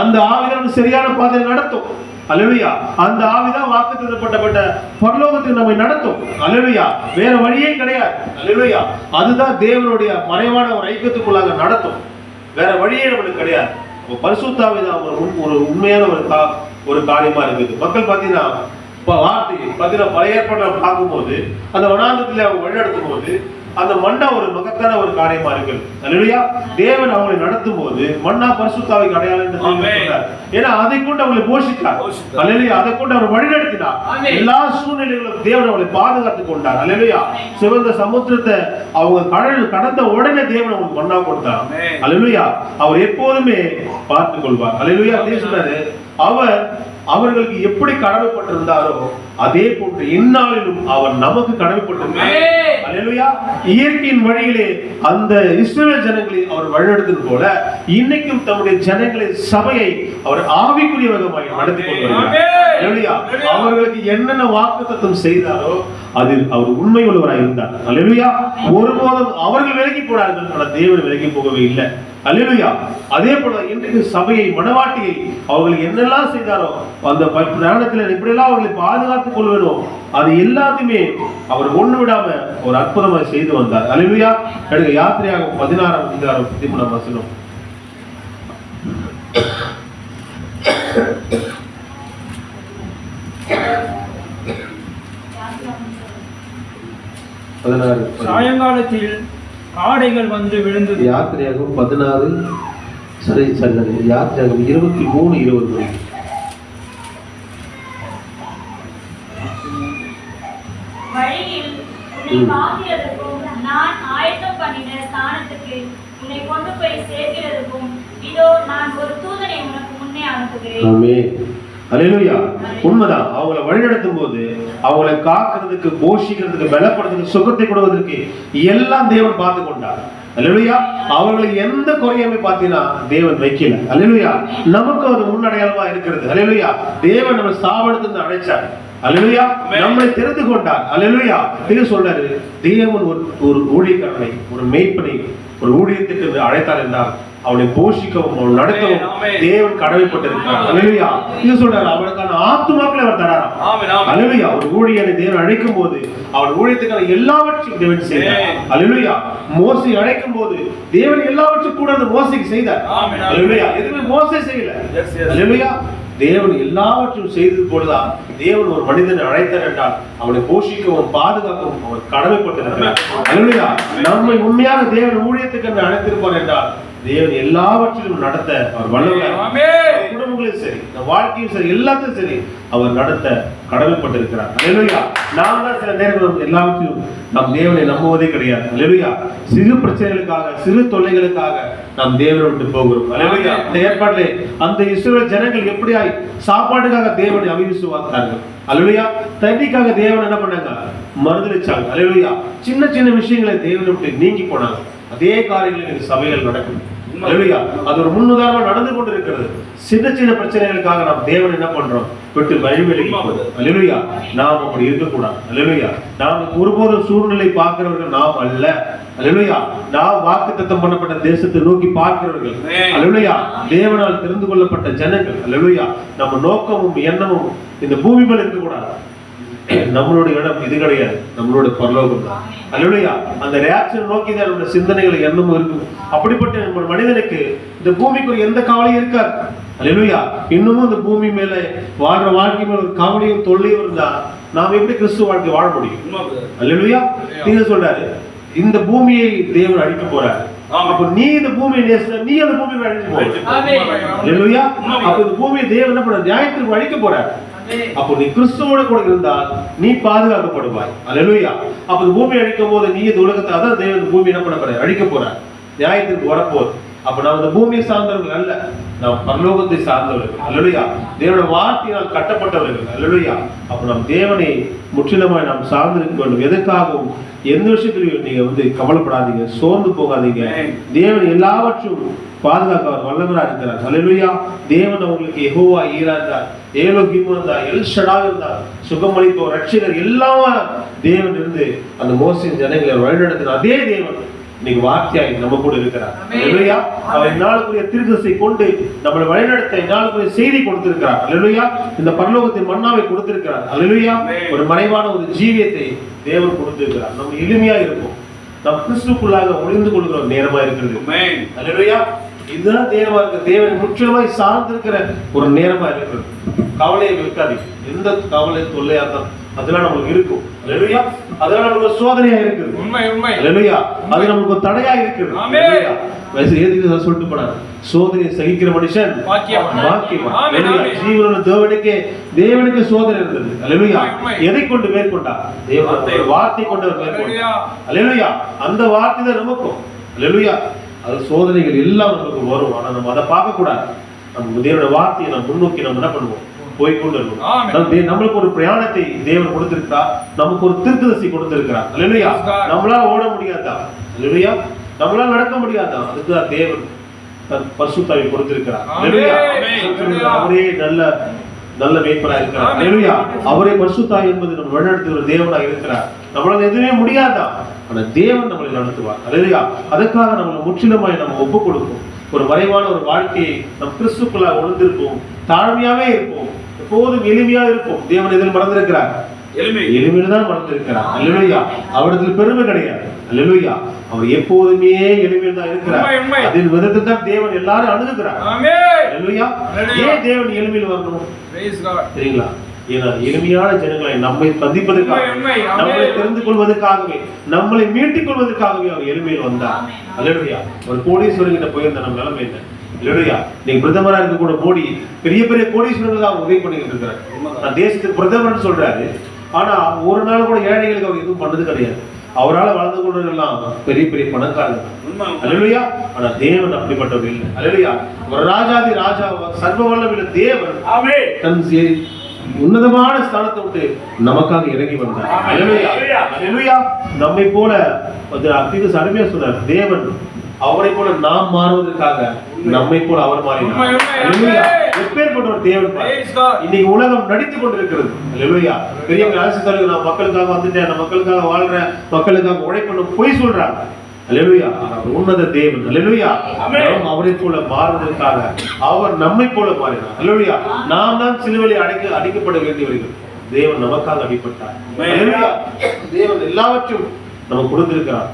அந்த ஆவிதான் சரியான பாதையில் நடத்தும். அல்லேலூயா. அந்த ஆவிதான் வாக்குத்தத்தப்பட்ட பரலோகத்துக்கு நம்மை நடத்தும். அல்லேலூயா. வேற வழியே கிடையாது. அல்லேலூயா. அதுதான் தேவனுடைய மறைவான ஒரு ஐக்கியத்துக்குள்ளாக நடத்தும். வேற வழியே நம்மளுக்கு கிடையாது. பரிசுத்தாவே தான் ஒரு உண்மையான ஒரு காரியமா இருக்குது. மக்கள் பார்த்தீங்கன்னா வார்த்தை பார்த்தீங்கன்னா பழைய ஏற்பாடுல பார்க்கும்போது அந்த வனாந்தரத்தில் அவங்க வழிநடத்தும் போது அந்த மண்ணா ஒரு மகத்தான ஒரு காரியமா இருக்குது. அல்லேலூயா. தேவன் அவங்களை நடத்தும் போது மண்ணா பரிசுத்தாவிக்கு அடையாளம் என்று சொன்னார். ஏன்னா அதை கொண்டு அவங்களை போஷித்தார். அல்லேலூயா. அதை கொண்டு அவர் வழிநடத்தினார். எல்லா சூழ்நிலைகளும் தேவன் அவங்களை பாதுகாத்துக் கொண்டார். அல்லேலூயா. சிவந்த சமுத்திரத்தை அவங்க கடந்த உடனே தேவன் அவங்களுக்கு மண்ணா கொடுத்தார். அல்லேலூயா. அவர் எப்போதுமே பார்த்துக் கொள்வார். அல்லேலூயா. சொன்னாரு அவர்களுக்கு எப்படி கடமைப்பட்டிருந்தாரோ அதே போன்று இந்நாளிலும் அவர் நமக்கு கடமைப்பட்டிருந்தார். அல்லேலூயா. இயற்கையின் வழியிலே அந்த இஸ்ரவேல் ஜனங்களை அவர் வழிநடத்துவது போல இன்னைக்கும் தம்முடைய ஜனங்களின் சபையை அவர் ஆவிக்குரிய விதமாய் நடத்தி கொண்டு வருகிறார். அல்லேலூயா. அவர்களுக்கு என்னென்ன வாக்குத்தத்தம் செய்தாரோ அதில் அவர் உண்மை உள்ளவராய் இருந்தார். அல்லேலூயா. ஒருபோதும் அவர்கள் விலகி போனார்கள், ஆனால் தேவன் விலகி போகவே இல்லை. அல்லேலூயா. அதே போல இன்றைக்கு சபையை மனவாட்டியை அவர்கள் என்னெல்லாம் செய்தாரோ அந்த பிரயாணத்தில் எப்படியெல்லாம் அவர்களை பாதுகாத்துக் கொள்வேனோ அது எல்லாத்தையுமே அவர் ஒண்ணு விடாம ஒரு அற்புதமாக செய்து வந்தார். அல்லேலூயா. எடுங்க யாத்திரையாக 16ஆம் அதிகாரம் 13ஆம் வசனம். சாயங்காலத்தில் காடைகள் வந்து விழுந்தது. யாத்திரையாகும் 16 சரி யாத்திரையாகும் 23:20. வழியில் உன்னை காக்கிறதுக்கும் நான் ஆயத்தம் பண்ணின ஸ்தானத்துக்கு உன்னை கொண்டு போய் சேர்க்கிறதுக்கும் இதோ நான் ஒரு தூதனை உனக்கு முன்னே அனுப்புகிறேன். ஆமென். அல்லேலூயா. உண்மைதான். அவங்களை வழிநடத்தும் போது அவங்களை காக்கிறதுக்கு, போஷிக்கிறதுக்கு, பலப்படுறதுக்கு, சுகத்தை கொடுவதற்கு எல்லாம் தேவன் பார்த்து கொண்டார். அல்லேலூயா. அவர்களுக்கு எந்த குறையுமே பார்த்தீங்கன்னா தேவன் வைக்கல. அல்லேலூயா. நமக்கு அது முன்னடையாளமா இருக்கிறது. அல்லேலூயா. தேவன் நம்ம சாவடத்துக்கு அழைச்சார். அல்லேலூயா. நம்மளை தெரிந்து கொண்டார். அல்லேலூயா. இது சொல்றாரு, தேவன் ஒரு ஊழியக்காரனை, ஒரு மேய்ப்பனை ஒரு ஊழியத்துக்கு அழைத்தார் என்றால் அவனை போஷிக்கவும் அவன் நடத்தவும் தேவன் கடமைப்பட்டிருக்கிறார். அல்லேலூயா. இது சொல்றாரு, அவனுக்கான ஆத்துமாக்களை அவர் தராராம். அல்லேலூயா. ஒரு ஊழியனை தேவன் அழைக்கும் போது அவன் ஊழியத்துக்கான எல்லாவற்றையும் தேவன் செய்தார். அல்லேலூயா. மோசே அழைக்கும் போது தேவன் எல்லாவற்றையும் கூட அந்த மோசைக்கு செய்தார். அல்லேலூயா. எதுவுமே மோசே செய்யல. அல்லேலூயா. தேவன் எல்லாவற்றையும் செய்தது போலதான் தேவன் ஒரு மனிதனை அழைத்தார் என்றால் அவனை போஷிக்கவும் பாதுகாக்கவும் அவர் கடமைப்பட்டிருக்கிறார். அல்லேலூயா. நம்மை உண்மையாக தேவன் ஊழியத்துக்கு என்று அழைத்திருப்பார் என்றால் தேவன் எல்லாவற்றிலும் நடத்த அவர் வல்லவர். குடும்பங்களும் சரி, வாழ்க்கையும் சரி, எல்லாத்தையும் சரி அவர் நடத்த கடமைப்பட்டிருக்கிறார். அல்லேலூயா. நாம் தான் சில நேரங்கள் எல்லாவற்றிலும் நாம் தேவனை நம்புவதே கிடையாது. அல்லேலூயா. சிறு பிரச்சனைகளுக்காக, சிறு தொல்லைகளுக்காக நாம் தேவனை விட்டு போகிறோம். அல்லேலூயா. இந்த ஏற்பாட்டிலே அந்த இஸ்ரவேல் ஜனங்கள் எப்படியாய் சாப்பாட்டுக்காக தேவனை அவிசுவாத்தார்கள். அல்லேலூயா. தண்ணிக்காக தேவன் என்ன பண்ணாங்க? மறுதலிச்சாங்க. அல்லேலூயா. சின்ன சின்ன விஷயங்களை தேவனை விட்டு நீங்கி போனாங்க. அதே காரியங்கள் சபைகள் நடக்கும். அல்லேலூயா. அது ஒரு முன்னுதாரணமா நடந்து கொண்டிருக்கிறது. சின்ன சின்ன பிரச்சனைகளுக்காக நாம் தேவன் என்ன பண்றோம்? விட்டு வழிவிலகி போகுது. அல்லேலூயா. நாம் அப்படி இருக்கக்கூடாது. அல்லேலூயா. நாம் ஒருபோதும் சூழ்நிலை பார்க்கிறவர்கள் நாம் அல்ல. அல்லேலூயா. நாம் வாக்குத்தத்தம் பண்ணப்பட்ட தேசத்தை நோக்கி பார்க்கிறவர்கள். அல்லேலூயா. தேவனால் தெரிந்து கொள்ளப்பட்ட ஜனங்கள். அல்லேலூயா. நம்ம நோக்கமும் எண்ணமும் இந்த பூமி மேல் இருக்கக்கூடாது. நம்மளுடைய இடம் இது கிடையாது, நம்மளோட பரலோகம் தான். அல்லேலூயா. அந்த ரியாக்ஷன் நோக்கி தான் நம்மளுடைய சிந்தனைகள் எண்ணமும் இருக்கும். அப்படிப்பட்ட நம்ம மனிதனுக்கு இந்த பூமிக்கு எந்த கவலையும் இருக்காது. அல்லேலூயா. இன்னமும் இந்த பூமி மேல வாழ்ற வாழ்க்கை மேல ஒரு கவலையும் தொல்லையும் இருந்தா நாம் எப்படி கிறிஸ்துவ வாழ்க்கை வாழ முடியும்? அல்லேலூயா. நீங்க சொல்றாரு, இந்த பூமியை தேவன் அழிக்க போறாரு. அப்ப நீ இந்த பூமியை நேசிச்சா நீ அந்த பூமியை அழிச்சு போற. அல்லேலூயா. அப்ப இந்த பூமியை தேவன் என்ன பண்ற? நியாயத்திற்கு அழிக்க போறாரு. அப்போ நீ கிறிஸ்துவோட கூட இருந்தால் நீ பாதுகாக்கப்படுவாய். அல்லேலூயா. அப்ப இந்த பூமி அழிக்கும் போது நீ இந்த உலகத்தை அதான் தேவன் பூமி என்ன பண்ண போற? அழிக்க போறார். நியாயத்திற்கு வரப்போகுது. அப்ப நாம் இந்த பூமியை சார்ந்தவர்கள் அல்ல, நாம் பரலோகத்தை சார்ந்தவர்கள். அல்லேலூயா. தேவனுடைய வார்த்தையினால் கட்டப்பட்டவர்கள். அல்லேலூயா. அப்ப நாம் தேவனை முற்றிலுமாய் நாம் சார்ந்திருக்க வேண்டும். எதற்காகவும் எந்த விஷயத்திலையும் நீங்க கவலைப்படாதீங்க, சோர்ந்து போகாதீங்க. தேவன் எல்லாவற்றும் பாதுகாக்க அவர் வல்லவராக இருக்கிறார். அல்லேலூயா. தேவன் அவங்களுக்கு யெகோவா ஈரா இருந்தார், ஏலோகிம் இருந்தார், எல் ஷடாய் இருந்தார், சுகமளிப்பவர், ரட்சகர் எல்லாமே தேவன் இருந்து அந்த மோசேயின் ஜனங்களை வழிநடத்தின அதே தேவன் இன்னைக்கு வார்த்தையாய் நம்ம கூட இருக்கிறார். அல்லேலூயா. அவர் நாளுக்குரிய தீர்க்கதரிசியை கொண்டு நம்மளை வழிநடத்த நாளுக்குரிய செய்தி கொடுத்திருக்கிறார். அல்லேலூயா. இந்த பரலோகத்தின் மன்னாவை கொடுத்திருக்கிறார். அல்லேலூயா. ஒரு மறைவான ஒரு ஜீவியத்தை தேவன் கொடுத்திருக்கிறார். நம்ம எளிமையா இருக்கும். நம் கிறிஸ்துக்குள்ளாக ஒளிந்து கொள்கிற நேரமா இருக்கிறது. அல்லேலூயா. இதுதான் நேரமா இருக்கு. தேவனை முற்றிலுமாய் சார்ந்திருக்கிற ஒரு நேரமா இருக்கிறது. கவலையை வைக்காதீங்க. எந்த கவலை தொல்லையா இருந்தாலும் அதெல்லாம் நமக்கு இருக்கும். அல்லேலூயா. அதெல்லாம் நமக்கு ஒரு சோதனையா இருக்குது. உண்மை உண்மை. அல்லேலூயா. அது நமக்கு ஒரு தடையா இருக்குது. அல்லேலூயா. ஏதிக்கு சொல்லிட்டு போனாங்க, சோதனையை சகிக்கிற மனுஷன் பாக்கியவான். அல்லேலூயா. ஜீவனுள்ள தேவனுக்கு சோதனை இருந்தது. அல்லேலூயா. எதை கொண்டு மேற்கொண்டார்? தேவனுடைய வார்த்தை கொண்டு அவர் மேற்கொண்டார். அல்லேலூயா. அந்த வார்த்தை தான் நமக்கும். அல்லேலூயா. அது சோதனைகள் எல்லாம் நமக்கு வரும். ஆனா நம்ம அதை பார்க்க கூடாது. நம்ம தேவனுடைய வார்த்தையை நம்ம முன்னோக்கி நம்ம என்ன பண்ணுவோம்? போய்கொண்டு இருக்கணும். நம்மளுக்கு ஒரு பிரயாணத்தை தேவன் கொடுத்திருக்கிறார். நமக்கு ஒரு தீர்க்கதரிசி கொடுத்திருக்கிறார். அல்லேலூயா. நம்மளால ஓட முடியாதா? அல்லேலூயா. நம்மளால நடக்க முடியாதா? அதுக்கு தேவன் தன் பரிசுத்தாவை கொடுத்திருக்கிறார். அல்லேலூயா. அவரே நல்ல மேய்ப்பராக இருக்கிறார். அல்லேலூயா. அவரே பரிசுத்தாய் என்பது நம்ம வழிநடத்துகிற தேவனாக இருக்கிறார். நம்மளால எதுவுமே முடியாதா? ஆனா தேவன் நம்மளை நடத்துவார். அல்லேலூயா. அதுக்காக நம்மளை முற்றிலுமாய் நம்ம ஒப்பு கொடுப்போம். ஒரு மறைவான ஒரு வாழ்க்கையை நம் கிறிஸ்துக்குள்ள உணர்ந்திருப்போம். தாழ்மையாவே இருப்போம். எப்போதும் எளிமையா இருப்போம். தேவன் எதில் மறந்திருக்கிறார்? எளிமையில தான் மறந்திருக்கிறார். அல்லேலூயா. அவரிடத்தில் பெருமை கிடையாது. அல்லேலூயா. அவர் எப்போதுமே எளிமையில் தான் இருக்கிறார். அதில் விதத்தில் தான் தேவன் எல்லாரும் அணுகுகிறார். அல்லேலூயா. ஏன் தேவன் எளிமையில் வரணும் தெரியுங்களா? ஏன்னா எளிமையான ஜனங்களை நம்மை சந்திப்பதற்காக, நம்மளை தெரிந்து கொள்வதற்காகவே, நம்மளை மீட்டுக் கொள்வதற்காகவே அவர் எளிமையில் வந்தார். அல்லேலூயா. ஒரு கோடீஸ்வரர்கிட்ட போயிருந்த நம்ம நிலைமை என்ன? இல்லையா? நீங்க பிரதமரா இருக்க கூட மோடி பெரிய பெரிய கோடீஸ்வரர்கள் தான் உதவி பண்ணிட்டு இருக்கிறாரு. நான் தேசத்துக்கு பிரதமர்னு சொல்றாரு. ஆனா ஒரு நாள் கூட ஏழைகளுக்கு அவர் எதுவும் பண்ணது கிடையாது. அவரால் வளர்ந்து கொண்டவர்கள்லாம் பெரிய பெரிய பணக்காரர்கள். அல்லேலூயா. ஆனா தேவன் அப்படிப்பட்டவர் இல்லை. அல்லேலூயா. ஒரு ராஜாதி ராஜா, சர்வ வல்லமையுள்ள தேவன் தன் உன்னதமான ஸ்தானத்தை விட்டு நமக்காக இறங்கி வந்தார். அல்லேலூயா. அல்லேலூயா. நம்மை போல அருமையா சொன்னார், தேவன் அவரை போல நாம் மாறுவதற்காக நம்மை போல அவர் மாறினார். எப்பேற்பட்ட ஒரு தேவன்! இன்னைக்கு உலகம் நடித்துக் கொண்டிருக்கிறது. அல்லேலூயா. பெரியவங்க அரசு தலைவர், நான் மக்களுக்காக வந்துட்டேன், நான் மக்களுக்காக வாழ்றேன், மக்களுக்காக உழைக்கணும், பொய் சொல்றாங்க. அல்லேலூயா. உன்னத தேவன். அல்லேலூயா. நாம் அவரை போல மாறுவதற்காக அவர் நம்மை போல மாறினார். அல்லேலூயா. நாம் தான் சிலுவையில் அடிக்கப்பட வேண்டியவர்கள். தேவன் நமக்காக அடிபட்டார். அல்லேலூயா. தேவன் எல்லாவற்றையும் நமக்கு கொடுத்திருக்கிறார்.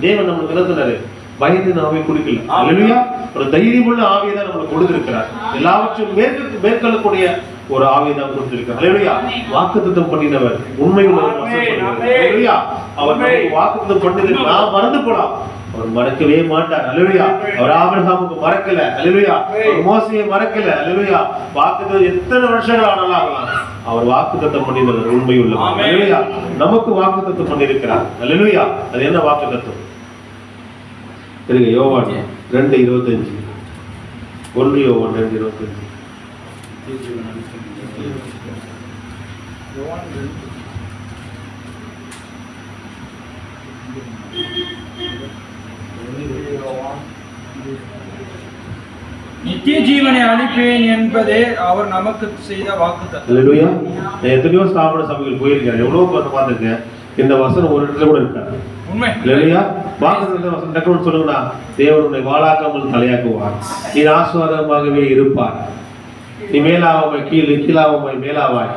தேவன் நமக்கு என்ன சொன்னாரு? பயந்து நாமே கொடுக்கல. அல்லேலூயா. ஒரு தைரியமுள்ள ஆவியை தான் நமக்கு கொடுத்திருக்கிறார். எல்லாவற்றையும் மேற்கொள்ளக்கூடிய ஒரு ஆவியை தான் கொடுத்திருக்கிறார். அல்லேலூயா. வாக்குத்தத்தம் பண்ணினவர் உண்மையுள்ளவர். அல்லேலூயா. அவர் வாக்குத்தத்தம் பண்ணது நாம் மறந்து போலாம், அவர் மறக்கவே மாட்டார். அல்லேலூயா. அவர் ஆபிரகாமுக்கு மறக்கல. அல்லேலூயா. அவர் மோசேயை மறக்கல. அல்லேலூயா. வாக்குத்தத்தம் எத்தனை வருஷங்கள் ஆனாலும் ஆகலாம், அவர் வாக்குத்தத்தம் பண்ணினவர் உண்மையுள்ளவர். அல்லேலூயா. நமக்கு வாக்குத்தத்தம் பண்ணியிருக்கிறார். அல்லேலூயா. அது என்ன வாக்குத்தத்தம்? யோவான் 2:25. 1 யோவான் 2:25. நித்திய ஜீவனை அளிப்பேன் என்பதே அவர் நமக்கு செய்த வாக்குத்தத்தம். அல்லேலூயா. நான் எத்தனையோ ஸ்தாபன சபைகள் போயிருக்கேன், எவ்வளவு பார்த்துருக்கேன். இந்த வசனம் ஒரு இடத்துல கூட இருக்காது. உண்மை. அல்லேலூயா. வாக்குத்தத்தம் வசனம் டக்குனு சொல்லுங்கடா. தேவன் உன்னை வாளாக்காமல் தலையாக்குவார், நீ ஆசீர்வாதமாகவே இருப்பார், நீ மேலாவாய் கீழாவாய் மேலாவாய்.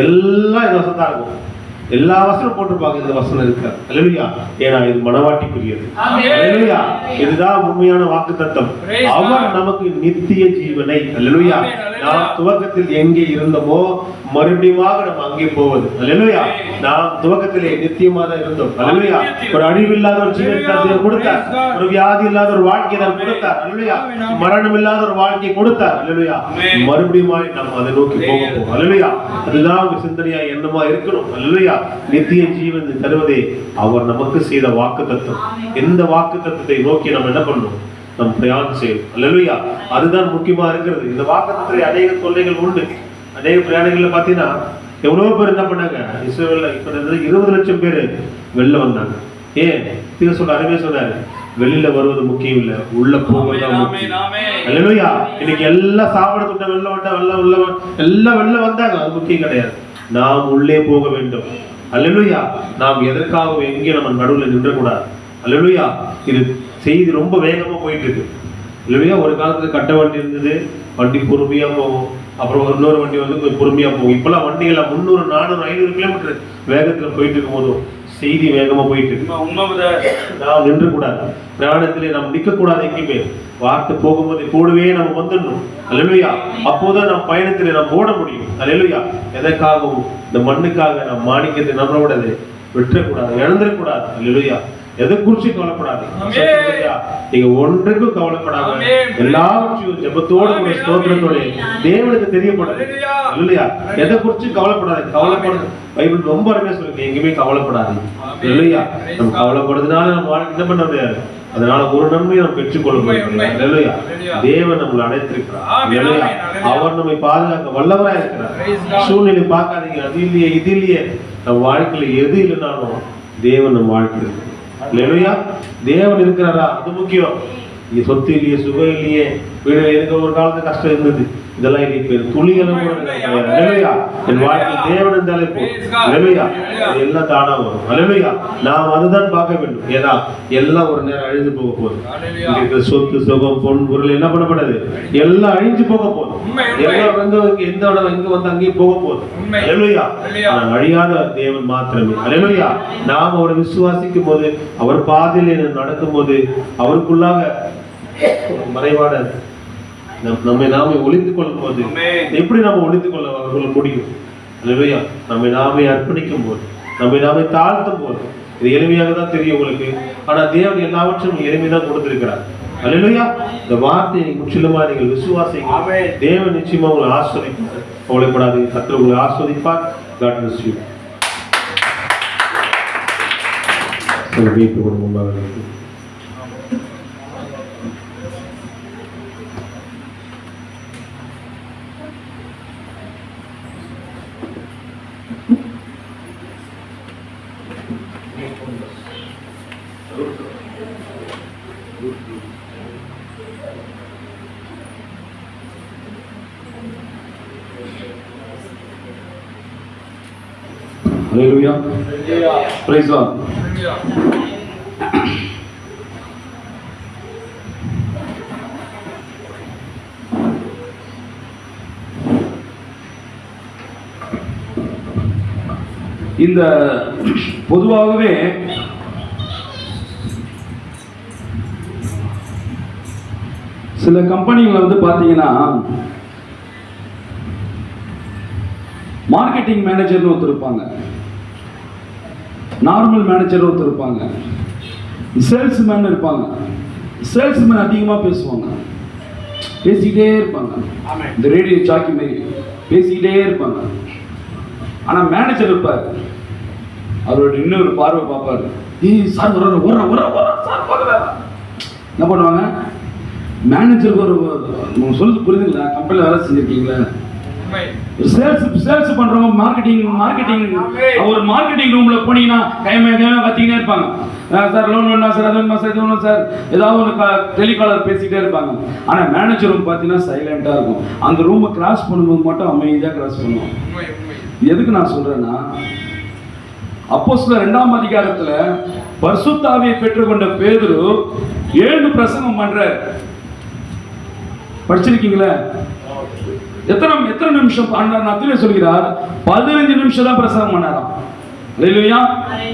எல்லாம் இந்த வசனம் தான் இருக்கும். எல்லா வசனம் போட்டிருப்பாங்க, இந்த வசனம் இருக்காது. அல்லேலூயா. ஏன்னா இது மனவாட்டிக்குரியது. அல்லேலூயா. இதுதான் உண்மையான வாக்குத்தத்தம். அவர் நமக்கு நித்திய ஜீவனை. அல்லேலூயா. நாம் துவக்கத்தில் எங்கே இருந்தோமோ மறுபடியும் நம்ம அங்கே போவது. அல்லேலூயா. நாம் துவக்கத்திலே நித்தியமா தான் இருந்தோம். அல்லேலூயா. ஒரு அழிவில்லாத ஒரு ஜீவனை கொடுத்தார், ஒரு வியாதி இல்லாத ஒரு வாழ்க்கையை தான் கொடுத்தார். அல்லேலூயா. மரணம் இல்லாத ஒரு வாழ்க்கையை கொடுத்தார். அல்லேலூயா. மறுபடியும் நம்ம அதை நோக்கி போக போவோம். அல்லேலூயா. அதுதான் ஒரு சிந்தனையா எண்ணமா இருக்கணும். அல்லேலூயா. நித்திய ஜீவன் தருவதே அவர் நமக்கு செய்த வாக்குத்தத்தம். எந்த வாக்குத்தத்தத்தை நோக்கி நம்ம என்ன பண்ணணும்? நம் பிரயாணம் செய்யும். அல்லேலூயா. அதுதான் முக்கியமா இருக்கிறது. இந்த வாக்குத்தத்தத்திலே அநேக தொல்லைகள் உண்டு. அநேக பிரயாணங்கள்ல பாத்தீங்கன்னா எவ்வளவு பேர் என்ன பண்ணாங்க? இஸ்ரவேல்ல இப்ப 20 லட்சம் பேர் வெளில வந்தாங்க. ஏன்? இது சொல்ல அருமையா சொன்னாரு, வெளியில வருவது முக்கியம் இல்ல, உள்ள போவதுதான் முக்கியம். அல்லேலூயா. இன்னைக்கு எல்லாம் சாப்பிட துட்ட வெளில எல்லாம் வெளில வந்தாங்க, அது முக்கியம் கிடையாது. நாம் உள்ளே போக வேண்டும். அல்லேலூயா. நாம் எதற்காக எங்கே நம்ம நடுவில் நின்றக்கூடாது. அல்லேலூயா. இது செய்தி ரொம்ப வேகமா போயிட்டு இருக்கு. இல்லையா? ஒரு காலத்துல கட்ட வண்டி இருந்தது, வண்டி பொறுமையா போகும். அப்புறம் இன்னொரு வண்டி வந்து கொஞ்சம் பொறுமையா போகும். இப்பெல்லாம் வண்டிகள் 300, 400, 500 கிலோமீட்டர் வேகத்துல போயிட்டு இருக்கும் போதும் செய்தி வேகமா போயிட்டு இருக்கு. நாம் நின்று கூடாது, பிரயாணத்திலே நாம் நிற்க கூடாது. எங்கேயுமே வார்த்தை போகும்போது கூடவே நம்ம வந்துடணும். அல்லேலூயா. அப்போதான் நாம் பயணத்திலே நாம் ஓட முடியும். அல்லேலூயா. எதற்காகவும் இந்த மண்ணுக்காக நாம் மாணிக்கத்தை நம்மளோடது விட்டுறக்கூடாது, இழந்துடக்கூடாது. அல்லேலூயா. எதை குறிச்சு கவலைப்படாது. நீங்க ஒன்றுக்கும் கவலைப்படாம எல்லாவற்றையும் ஜெபத்தோடு கூட ஸ்தோத்திரத்தோட தேவனுக்கு தெரியப்படுது. இல்லையா? எதை குறிச்சு கவலைப்படாது. கவலைப்படுது பைபிள் ரொம்ப அருமையா சொல்லுங்க, எங்கேயுமே கவலைப்படாது. இல்லையா? நம்ம கவலைப்படுறதுனால நம்ம வாழ்க்கை என்ன பண்ண முடியாது. அதனால ஒரு நன்மையை நம்ம பெற்றுக்கொள்ள முடியும். இல்லையா? தேவன் நம்மளை அழைத்திருக்கிறார். இல்லையா? அவர் நம்மை பாதுகாக்க வல்லவரா இருக்கிறார். சூழ்நிலை பார்க்காதீங்க, அது இல்லையே இது இல்லையே. நம்ம வாழ்க்கையில எது இல்லைனாலும் தேவன் நம்ம வாழ்க்கை இருக்கு. இல்லையா? தேவன் இருக்கிறாரா, அது முக்கியம். இங்க சொத்து இல்லையே, சுகம் இல்லையே, வீடு எனக்கு ஒரு காலத்துல கஷ்டம் இருந்தது, இதெல்லாம் இன்னைக்கு துளிகளும் என் வாழ்க்கை தேவன் இருந்தாலே போதும். எல்லாம் தானா வரும். அல்லேலூயா. நாம் அதுதான் பார்க்க வேண்டும். ஏன்னா எல்லாம் ஒரு நேரம் அழிந்து போக போகுது. இருக்கிற சொத்து சுகம் பொன் பொருள் என்ன பண்ணப்படாது, எல்லாம் அழிஞ்சு போக போதும். எல்லாம் வந்து எந்த இடம் இங்க வந்து அங்கேயும் போக போதும். அல்லேலூயா. அழியாத தேவன் மாத்திரமே. அல்லேலூயா. நாம் அவரை விசுவாசிக்கும் போது, அவர் பாதையில நடக்கும் போது, அவருக்குள்ளாக மறைவாட நம்மை நாமே ஒளித்துக் கொள்ளும் போது, எப்படி நாம ஒளித்துக் கொள்ள முடியும்? அல்லேலூயா. நம்மை நாமே அர்ப்பணிக்கும் போது, நம்மை நாமே தாழ்த்தும் போது, இது எளிமையாக தான் தெரியும் உங்களுக்கு. ஆனா தேவன் எல்லாவற்றையும் எளிமைதான் கொடுத்திருக்கிறார். அல்லேலூயா. இந்த வார்த்தையை நீங்க முற்றிலுமா நீங்கள் விசுவாசிங்க, தேவன் நிச்சயமா உங்களை ஆஸ்வதிப்பார். கவலைப்படாதீங்க, கர்த்தர் உங்களை ஆஸ்வதிப்பார். God bless you. Hallelujah. Praise God. இந்த பொதுவாகவே சில கம்பெனிகள் வந்து பாத்தீங்கன்னா மார்க்கெட்டிங் மேனேஜர்னு ஒருத்தர் இருப்பாங்க, நார்மல் மேனேஜர் ஒருத்தர் இருப்பாங்க, சேல்ஸ்மேன் இருப்பாங்க. சேல்ஸ்மேன் அதிகமாக பேசுவாங்க, பேசிக்கிட்டே இருப்பாங்க, இந்த ரேடியோ சாக்கி மாதிரி பேசிக்கிட்டே இருப்பாங்க. ஆனால் மேனேஜர் இருப்பார், அவரோட இன்னொரு பார்வை பார்ப்பாரு, சார் என்ன பண்ணுவாங்க? மேனேஜருக்கு ஒரு சொல்லுது புரியுதுங்களா? கம்பெனியில் வேலை செஞ்சிருக்கீங்களா? சேல்ஸ் பண்றவங்க மார்க்கெட்டிங் ஒரு மார்க்கெட்டிங் ரூம்ல போனீங்கன்னா கைமே கத்திக்கிட்டே இருப்பாங்க. சார் லோன் வேணுமா சார், அது வேணுமா சார், இது வேணும் சார், ஏதாவது ஒரு டெலிகாலர் பேசிக்கிட்டே இருப்பாங்க. ஆனா மேனேஜர் ரூம் பார்த்தீங்கன்னா சைலண்டா இருக்கும். அந்த ரூமை கிராஸ் பண்ணும்போது மட்டும் அமைதியாக கிராஸ் பண்ணுவோம். எதுக்கு நான் சொல்றேன்னா, அப்போஸ்தலர் 2ஆம் அதிகாரத்துல பரிசுத்த ஆவியை பெற்றுக்கொண்ட பேதுரு 7 பிரசங்கம் பண்றார். படிச்சிருக்கீங்களா? எத்தனை நிமிஷம் பண்ணார்? சொல்கிறார் 15 நிமிஷம் தான் பிரசங்கம் பண்ணாராம். அல்லேலூயா.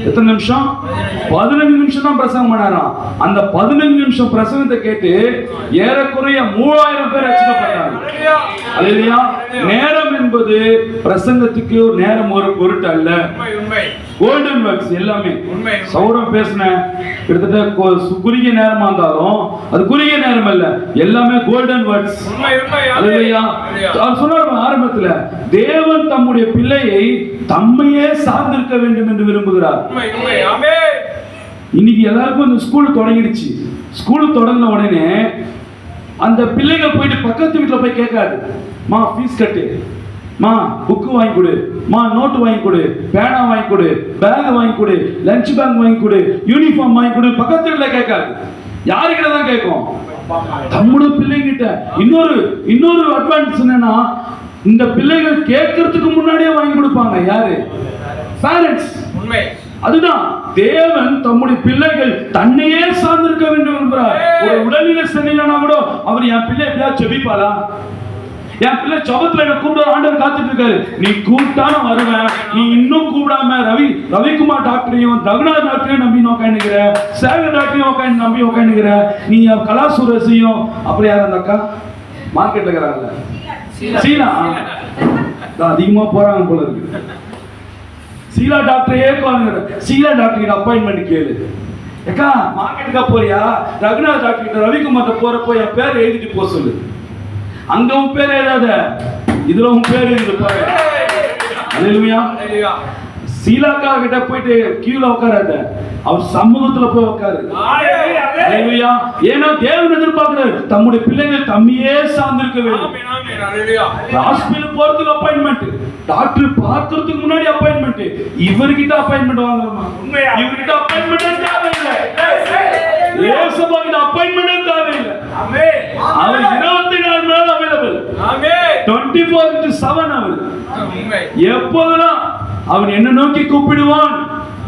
எத்தனை நிமிஷம்? 15 நிமிஷம் தான் பிரசங்கம் பண்ணாராம். அந்த 15 நிமிஷம் பிரசங்கத்தை கேட்டு ஏறக்குறைய 3000 பேர் ரட்சிக்கப்பட்டாங்க. அல்லேலூயா. நேரம் என்பது பிரசங்கத்துக்கு நேரம் ஒரு பொருட்டு அல்ல. கோல்டன் வேர்ட்ஸ் எல்லாமே சௌரம் பேசின கிட்டத்தட்ட குறுகிய நேரமா இருந்தாலும் அது குறுகிய நேரம் அல்ல, எல்லாமே கோல்டன் வேர்ட்ஸ். அல்லேலூயா. அவர் சொன்னார் ஆரம்பத்துல, தேவன் தம்முடைய பிள்ளையை தம்மையே சார்ந்திருக்க வேண்டும் என்று விரும்புகிறார். இன்னைக்கு எல்லாருக்கும் இந்த ஸ்கூல் தொடங்கிடுச்சு. ஸ்கூல் தொடங்கின உடனே அந்த பிள்ளைகள் போயிட்டு பக்கத்து வீட்டுல போய் கேட்காது, மா ஃபீஸ் கட்டு, மா புக்கு வாங்கி கொடு, மா நோட்டு வாங்கி கொடு, பேனா வாங்கி கொடு, பேக் வாங்கி கொடு, லஞ்ச் பேக் வாங்கி கொடு, யூனிஃபார்ம் வாங்கி கொடு. பக்கத்து வீட்டுல கேட்காது, யாருக்கிட்ட தான் கேட்கும்? தம்முடைய பிள்ளைங்கிட்ட. இன்னொரு அட்வான்ஸ் என்னன்னா, இந்த பிள்ளைகள் கேட்கறதுக்கு முன்னாடியே வாங்கி கொடுப்பாங்க. யாரு? பேரண்ட்ஸ். அதுதான் தேவன் தம்முடைய பிள்ளைகள் தன்னையே சார்ந்திருக்க வேண்டும் என்கிறார். ஒரு உடல்நிலை சரியில்லைனா கூட அவர் என் பிள்ளை எப்படியா செபிப்பாளா, என் பிள்ளை ஜபத்துல என்ன கூப்பிட ஆண்டவர் காத்துட்டு இருக்காரு. நீ கூப்பிட்டா நான் வருவேன். நீ இன்னும் கூப்பிடாம ரவிக்குமார் டாக்டரையும் ரகுநாத் டாக்டரையும் நம்பி உட்காந்துக்கிற, சேகர் டாக்டரையும் உட்காந்து நம்பி உட்காந்துக்கிற, நீ கலாசுரசையும் அப்படி யார் அந்த அக்கா மார்க்கெட்ல இருக்கிறாங்கல்ல சீலா அதிகமா போறாங்க போல இருக்கு. சீலா டாக்டரையே சீலா டாக்டர் அப்பாயின்மெண்ட் கேளு. ஏக்கா மார்க்கெட்டுக்கா போறியா, ரகுநாத் டாக்டர் ரவிக்குமார் போறப்போ என் பேர் எழுதிட்டு போக சொல்லு. அங்க உன் பேர் எழுதாத, இதுல உன் பேர் எழுதி பாரு. அல்லேலூயா. சீலாக்கா கிட்ட போயிட்டு கீழே உட்காராத, அவர் சமூகத்துல போய் உட்காரு. அல்லேலூயா. ஏன்னா தேவன் எதிர்பார்க்கிறார் தம்முடைய பிள்ளைகள் தம்மையே சார்ந்திருக்க வேண்டும். ஹாஸ்பிடல் போறதுக்கு அப்பாயின்மெண்ட், டாக்டர் பார்க்கிறதுக்கு முன்னாடி அப்பாயின்மெண்ட், இவர்கிட்ட அப்பாயின்மெண்ட் வாங்கலாமா? இவர்கிட்ட அப்பாயின்மெண்ட் தேவையில்லை. ஏசபாகிட்ட அப்பாயின்மெண்ட் தேவையில்லை. அவர் 24 மணி நேரம் அவைலபிள். 24/7 அவர். எப்போதெல்லாம் அவன் என்ன நோக்கி கூப்பிடுவான்,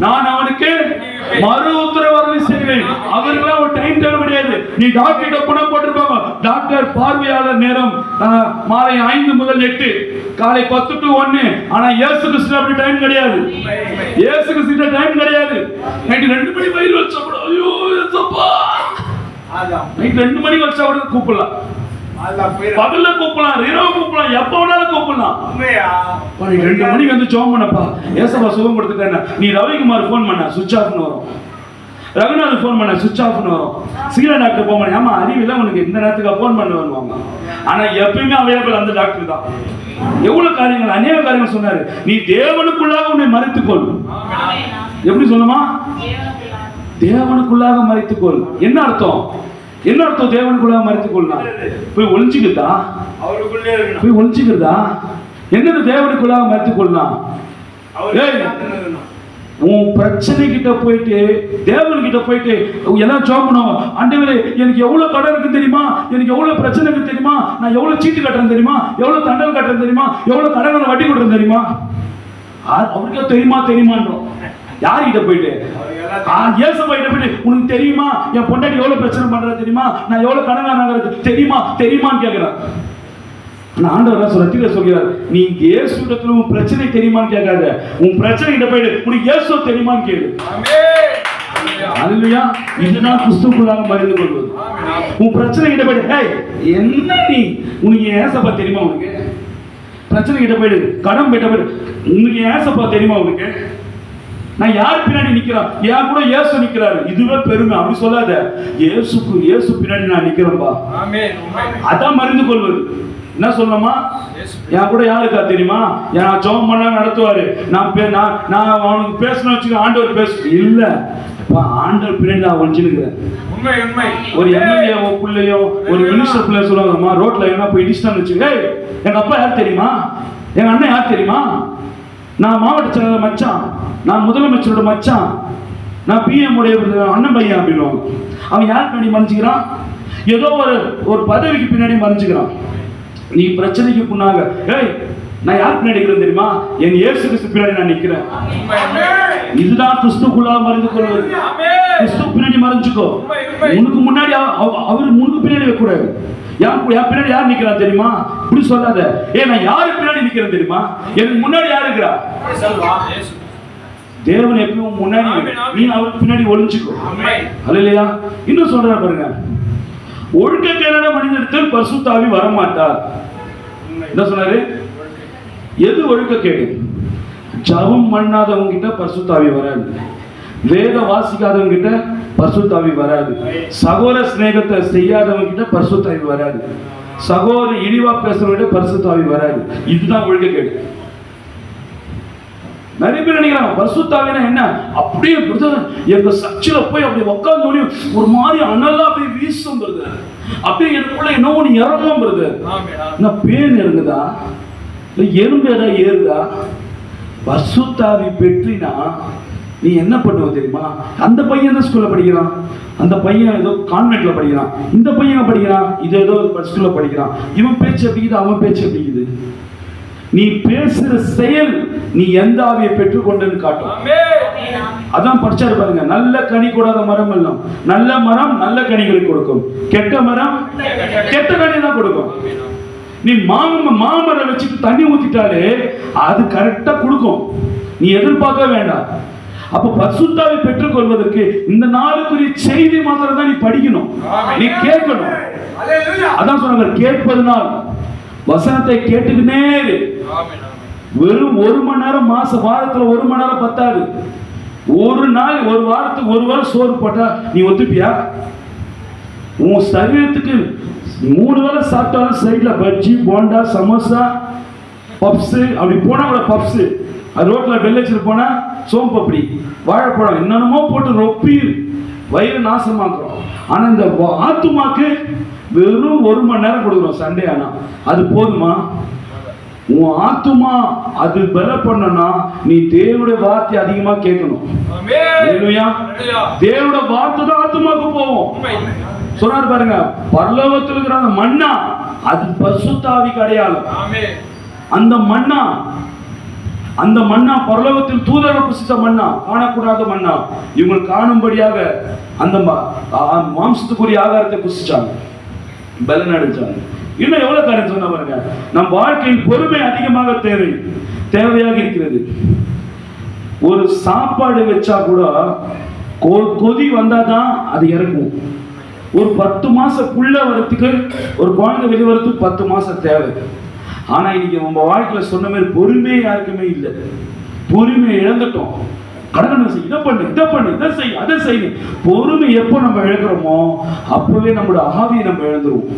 நான் அவனுக்கு மறு உத்தரவாதம் செய்வேன். அவருக்கெல்லாம் ஒரு டைம் டேபிள் கிடையாது. நீ டாக்டர் பணம் போட்டிருப்பாங்க, டாக்டர் பார்வையாளர் நேரம் மாலை 5 முதல் 8, காலை 10 to 1. ஆனா இயேசு கிறிஸ்து அப்படி டைம் கிடையாது. இயேசு கிறிஸ்து டைம் கிடையாது. நைட் 2 மணி வயிறு வச்சா கூட ஐயோ ஏசப்பா, நைட் 2 மணி வச்சா கூட கூப்பிடலாம், பகல்ல கூப்பிடலாம், இரவு கூப்பிடலாம், எப்ப வேணாலும் கூப்பிடலாம். 2 மணிக்கு வந்து ஜெபம் பண்ணப்பா, ஏசப்பா சுகம் கொடுத்துட்டேன். நீ ரவிக்குமார் போன் பண்ண சுவிட்ச் ஆஃப்னு வரும், ரகுநாத் போன் பண்ண சுவிட்ச் ஆஃப்னு வரும், சீலா டாக்டர் போன் பண்ண ஆமா அறிவில்லை உனக்கு இந்த நேரத்துக்கு போன் பண்ண வருவாங்க. ஆனா எப்பயுமே அவைலபிள் அந்த டாக்டர் தான். எவ்வளவு காரியங்கள் அநேக காரியங்கள் சொன்னாரு. நீ தேவனுக்குள்ளாக உன்னை மறைத்துக்கொள். எப்படி சொல்லுமா? தேவனுக்குள்ளாக மறைத்துக்கொள். என்ன அர்த்தம்? என்ன அர்த்தம் தேவனுக்குள்ளாக மறைத்துக்கொள்ளலாம்? போய் ஒளிஞ்சுக்கிறதா? போய் ஒளிஞ்சுக்கிறதா? என்னது தேவனுக்குள்ளாக மறைத்துக்கொள்ளலாம்? உன் பிரச்சனை கிட்ட போயிட்டு தேவன் கிட்ட போயிட்டு எல்லாம் ஜெபம் பண்ணுவாங்க. ஆண்டவரே எனக்கு எவ்வளவு கடன் இருக்கு தெரியுமா, எனக்கு எவ்வளவு பிரச்சனை இருக்கு தெரியுமா, நான் எவ்வளவு சீட்டு கட்டுறேன் தெரியுமா, எவ்வளவு தண்டல் கட்டுறேன் தெரியுமா, எவ்வளவு கடன் வட்டி கொடுறேன் தெரியுமா, அவருக்கு தெரியுமான்றோம். யார்கிட்ட போயிட்டு? ஏசப்பா கிட்ட போயிட்டு உனக்கு தெரியுமா என் பொண்டாட்டி எவ்வளவு பிரச்சனை பண்றது தெரியுமா, நான் எவ்வளவு கடன் தெரியுமான்னு கேட்கிறேன். ஆண்டவர் சொல்கிறார், நீ இயேசுவிடத்துல உன் பிரச்சனை தெரியுமான்னு கேட்காத, உன் பிரச்சனை கிட்ட போயிடு உனக்கு இயேசு தெரியுமான்னு கேளு. அல்லேலூயா. இதுதான் கிறிஸ்துவுக்குள்ளாக மறைந்து கொள்வது. உன் பிரச்சனை கிட்ட போயிடு, ஏய் என்ன நீ உனக்கு ஏசப்பா தெரியுமா, உனக்கு பிரச்சனை கிட்ட போயிடு, கடன் கிட்ட போயிடு, உனக்கு ஏசப்பா தெரியுமா, உனக்கு நான் யார் பின்னாடி நிக்கிறேன், என் கூட இயேசு நிக்கிறாரு, இதுவே பெருமை. அப்படி சொல்லாத, இயேசு பின்னாடி நான் நிக்கிறேன்பா. அதான் மறைந்து கொள்வது. என்ன சொல்லணுமா? என் கூட யாருக்கா தெரியுமா, நான் ஜெபம் பண்ணா நடத்துவாரு, நான் அவனுக்கு பேசணும் வச்சுக்க, ஆண்டவர் பேச இல்ல, ஆண்டவர் பின்னாடி நான் ஒழிச்சுக்கிறேன். ஒரு எம்எல்ஏ பிள்ளையோ ஒரு மினிஸ்டர் பிள்ளை சொல்லுவாங்கம்மா, ரோட்ல என்ன போய் இடிச்சிட்டான்னு வச்சுக்க, எங்க அப்பா யார் தெரியுமா, எங்க அண்ணன் யார் தெரியுமா, நான் மாவட்ட செயலாளர் மச்சான், நான் முதலமைச்சரோட மச்சான், நான் பிஎம் உடைய அண்ணன் பையன் அப்படின்வாங்க. அவன் யார் பின்னாடி மறைஞ்சுக்கிறான்? ஏதோ ஒரு பதவிக்கு பின்னாடி மறைஞ்சுக்கிறான். நீ பிரச்சனைக்கு முன்னாக, ஏய் நான் யார் பின்னாடி இருக்கிறேன் தெரியுமா, என் இயேசு கிறிஸ்து பின்னாடி நான் நிக்கிறேன். இதுதான் கிறிஸ்துக்குள்ளாக மறைந்து கொள்வது. கிறிஸ்து பின்னாடி மறைஞ்சுக்கோ. உனக்கு முன்னாடி அவரு முன்னுக்கு பின்னாடி வைக்க கூடாது. என் பின்னாடி யார் நிக்கிறான் தெரியுமா, இப்படி சொல்லாத. நான் யாரு பின்னாடி நிக்கிறேன் தெரியுமா, எனக்கு முன்னாடி யார் இருக்கிறா? தேவன் எப்பவும் முன்னாடி, நீ அவருக்கு பின்னாடி ஒளிஞ்சுக்கோ. அல்லேலூயா. இன்னும் சொல்ற பாருங்க, ஒழுக்கக்கேடான மனிதனிடத்தில் பரிசுத்த ஆவி வரமாட்டார். என்ன சொன்னாரு? எது ஒழுக்கக்கேடு? ஜெபம் பண்ணாதவங்க கிட்ட பரிசுத்த ஆவி வராது, வேத வாசிக்காதவங்க கிட்ட பரிசுத்த ஆவி வராது, சகோதர சிநேகத்தை செய்யாதவங்க கிட்ட பரிசுத்த ஆவி வராது, சகோதர இழிவா பேசுறவங்க கிட்ட பரிசுத்த ஆவி வராது. இதுதான் ஒழுக்கக்கேடு. நிறைய பேர் நினைக்கிறாங்க பரிசுத்த ஆவினா என்ன, அப்படியே எங்க சர்ச்சில் போய் அப்படி உட்கார்ந்து ஒரு மாதிரி அனலா அப்படியே வீசும் வருது, அப்படியே எனக்குள்ள என்ன ஒன்று இறங்கும் வருது. நான் பேன் இறங்குதா இல்லை எறும்பு ஏதாவது ஏறுதா? பரிசுத்த ஆவி பெற்றினா நீ என்ன பண்ணுவ தெரியுமா? அந்த பையன் தான் ஸ்கூல்ல படிக்கிறான், அந்த பையன் ஏதோ கான்வென்ட்ல படிக்கிறான், இந்த பையன் படிக்கிறான், இது ஏதோ ஸ்கூல்ல படிக்கிறான், இவன் பேச்சு எப்படிக்குது, அவன் பேச்சு எப்படிக்குது. நீ பேசுற செயல் நீ எந்த ஆவியை பெற்றுக்கொண்டன்னு காட்டும். அதான் படிச்சாரு பாருங்க, நல்ல கனி கூடாத மரம் எல்லாம் நல்ல மரம் நல்ல கனிகளை கொடுக்கும், கெட்ட மரம் கெட்ட கனி தான் கொடுக்கும். நீ மாமரம் வச்சுட்டு தண்ணி ஊத்திட்டாலே அது கரெக்டா கொடுக்கும். நீ எதிர்பார்க்க வேண்டாம். அப்ப பரிசுத்தாவை பெற்றுக் கொள்வதற்கு இந்த நாளுக்குரிய செய்தி மாத்திரம் தான் நீ படிக்கணும், நீ கேட்கணும். அதான் சொன்னாங்க, கேட்பதனால் வசனத்தை கேட்டுக்கினே. வெறும் 1 மணி நேரம் வாரத்துல 1 மணி நேரம் பத்தாது. ஒரு நாள் ஒரு வாரத்துக்கு ஒரு வாரம் சோறு போட்டா நீ ஒத்துப்பியா? உன் சரீரத்துக்கு 3 வேளை சாப்பிட்டாலும் சைட்ல பஜ்ஜி, போண்டா, சமோசா, பப்ஸ் அப்படி போனா கூட பப்ஸ், அது ரோட்ல வெள்ளச்சிட்டு போனா சோம்பப்படி, வாழைப்பழம் என்னென்னமோ போட்டு ரொப்பி வயிறு நாசமாக்குறோம். ஆனா இந்த ஆத்துமாக்கு வெறும் 1 மணி நேரம் கொடுக்குறோம் சண்டே. ஆனா அது போதுமா? உன் ஆத்துமா அது பல பண்ணனா நீ தேவனுடைய வார்த்தை அதிகமா கேட்கணும். தேவனுடைய வார்த்தை தான் ஆத்துமாக்கு போவோம். சொன்னார் பாருங்க, பரலோகத்தில் இருக்கிற அந்த மன்னா அது பரிசுத்த ஆவிக்கு அடையாளம். அந்த மன்னா பரலோகத்தில் தூதர்கள் புசித்த மன்னா, காணக்கூடாத மன்னா. இவங்க காணும்படியாக அந்த மாம்சத்துக்குரிய ஆகாரத்தை புசிச்சாங்க, பலன் அடைஞ்சாங்க. இன்னும் எவ்வளவு காரணம் சொன்ன பாருங்க, நம் வாழ்க்கையில் பொறுமை அதிகமாக தேவையாக இருக்கிறது. ஒரு சாப்பாடு வச்சா கூட கொதி வந்தாதான் அது இறக்கும். ஒரு 10 மாசம் புள்ள வரத்துக்கு, ஒரு குழந்தை வெளியே வரத்துக்கு 10 மாசம் தேவை. ஆனா இன்னைக்கு நம்ம வாழ்க்கையில சொன்ன மாதிரி பொறுமை யாருக்குமே இல்லை. பொறுமையை இழந்துட்டோம். கடவுள் செய், இதை பண்ணு, இதை செய், அதை செய்ய. பொறுமை எப்போ நம்ம இழக்கிறோமோ அப்பவே நம்மளோட ஆவியை நம்ம இழந்துருவோம்.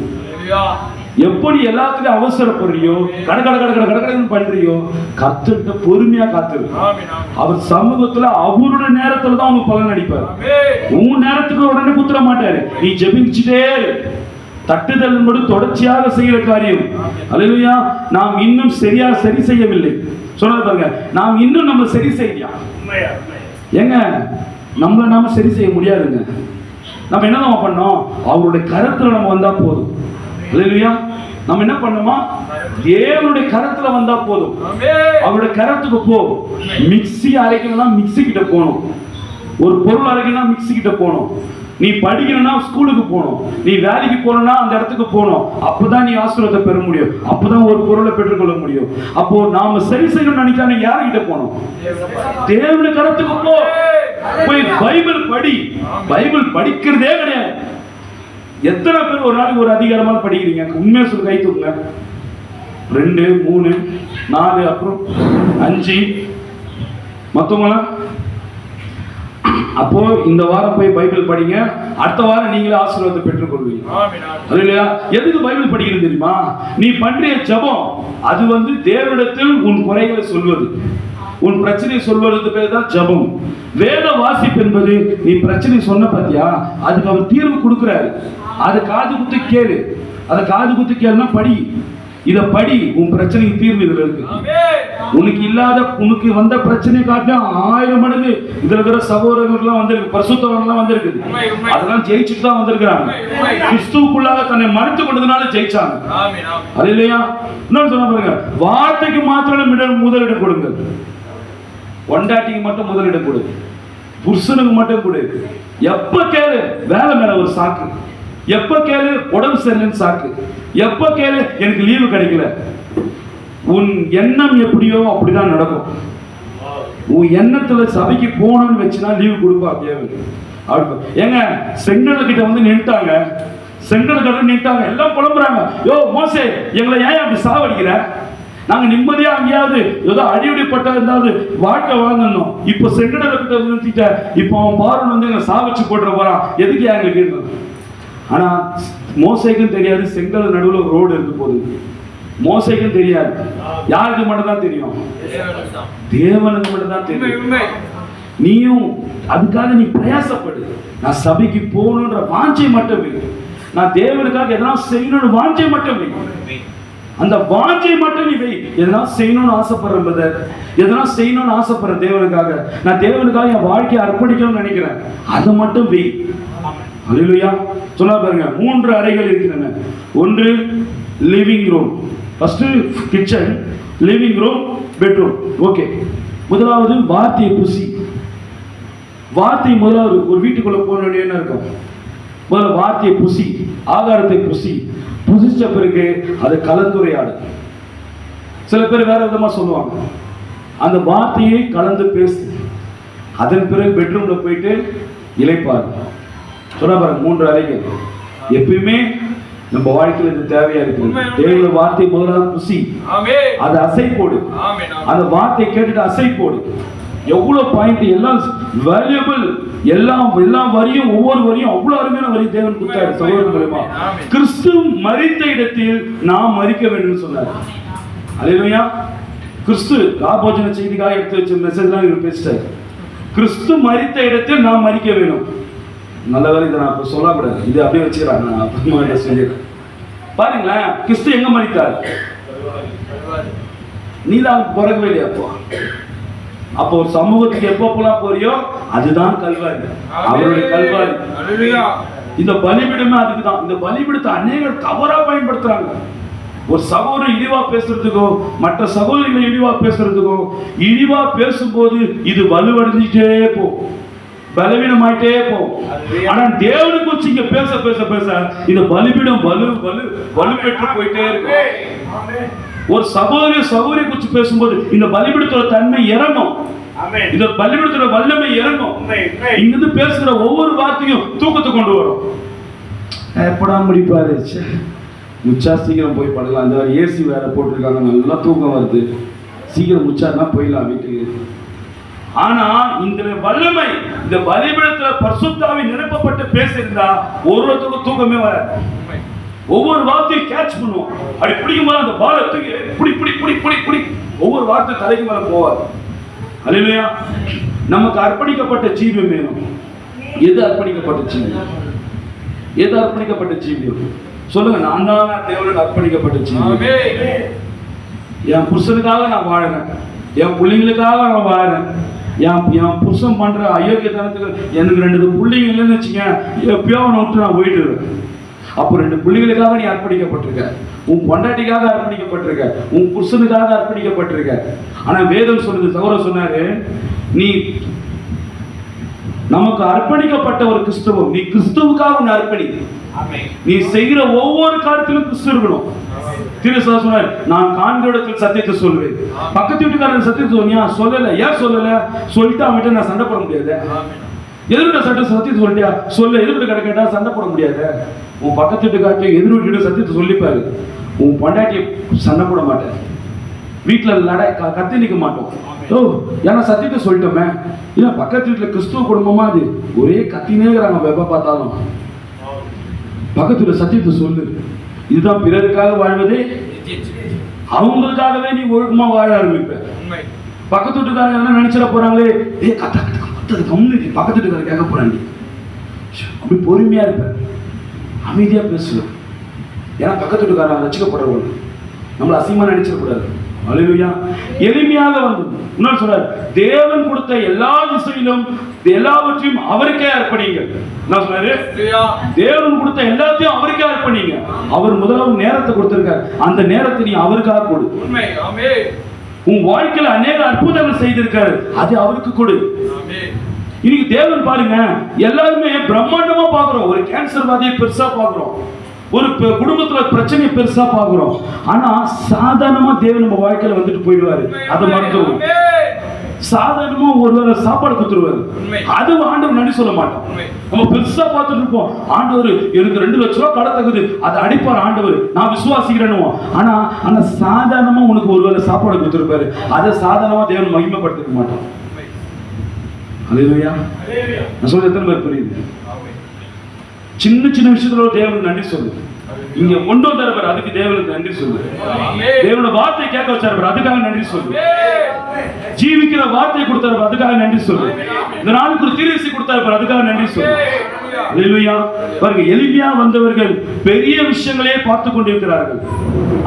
எப்படி எல்லாத்துலயும் அவசரப்படுறியோ, கடற்கடன்னு பண்றியோ, கத்துட்டு பொறுமையா காத்துரு. அவர் சமூகத்துல அவருடைய நேரத்துல தான் அவங்க பலன் அடிப்பார். உன் நேரத்துக்கு உடனே குத்துற மாட்டாரு. நீ ஜெபிச்சுட்டே தட்டுதல் என்பது தொடர்ச்சியாக செய்கிற காரியம். அல்லேலூயா. நாம் இன்னும் சரி செய்யவில்லை. சொன்னது பாருங்க, நாம் இன்னும் நம்ம சரி செய்யலாம். ஏங்க நம்மள நாம சரி செய்ய முடியாதுங்க. நம்ம என்ன நம்ம பண்ணோம்? அவருடைய கரத்துல நம்ம வந்தா போதும். அல்லேலூயா. நம்ம என்ன பண்ணோமா? தேவனுடைய கரத்துல வந்தா போதும். அவருடைய கரத்துக்கு போ. மிக்ஸி அரைக்கணும்னா மிக்ஸி கிட்ட போகணும். ஒரு பொருள் அரைக்கணும்னா மிக்ஸி கிட்ட போகணும். நீ படிக்கணும்னா ஸ்கூலுக்கு போகணும். நீ வேலைக்கு போகணும்னா அந்த இடத்துக்கு போகணும். அப்பதான் நீ ஆசீர்வாதத்தை பெற முடியும். அப்பதான் ஒரு பொருளை பெற்றுக்கொள்ள முடியும். அப்போ நாம சரி செய்யணும்னு நினைச்சா யார்கிட்ட போகணும்? தேவனுடைய கரத்துக்கு போ. போய் பைபிள் படி. பைபிள் படிக்கிறதே கிடையாது. எத்தனை பேர் ஒரு நாளைக்கு ஒரு அதிகாரமா படிக்கிறீங்க? உண்மையா சொல்லி கை தூக்குங்க. 2, 3, 4, அப்புறம் 5. மொத்தமெல்லாம் அப்போ இந்த வாரம் போய் பைபிள் படிங்க. அடுத்த வாரம் நீங்களே ஆசீர்வாதத்தை பெற்றுக்கொள்வீங்க. இல்லையா? எதுக்கு பைபிள் படிக்கிறது தெரியுமா? நீ பண்றிய ஜெபம் அது தேவனிடத்தில் உன் குறைகளை சொல்வது, உன் பிரச்சனையை சொல்வது பேர் தான் ஜெபம். வேத வாசிப்பு என்பது நீ பிரச்சனை சொன்ன பத்தியா, அதுக்கு அவர் தீர்வு கொடுக்கிறாரு. அதை காது குத்து கேளு. அதை காது குத்து கேளுனா படி. இதை படி. உன் பிரச்சனைக்கு தீர்வு இதுல இருக்கு. உனக்கு வந்த பிரச்சனை காட்டிலும் 1000 மடங்கு இதுல இருக்கிற சகோதரர்கள்லாம் வந்திருக்கு, பரிசுத்தவர்கள்லாம் வந்திருக்குது. அதெல்லாம் ஜெயிச்சுட்டு தான் வந்திருக்கிறாங்க. கிறிஸ்துவுக்குள்ளாக தன்னை மறைத்து கொண்டதுனால ஜெயிச்சாங்க. அது இல்லையா? இன்னொன்னு சொன்ன பாருங்க, வார்த்தைக்கு மாத்திரம் முதலிடம் கொடுங்க. ஒண்டாட்டிக்கு மட்டும் முதலிடம் கொடு. புருஷனுக்கு மட்டும் கொடு. எப்ப கேளு வேலை மேல ஒரு சாக்கு, எப்ப கேளு உடம்பு சரியில்லைன்னு சாக்கு, எப்ப கேளு எனக்கு லீவு கிடைக்கல. உன் எண்ணம் எப்படியோ அப்படிதான் நடக்கும். உன் எண்ணத்துல சபைக்கு போகணும்னு வச்சுனா லீவு கொடுப்பா. ஏங்க செங்கல் கிட்ட நின்ட்டாங்க. செங்கல் கிட்ட நின்ட்டாங்க. எல்லாம் புலம்புறாங்க, யோ மோசே எங்களை ஏன் அப்படி சாவடிக்கிற? நாங்க நிம்மதியா அங்கேயாவது ஏதோ அடிப்பட்ட இருந்தாவது வாழ்க்கை வாழ்ந்தோம். இப்ப செங்கடல கிட்ட நிறுத்திட்ட. இப்ப அவன் பாருன்னு எங்களை சாவச்சு போட்டுற போறான். எதுக்கு எங்களுக்கு கேட்கணும்? ஆனா மோசைக்கும் தெரியாது செங்கல் நடுவில் ஒரு ரோடு இருக்கு போது. மோசைக்கும் தெரியாது. யாருக்கு மட்டும் தான் தெரியும்? தேவனுக்கு மட்டும் தான் தெரியும். நீயும் அதுக்காக நீ பிரயாசப்படு. நான் சபைக்கு போகணுன்ற வாஞ்சை மட்டும் வை. நான் தேவனுக்காக எதனா செய்யணும்னு வாஞ்சை மட்டும் வை. அந்த வாஞ்சை மட்டும் நீ வை. எதனா செய்யணும்னு ஆசைப்படுற, எதனா செய்யணும்னு ஆசைப்படுற தேவனுக்காக, நான் தேவனுக்காக என் வாழ்க்கையை அர்ப்பணிக்கணும்னு நினைக்கிறேன், அதை மட்டும் வை. அல்லேலூயா. சொன்னா பாருங்க, 3 அறைகள் இருக்கின்றன. ஒன்று living room, first kitchen, living room, bedroom. Okay. முதலாவது வார்த்தையை புசி. வார்த்தை முதலாவது ஒரு வீட்டுக்குள்ள போன என்ன இருக்கும்? முதல்ல வார்த்தையை புசி, ஆகாரத்தை புசி, புசிச்ச பிறகு அதை கலந்துரையாடு. சில பேர் வேற விதமா சொல்லுவாங்க, அந்த வார்த்தையை கலந்து பேசு, அதன் பிறகு பெட்ரூம்ல போயிட்டு இளைப்பாரு. சொன்ன பாருங்க 3 அறைகள். எப்பயுமே நம்ம வாழ்க்கையில் இது தேவையா இருக்கு. தேவனுடைய வார்த்தை முதலாவது புசி, அதை அசை போடு. அந்த வார்த்தையை கேட்டுட்டு அசை போடு. எவ்வளவு பாயிண்ட், எல்லாம் வேல்யூபிள், எல்லாம் வரியும், ஒவ்வொரு வரியும் அவ்வளவு அருமையான வரி தேவன் கொடுத்தாரு. சகோதரர்களே, கிறிஸ்து மரித்த இடத்தில் நாம் மரிக்க வேண்டும் சொன்னார். அல்லேலூயா. கிறிஸ்து ராபோஜன செய்திக்காக எடுத்து வச்ச மெசேஜ் தான் இவர் பேசிட்டார். கிறிஸ்து மரித்த இடத்தில் நாம் மரிக்க வேண்டும். நல்ல வேலை இதை நான் இப்ப சொல்லக்கூடாது, இது அப்படியே வச்சுக்கிறாங்க. நான் அப்புறமா சொல்லிடுறேன். பாருங்களேன், கிறிஸ்து எங்க மரித்தார்? நீதான் பிறக்கவே இல்லையா? அப்போ ஒரு சமூகத்துக்கு எப்பப்பெல்லாம் போறியோ அதுதான் கல்வாரி, அவருடைய கல்வாரி. இந்த பலிபீடமே அதுக்கு தான். இந்த பலிபீடத்தை அநேகர் தவறா பயன்படுத்துறாங்க. ஒரு சகோதரன் இழிவா பேசுறதுக்கோ, மற்ற சகோதரிகளை இழிவா பேசுறதுக்கோ, இழிவா பேசும்போது இது வலுவடைஞ்சிட்டே போகும், பலவீனமாயிட்டே போகும். ஆனா தேவனுக்கு குறிச்சு இங்க பேச பேச பேச இந்த பலிபீடம் வலு பெற்று போயிட்டே இருக்கும். ஒரு சகோதரிய குறிச்சு பேசும்போது இந்த பலிபீடத்தோட தன்மை இறங்கும், இந்த பலிபீடத்தோட வல்லமை இறங்கும். இங்கிருந்து பேசுகிற ஒவ்வொரு வார்த்தையும் தூக்கத்தை கொண்டு வரும். எப்படா முடிப்பாரு, முச்சா சீக்கிரம் போய் படலாம். இந்த ஏசி வேற போட்டிருக்காங்க, நல்லா தூக்கம் வருது, சீக்கிரம் முச்சாருன்னா போயிடலாம் வீட்டுக்கு. ஆனா இந்த வல்லமை, இந்த பலிபீடத்துல பரிசுத்தாவி நிரப்பப்பட்டு பேசியிருந்தா ஒருவருக்கும் தூக்கமே வராது. ஒவ்வொரு வார்த்தையும் கேட்ச் பண்ணுவோம். அப்படி பிடிக்கும் போது அந்த பாலை தூக்கி புடி ஒவ்வொரு வார்த்தை தலைக்கு மேல போவாது. அல்லேலூயா. நமக்கு அர்ப்பணிக்கப்பட்ட ஜீவம் வேணும். எது அர்ப்பணிக்கப்பட்ட ஜீவம்? எது அர்ப்பணிக்கப்பட்ட ஜீவம்? சொல்லுங்க. நான் தான் தேவனுக்கு அர்ப்பணிக்கப்பட்ட ஜீவம். என் புருஷனுக்காக நான் வாழறேன், என் பிள்ளைங்களுக்காக நான் வாழறேன். என் புருஷன் பண்ற அயோக்கியத்தனத்துக்கு எனக்கு 2 பிள்ளைங்க இல்லைன்னு வச்சுங்க, எப்பயோ அவனை விட்டு நான் போயிட்டுருவேன். அப்போ 2 பிள்ளைகளுக்காக நீ அர்ப்பணிக்கப்பட்டிருக்க, உன் பொண்டாட்டிக்காக அர்ப்பணிக்கப்பட்டிருக்க, உன் புருஷனுக்காக அர்ப்பணிக்கப்பட்டிருக்க. ஆனா வேதம் சொல்லுது, சகோதரர் சொன்னாரு, நீ நமக்கு அர்ப்பணிக்கப்பட்ட ஒரு கிறிஸ்தவம், நீ கிறிஸ்துவுக்காக உன்னை அர்ப்பணி. நீ செய்கிற ஒவ்வொரு காரியத்திலும் கிறிஸ்து இருக்கணும். திருசா சொன்னார், நான் காண்கிற இடத்தில் சத்தியத்தை சொல்வேன். பக்கத்து வீட்டுக்காரன் சத்தியத்தை சொன்னியா? சொல்லல. ஏன் சொல்லல? சொல்லிட்டு அவன்கிட்ட நான் சண்டை போட முடியாது. எதிர்கிட்ட சத்தியத்தை சொல்லிட்டியா? சொல்ல. எதிர்கிட்ட கேட்டா சண்டை போட முடியாது. உன் பக்கத்து வீட்டுக்காரத்தை எதிர் வீட்டு சத்தியத்தை சொல்லிப்பாரு. உன் பொண்டாட்டியை சண்டை போட மாட்டேன், வீட்டில் கத்தி நிற்க மாட்டோம். ஏன்னா சத்தியத்தை சொல்லிட்டோமே. ஏன்னா பக்கத்து வீட்டில் கிறிஸ்துவ குடும்பமா அது ஒரே கத்தினேங்கிறாங்க. வெப்ப பார்த்தாலும் பக்கத்து வீட்டில் சத்தியத்தை சொல்லு. இதுதான் பிறருக்காக வாழ்வது, அவங்களுக்காகவே நீ ஒழுக்கமா வாழ ஆரம்பிப்ப. பக்கத்து வீட்டுக்காரங்க என்ன நினைச்சிட போறாங்களே, பக்கத்து வீட்டுக்காரங்க கேட்க போறாங்க. அப்படி பொறுமையா இருப்ப, அமைதியா பேசுவேன். ஏன்னா பக்கத்து வீட்டுக்காரங்க ரசிக்கப்படுறவங்க, நம்மள அசிங்கமா நினைச்சிடக்கூடாது. அல்லேலூயா. எளிமையாக வந்து இன்னொரு சொல்றாரு, தேவன் கொடுத்த எல்லா திசையிலும் எல்லாவற்றையும் அவருக்கே அர்ப்பணிங்க. என்ன சொன்னாரு? தேவன் கொடுத்த எல்லாத்தையும் அவருக்கே அர்ப்பணிங்க. அவர் முதலாவது நேரத்தை கொடுத்திருக்காரு, அந்த நேரத்தை நீ அவருக்காக கொடு. உன் வாழ்க்கையில அநேக அற்புதங்கள் செய்திருக்காரு, அது அவருக்கு கொடு. இன்னைக்கு தேவன் பாருங்க, எல்லாருமே பிரம்மாண்டமா பாக்குறோம். ஒரு கேன்சர் வாதியை பெருசா பாக்குறோம், ஒரு குடும்பத்துல பிரச்சனையை பெருசா பாக்குறோம். ஆனா சாதாரணமா தேவன் நம்ம வாழ்க்கையில வந்துட்டு போயிடுவாரு. அதை மறந்துடுவோம். சாதாரணமா ஒருவேளை சாப்பாடு கொடுத்துருவாரு, அது ஆண்டவர் நன்றி சொல்ல மாட்டோம். நம்ம பெருசா பார்த்துட்டு இருப்போம், ஆண்டவர் எனக்கு 2 லட்சம் ரூபாய் கடை தகுது, அதை அடிப்பார் ஆண்டவர், நான் விசுவாசிக்கிறேன்னு. ஆனா அந்த சாதாரணமா உனக்கு ஒருவேளை சாப்பாடு கொடுத்துருப்பாரு, அதை சாதாரணமா தேவன் மகிமைப்படுத்திக்க மாட்டோம். அல்லேலூயா. நான் சொல்றது எத்தனை பேர் புரியுது? சின்ன சின்ன விஷயத்துல தேவனுக்கு நன்றி சொல்லு. இங்க கொண்டு வந்தாரு, அதுக்கு தேவனுக்கு நன்றி சொல்லு. தேவனோட வார்த்தையை கேட்க வச்சாரு, அதுக்காக நன்றி சொல்லு. ஜீவிக்கிற வார்த்தையை கொடுத்தாரு, அதுக்காக நன்றி சொல்லு. இந்த நாளுக்கு ஒரு தீர்சி கொடுத்தாரு, அதுக்காக நன்றி சொல்லு. அல்லேலூயா. பாருங்க, எளிமையா வந்தவர்கள் பெரிய விஷயங்களே பார்த்து கொண்டிருக்கிறார்கள்.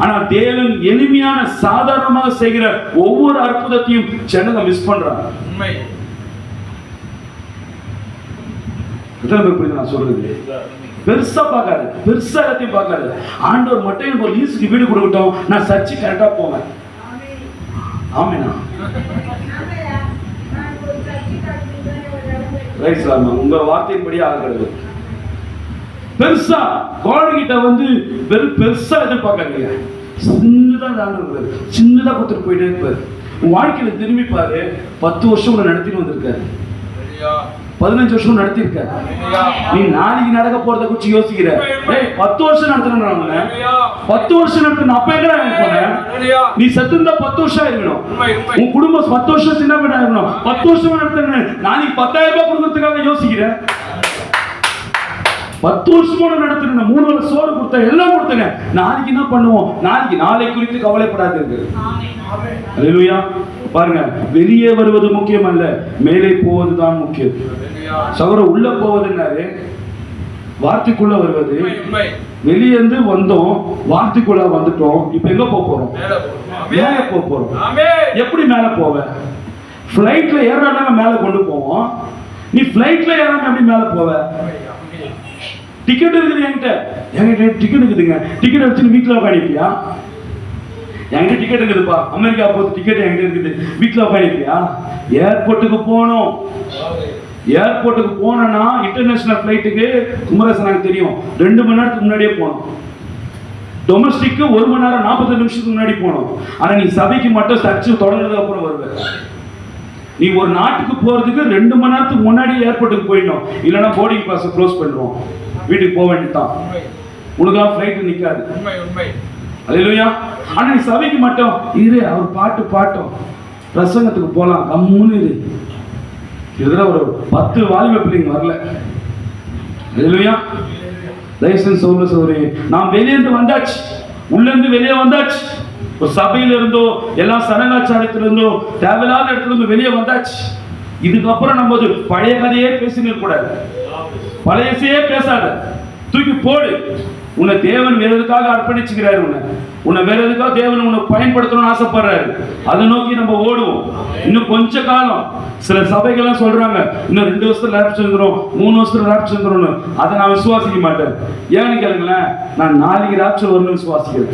ஆனா தேவன் எளிமையான சாதாரணமாக செய்கிற ஒவ்வொரு அற்புதத்தையும் ஜனங்க மிஸ் பண்றாங்க. நான் சொல்றது பெருசா பார்க்காது, பெருசா எல்லாத்தையும் பார்க்காது. ஆண்டவர் மட்டும் எனக்கு ஒரு லீஸுக்கு வீடு கொடுக்கட்டும், நான் சர்ச்சு கரெக்டா போவேன். ஆமேனா? உங்க வார்த்தையின்படி ஆகிறது. பெருசா காட் கிட்ட வந்து பெருசா எதிர்பார்க்காதீங்க. சின்னதா ஆண்டவர் சின்னதா கொடுத்துட்டு போயிட்டே இருப்பாரு. உன் வாழ்க்கையில திரும்பி பாரு. 10 வருஷம் உன்னை நடத்திட்டு வந்திருக்காரு, 15 வருஷம் நடத்திருக்காரு. நீ நாளைக்கு நடக்க போறத குறிச்சு யோசிக்கிற. 10 வருஷம் நடத்தின 10 வருஷம் நடத்தின அப்ப எங்க போனேன்? நீ செத்துருந்தா 10 வருஷம் ஆயிருக்கணும். உன் குடும்பம் 10 வருஷம் சின்ன வீடா இருக்கணும். 10 வருஷம் நடத்தின நாளைக்கு 10,000 ரூபாய் கொடுக்கறதுக்காக யோசிக்கிறேன். 10 வருஷமோட நடத்தின 3 வேளை சோறு கொடுத்த எல்லாம் கொடுத்தங்க. நாளைக்கு என்ன பண்ணுவோம்? நாளை குறித்து கவலைப்படாது இருக்கு. அல்லேலூயா. பாருங்க, வெளியே வருவது முக்கியம் அல்ல, மேலே போவதுதான் முக்கியம். சகோதரர் உள்ள போவதுன்னாரு வார்த்தைக்குள்ள வருவது. வெளியே இருந்து வந்தோம், வார்த்தைக்குள்ள வந்துட்டோம். இப்ப எங்க போறோம்? மேலே போறோம். எப்படி மேல போவ? பிளைட்ல ஏறாம மேல கொண்டு போவோம். நீ பிளைட்ல ஏறாம எப்படி மேல போவ? டிக்கெட் இருக்குது என்கிட்ட டிக்கெட் இருக்குதுங்க. டிக்கெட் வச்சு வீட்டுல உட்காந்துப்பியா? என்கிட்ட டிக்கெட் இருக்குதுப்பா, அமெரிக்கா போறது டிக்கெட் என்கிட்ட இருக்குது, வீட்டுல உட்காந்துப்பியா? ஏர்போர்ட்டுக்கு போகணும். ஏர்போர்ட்டுக்கு போனோம்னா இன்டர்நேஷனல் ஃபிளைட்டுக்கு குமரேசன் எனக்கு தெரியும் 2 மணி நேரத்துக்கு முன்னாடியே போகணும். டொமஸ்டிக்கு 1 மணி நேரம் 40 நிமிஷத்துக்கு முன்னாடி போகணும். ஆனா நீ சபைக்கு மட்டும் சர்ச்சு தொடர்ந்ததுக்கு அப்புறம் வருவேன். நீ ஒரு நாட்டுக்கு போறதுக்கு 2 மணி நேரத்துக்கு முன்னாடி ஏர்போர்ட்டுக்கு போயிடணும். இல்லைன்னா போர்டிங் பாஸ் க்ளோஸ் பண்ணிடுவோம், வீட்டுக்கு போக வேண்டியதான். உனக்கெல்லாம் ஃபிளைட் நிற்காது. அல்லேலூயா. ஆனா நீ சபைக்கு மட்டும் இரு, அவர் பாட்டும் பிரசங்கத்துக்கு போலாம், கம்முன்னு இரு. இதுல ஒரு 10 வாலிப பிள்ளைங்க வரல. அல்லேலூயா. லைசன்ஸ் சோதரி நாம் வெளியிருந்து வந்தாச்சு, உள்ள இருந்து வெளியே வந்தாச்சு. ஒரு சபையில இருந்தோ எல்லா சடங்காச்சாரத்துல இருந்தோ தேவையில்லாத இடத்துல இருந்து வெளியே வந்தாச்சு. இதுக்கப்புறம் நம்ம பழைய கதையே பேசின கூடாது, பழையசையே பேசாத, தூக்கி போடு. உன்னை தேவன் வேற எதுக்காக அர்ப்பணிச்சுக்கிறாரு. உன்னை வேற எதுக்காக தேவன் உன்னை பயன்படுத்தணும்னு ஆசைப்படுறாரு. அதை நோக்கி நம்ம ஓடுவோம். இன்னும் கொஞ்ச காலம். சில சபைகள்லாம் சொல்றாங்க இன்னும் 2 வருஷத்துல ராப்சர் வந்துடும், 3 வருஷத்துல ராப்சர் வந்துடும். அதை நான் விசுவாசிக்க மாட்டேன். ஏன்னு கேளுங்களேன், நான் நாளைக்கு ராப்சர் வரணும்னு விசுவாசிக்கிறேன்.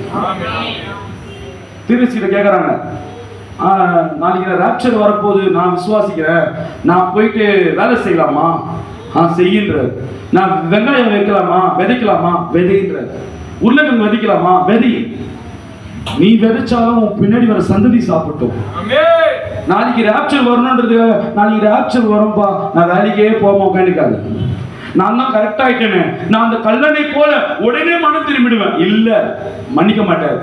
திருச்சியில கேட்கறாங்க, நாளைக்கு ராப்சர் வரப்போது, நான் விசுவாசிக்கிறேன், நான் போயிட்டு வேலை செய்யலாமா? செய்யுன்ற. நான் வெங்காயம் வைக்கலாமா? விதைக்கலாமா? விதைன்ற. உருளைக்கிழங்கு விதைக்கலாமா? விதை. நீ விதைச்சாலும் பின்னாடி வர சந்ததி சாப்பிட்டோம். நாளைக்கு ராப்சர் வரணும்ன்றது, நாளைக்கு ராப்சர் வரும்பா, நான் வேலைக்கே போக உட்காந்துக்காது. நான் தான் கரெக்ட் ஆயிட்டேன்னு நான் அந்த கல்லணை போல உடனே மனம் திரும்பிடுவேன். இல்ல, மன்னிக்க மாட்டேன்.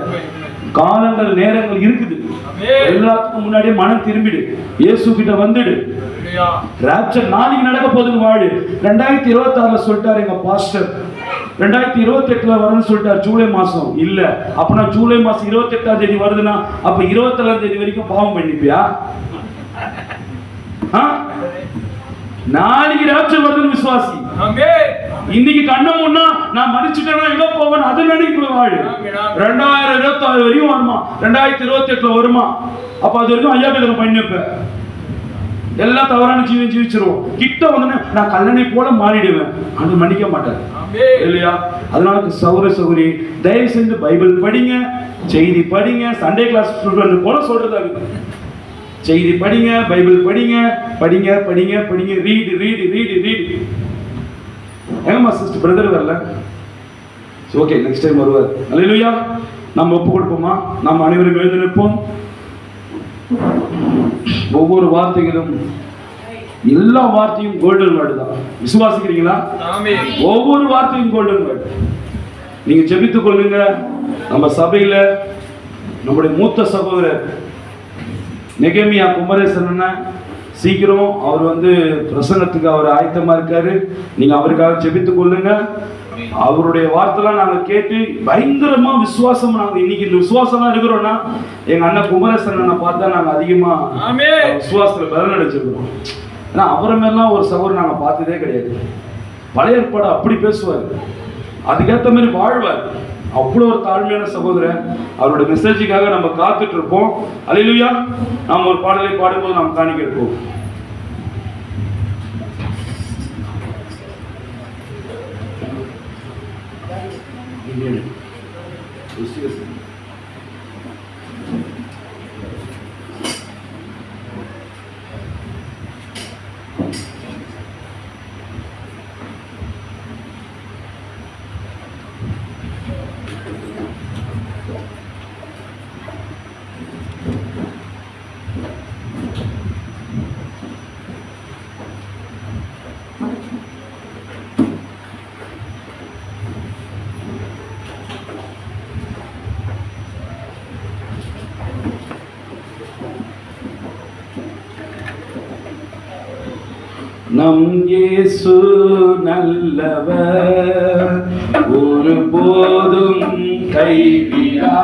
காலங்கள் நேரங்கள் இருக்குது. எல்லாத்துக்கும் முன்னாடியே மனம் திரும்பிடு, இயேசு கிட்ட வந்துடு. ராப்சர் நாளைக்கு நடக்க போகுதுன்னு வாழு. 2026 சொல்லிட்டாரு எங்க பாஸ்டர், 2028 வரும்னு சொல்லிட்டாரு, ஜூலை மாசம். இல்ல, அப்பனா ஜூலை மாசம் 28ஆம் தேதி வருதுன்னா அப்ப 27ஆம் தேதி வரைக்கும் பாவம் பண்ணிப்பியா? நாளைக்கு ராப்சர் வருதுன்னு விசுவாசி. இன்னைக்கு கண்ண முன்னா நான் மதிச்சுட்டேன்னா எங்க போவேன் அதை நினைக்கிற வாழு. 2026 வரையும் வருமா, 2028 வருமா? அப்ப அது வரைக்கும் ஐயா பேதம் பண்ணிப்ப எல்லாம் தவறான ஜீவிச்சிருவோம். கிட்ட வந்து நான் கல்லணை போல மாறிடுவேன், அது மன்னிக்க மாட்டேன் இல்லையா? அதனால சௌரி தயவு செஞ்சு பைபிள் படிங்க, செய்தி படிங்க. சண்டே கிளாஸ் போல சொல்றதா இருக்கு. செய்தி படிங்க, பைபிள் படிங்க, படிங்க படிங்க படிங்க. Read read read read. ஏமா சிஸ்டர் பிரதர் வரல? ஓகே, நெக்ஸ்ட் டைம் வருவார். அல்லேலூயா. நம்ம ஒப்பு கொடுப்போமா? நாம் அனைவரும் எழுந்து நிற்போம். ஒவ்வொரு வார்த்தைகளும், எல்லா வார்த்தையும் கோல்டன் வேர்டு தான். விசுவாசிக்கிறீங்களா? ஒவ்வொரு வார்த்தையும் கோல்டன் வேர்டு. நீங்க ஜெபித்துக் கொள்ளுங்க. நம்ம சபையில நம்முடைய மூத்த சகோதரர் நெகேமியா குமரேசன் சீக்கிரம் அவர் வந்து பிரசங்கத்துக்கு அவர் ஆயத்தமா இருக்காரு. நீங்க அவருக்காக ஜெபித்துக் கொள்ளுங்க. அவருடைய வார்த்தைலாம் நாங்க கேட்டு பயங்கரமா விசுவாசம், நாங்க இன்னைக்கு இந்த விசுவாசமா இருக்கிறோம்னா எங்க அண்ணன் குமரேசன் பார்த்தா நாங்க அதிகமா விசுவாசத்துல பலன் அடைச்சிருக்கிறோம். ஏன்னா அவரை மேலாம் ஒரு சகோதரர் நாங்க பார்த்ததே கிடையாது. பழைய ஏற்பாடு அப்படி பேசுவார், அதுக்கேற்ற மாதிரி வாழ்வார். அவ்வளோ ஒரு தாழ்மையான சகோதரர். அவருடைய மெசேஜுக்காக நம்ம காத்துட்டு இருப்போம். அல்லேலூயா. நாம் ஒரு பாடலை பாடும்போது நாம் காணிக்க இருப்போம். நம் இயேசு நல்லவர், ஒருபோதும் கைவிடா,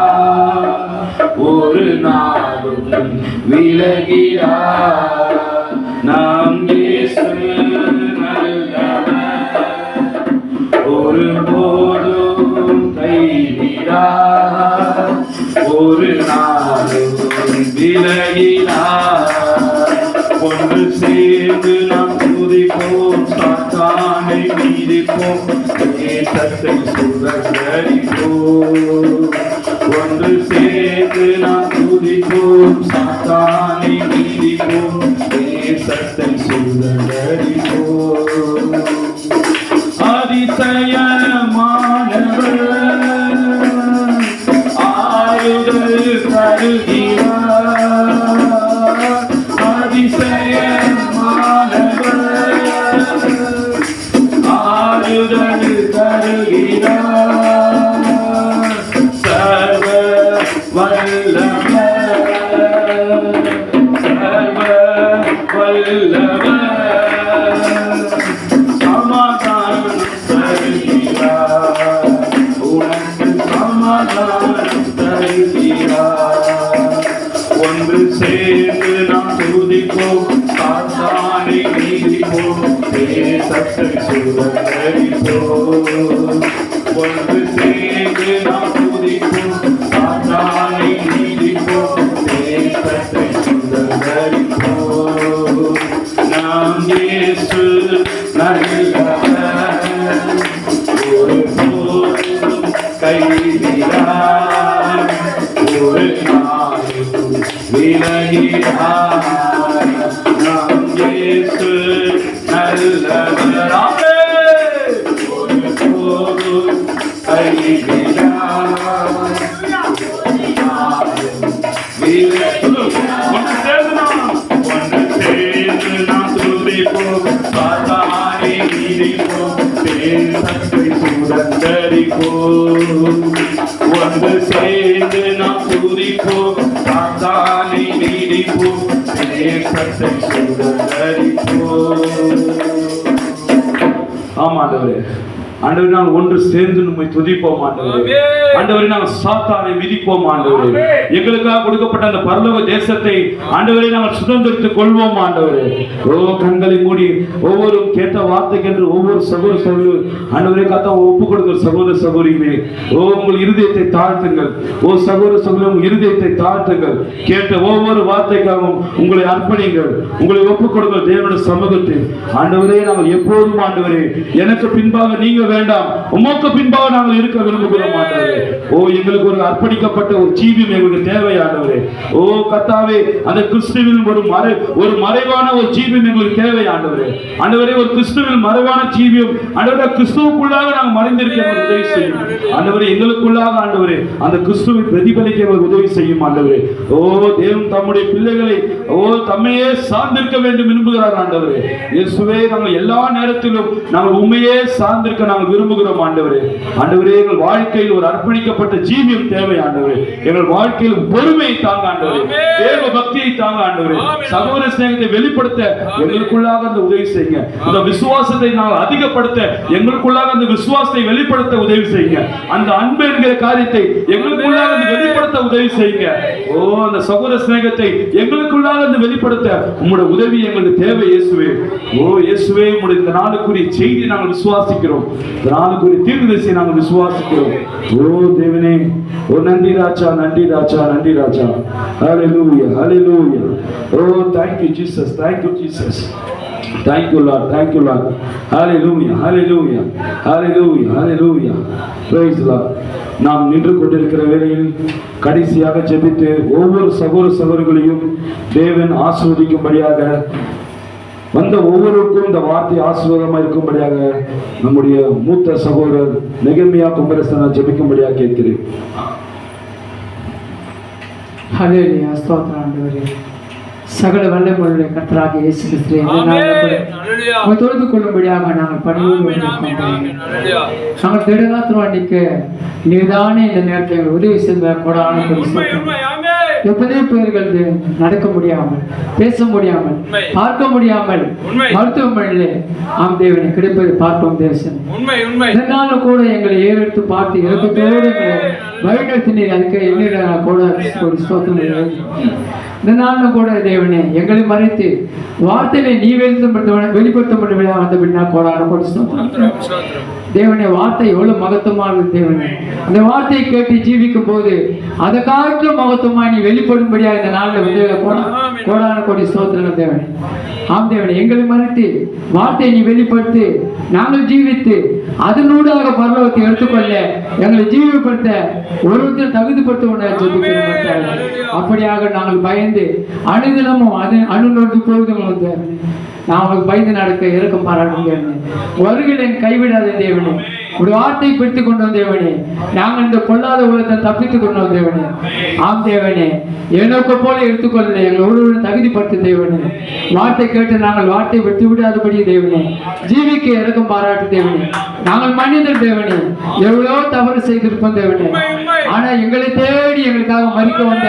ஒரு நாளும் விலகிடா. நம் இயேசு நல்லவர், ஒருபோதும் கைவிடா, ஒரு நாளும் விலகிடா. ஒன்று சேர்ந்து நாம் துதிப்போம், சாத்தானை மீதிப்போம், தேசத்தை சுதந்தரிப்போம். ஒன்று சேர்ந்து நாம் துதிப்போம், சாத்தானை மீதிப்போம், தேசத்தை சுதந்தரிப்போம். அதிசயமானவர் ஆறுதல் தருகிறார், அதிசயமானவர் ஆறுதல் தருகிறார். சர்வ வல்லவர், சர்வ வல்லவர் சமாதானம் தருகிறார், உனக்கு சமாதானம் தருகிறார். ஒன்று சேர்ந்து நாம் துதிப்போம், சாத்தானை மீதிப்போம், தேசத்தை சுதந்தரிப்போம். ஒன்று சேர்ந்து நாம் துதிப்போம், சாத்தானை மீதிப்போம், தேசத்தை சுதந்தரிப்போம். நாம் இயேசு நல்லவர், ஒருபோதும் கைவிடார், ஒரு நாளும் விலகிடார். நாம் இயேசு நல்லவர், ஒருபோதும் கைவிடார், ஒரு நாளும் விலகிடார். ஒன்று சேர்ந்து நாம் துதிப்போம், சாத்தானை மீதிப்போம், தேசத்தை சுதந்தரிப்போம். ஒன்று சேர்ந்து நாம் துதிப்போம், சாத்தானை மீதிப்போம், தேசத்தை சுதந்தரிப்போம். ஆமா ஆண்டவரே, ஆண்டவரே நாங்கள் ஒன்று சேர்ந்து நம்மை துதிப்போம் ஆண்டவரே. ஆண்டவரே நாங்கள் சாத்தானை மிதிப்போம் ஆண்டவரே. எங்களுக்காக கொடுக்கப்பட்ட அந்த பரலோக தேசத்தை ஆண்டவரே நாங்கள் சுதந்திரித்துக் கொள்வோம் ஆண்டவரே. ஓ கண்களை மூடி ஒவ்வொரு கேட்ட வார்த்தைக்கு என்று ஒவ்வொரு சகோதர சகோதரி ஆண்டவரே காத்தா ஒப்பு கொடுக்கிற சகோதர சகோதரிகளே, ஓ உங்கள் இருதயத்தை தாழ்த்துங்கள். ஓ சகோதர சகோதரி உங்கள் இருதயத்தை தாழ்த்துங்கள். கேட்ட ஒவ்வொரு வார்த்தைக்காகவும் உங்களை அர்ப்பணிங்கள், உங்களை ஒப்புக் கொடுங்கள் தேவனுடைய சமூகத்தில். ஆண்டவரே நாங்கள் எப்போதும் ஆண்டவரே எனக்கு பின்பாக நீங்க வேண்டாம், உமக்கு பின்பாக நாங்கள் இருக்க விரும்புகிறோம் ஆண்டவரே. ஓ எங்களுக்கு ஒரு அர்ப்பணிக்கப்பட்ட ஒரு ஜீவியம் எங்களுக்கு தேவை ஆண்டவரே. ஓ கர்த்தாவே, அந்த கிறிஸ்துவில் ஒரு மறைவான ஒரு ஜீவியம் எங்களுக்கு தேவை ஆண்டவரே. ஆண்டவரே ஒரு கிறிஸ்துவில் மறைவான ஜீவியம் ஆண்டவரே, கிறிஸ்துவுக்குள்ளாக நாங்கள் மறைந்திருக்க உதவி செய்யும் ஆண்டவரே. எங்களுக்குள்ளாக ஆண்டவரே அந்த கிறிஸ்துவை பிரதிபலிக்க உதவி செய்யும் ஆண்டவரே. ஓ தேவன் தம்முடைய பிள்ளைகளை ஓ தம்மையே சார்ந்திருக்க வேண்டும் விரும்புகிறார் ஆண்டவரே. இயேசுவே நாங்கள் எல்லா நேரத்திலும் நாங்கள் உண்மையே சார்ந்திருக்க நாங்கள் விரும்புகிறோம் ஆண்டவரே. ஆண்டவரே எங்கள் வாழ்க்கையில் ஒரு அர்ப்பணிக்கப்பட்ட ஜீவியம் தேவை ஆண்டவரே. எங்கள் வாழ்க்கையில் பொறுமையை தாங்க ஆண்டவரே, தேவ பக்தியை தாங்க ஆண்டவரே. சகோதர சிநேகத்தை வெளிப்படுத்த எங்களுக்குள்ளாக அந்த உதவி செய்யுங்க. அந்த விசுவாசத்தை நாங்கள் அதிகப்படுத்த எங்களுக்குள்ளாக அந்த விசுவாசத்தை வெளிப்படுத்த உதவி செய்யுங்க. அந்த அன்பு என்கிற காரியத்தை எங்களுக்குள்ளாக வெளிப்படுத்த உதவி செய்யுங்க. ஓ அந்த சகோதர சிநேகத்தை எங்களுக்குள்ளாக வெளிப்படுத்த உங்களுடைய உதவி எங்களுக்கு தேவை இயேசுவே. ஓ இயேசுவே, உங்களுடைய இந்த நாளுக்குரிய செய்தி நாங்கள் விசுவாசிக்கிறோம், இந்த நாளுக்குரிய தீர்க்கதரிசியை நாங்கள் விசுவாசிக்கிறோம். ஓ தேவனே, ஓ நன்றி ராஜா, நன்றி ராஜா, நன்றி ராஜா. ஹல்லேலூயா, ஹல்லேலூயா. ஓ thank you Jesus, thank you Jesus, thank you Lord, thank you Lord. Hallelujah, hallelujah, hallelujah, hallelujah. Praise the Lord. நாம் நின்று கொண்டிருக்கிற வேளையில் கடைசியாக ஜெபித்து ஒவ்வொரு சகோதர சகோதரிகளையும் தேவன் ஆசீர்வதிக்கும்படியாக, வந்த ஒவ்வொருவருக்கும் இந்த வார்த்தை ஆசீர்வாதமாக இருக்கும்படியாக நம்முடைய மூத்த சகோதரர் நெகமியா குமரசனை ஜெபிக்கும்படியாக கேட்கிறேன். ஹல்லேலூயா, ஸ்தோத்திரம் ஆண்டவரே. சகல வல்லமையுள்ள கர்த்தராகிய இயேசு கிறிஸ்துவே, உம்மை தொழுது கொள்ளும்படியாக நாங்கள் பணியோடு வந்திருக்கிறோம். நாங்கள் திடகாத்திரம் அன்னைக்கு நீர்தானே இந்த நேரத்தில் உதவி செய்த கொடான எத்தனை பேர்கள் நடக்க முடியாமல், பேச முடியாமல், பார்க்க முடியாமல் மருத்துவமனையிலே ஆம் தேவனை கிடைப்பதை பார்ப்போம் தேசம். இதனாலும் கூட எங்களை ஏறெடுத்து பார்த்து இறக்கத்தோடு எங்களை வழிநடத்தினீர். அதுக்கு என்ன கூட ஸ்தோத்திரம். இதனாலும் கூட தேவனே எங்களை மறைத்து வார்த்தையை நீ வெளிப்படுத்த முடியவில்லை வந்த பின்னா கோடான கூட ஸ்தோத்திரம். தேவனே வார்த்தை எவ்வளவு மகத்துவமானது தேவனே. அந்த வார்த்தையை கேட்டு ஜீவிக்கும் போது அதை காட்டிலும் மகத்துவமா நீ வெளிப்படும்படியா இந்த நாளில் வந்து கோடான கோடி ஸ்தோத்திரங்கள் தேவனே. ஆம் தேவனே எங்களை மறைத்து வார்த்தையை நீ வெளிப்படுத்தி நாங்கள் ஜீவித்து அதனூடாக பரலோகத்தை எடுத்துக்கொள்ள எங்களை ஜீவிப்படுத்த ஒருத்தர் தகுதிப்படுத்த அப்படியாக நாங்கள் பயந்து அனுதினமும் அணுநொன்று போகுதும் தேவனே. நான் உங்களுக்கு பயந்து நடக்க இறக்கம் பாராட்டும் தேவனே. வருகிற கைவிடாத தேவனே. ஒரு வார்த்தை பிடித்து கொண்டோம் தேவனே. நாங்கள் இந்த பொல்லாத உலகத்தை தப்பித்துக் கொண்டோம் தேவனே. ஆம் தேவனே எனக்கு போல எடுத்துக்கொள்ள எங்கள் ஒருவரும் தகுதிப்படுத்த தேவனே. வார்த்தை கேட்டு நாங்கள் வார்த்தை விட்டு விடாதபடி தேவனே ஜீவிக்க இறக்கம் பாராட்டு தேவனே. நாங்கள் மனிதர் தேவனே, எவ்வளோ தவறு செய்திருப்போம் தேவனே. ஆனா எங்களை தேடி எங்களுக்காக மறிக்க வந்த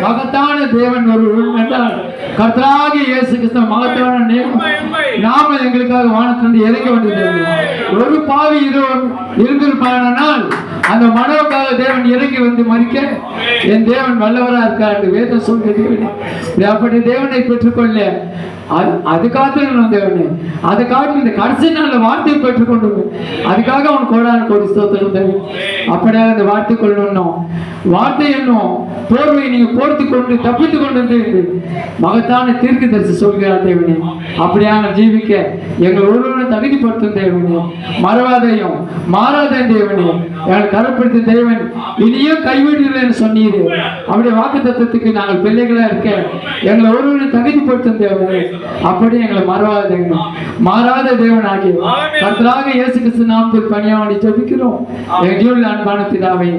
மகத்தான தேவன் ஒரு என்றால் கர்த்தராகிய இயேசு கிறிஸ்து மகத்தான நாம எங்களுக்காக வானத்திலிருந்து இறங்க வந்தது. ஒரு பாவி இருந்திருப்பானால் அந்த மனவுக்காக தேவன் இறங்கி வந்து மறிக்க என் தேவன் வல்லவரா இருக்கார் என்று வேதம் சொல்கிறது. அப்படி தேவனை பெற்றுக்கொள்ள அது காத்து தேவனே. அதை காட்டு இந்த கடைசி நாள்ல வார்த்தையை பெற்றுக்கொண்டு அதுக்காக அவன் கோடான கோடி ஸ்தோத்திரம் தேவை. அப்படியே அந்த வார்த்தை கொள்ளணும். வார்த்தை என்னும் போர்வை நீங்க போர்த்து கொண்டு தப்பித்து கொண்டு மகத்தான தீர்க்க தரிசி சொல்கிறார் தேவனே. அப்படியான ஜீவிக்க எங்கள் ஒருவரும் தகுதிப்படுத்தும் தேவனே. மறவாதையும் மாறாத தேவனே எங்களை கரப்படுத்தும் தேவன். இனியும் கைவிடுகிறேன்னு சொன்னீரு. அப்படியே வாக்கு தத்துவத்துக்கு நாங்கள் பிள்ளைகளா இருக்க எங்களை ஒருவரும் தகுதிப்படுத்தும் தேவனே. அப்படி எங்களை மறவாத மாறாத தேவன் ஆகிய கர்த்தராக இயேசு கிறிஸ்து நாமத்தில் பணியாடி ஜெபிக்கிறோம் எங்கள் ஜீவனில் அன்பான பிதாவே.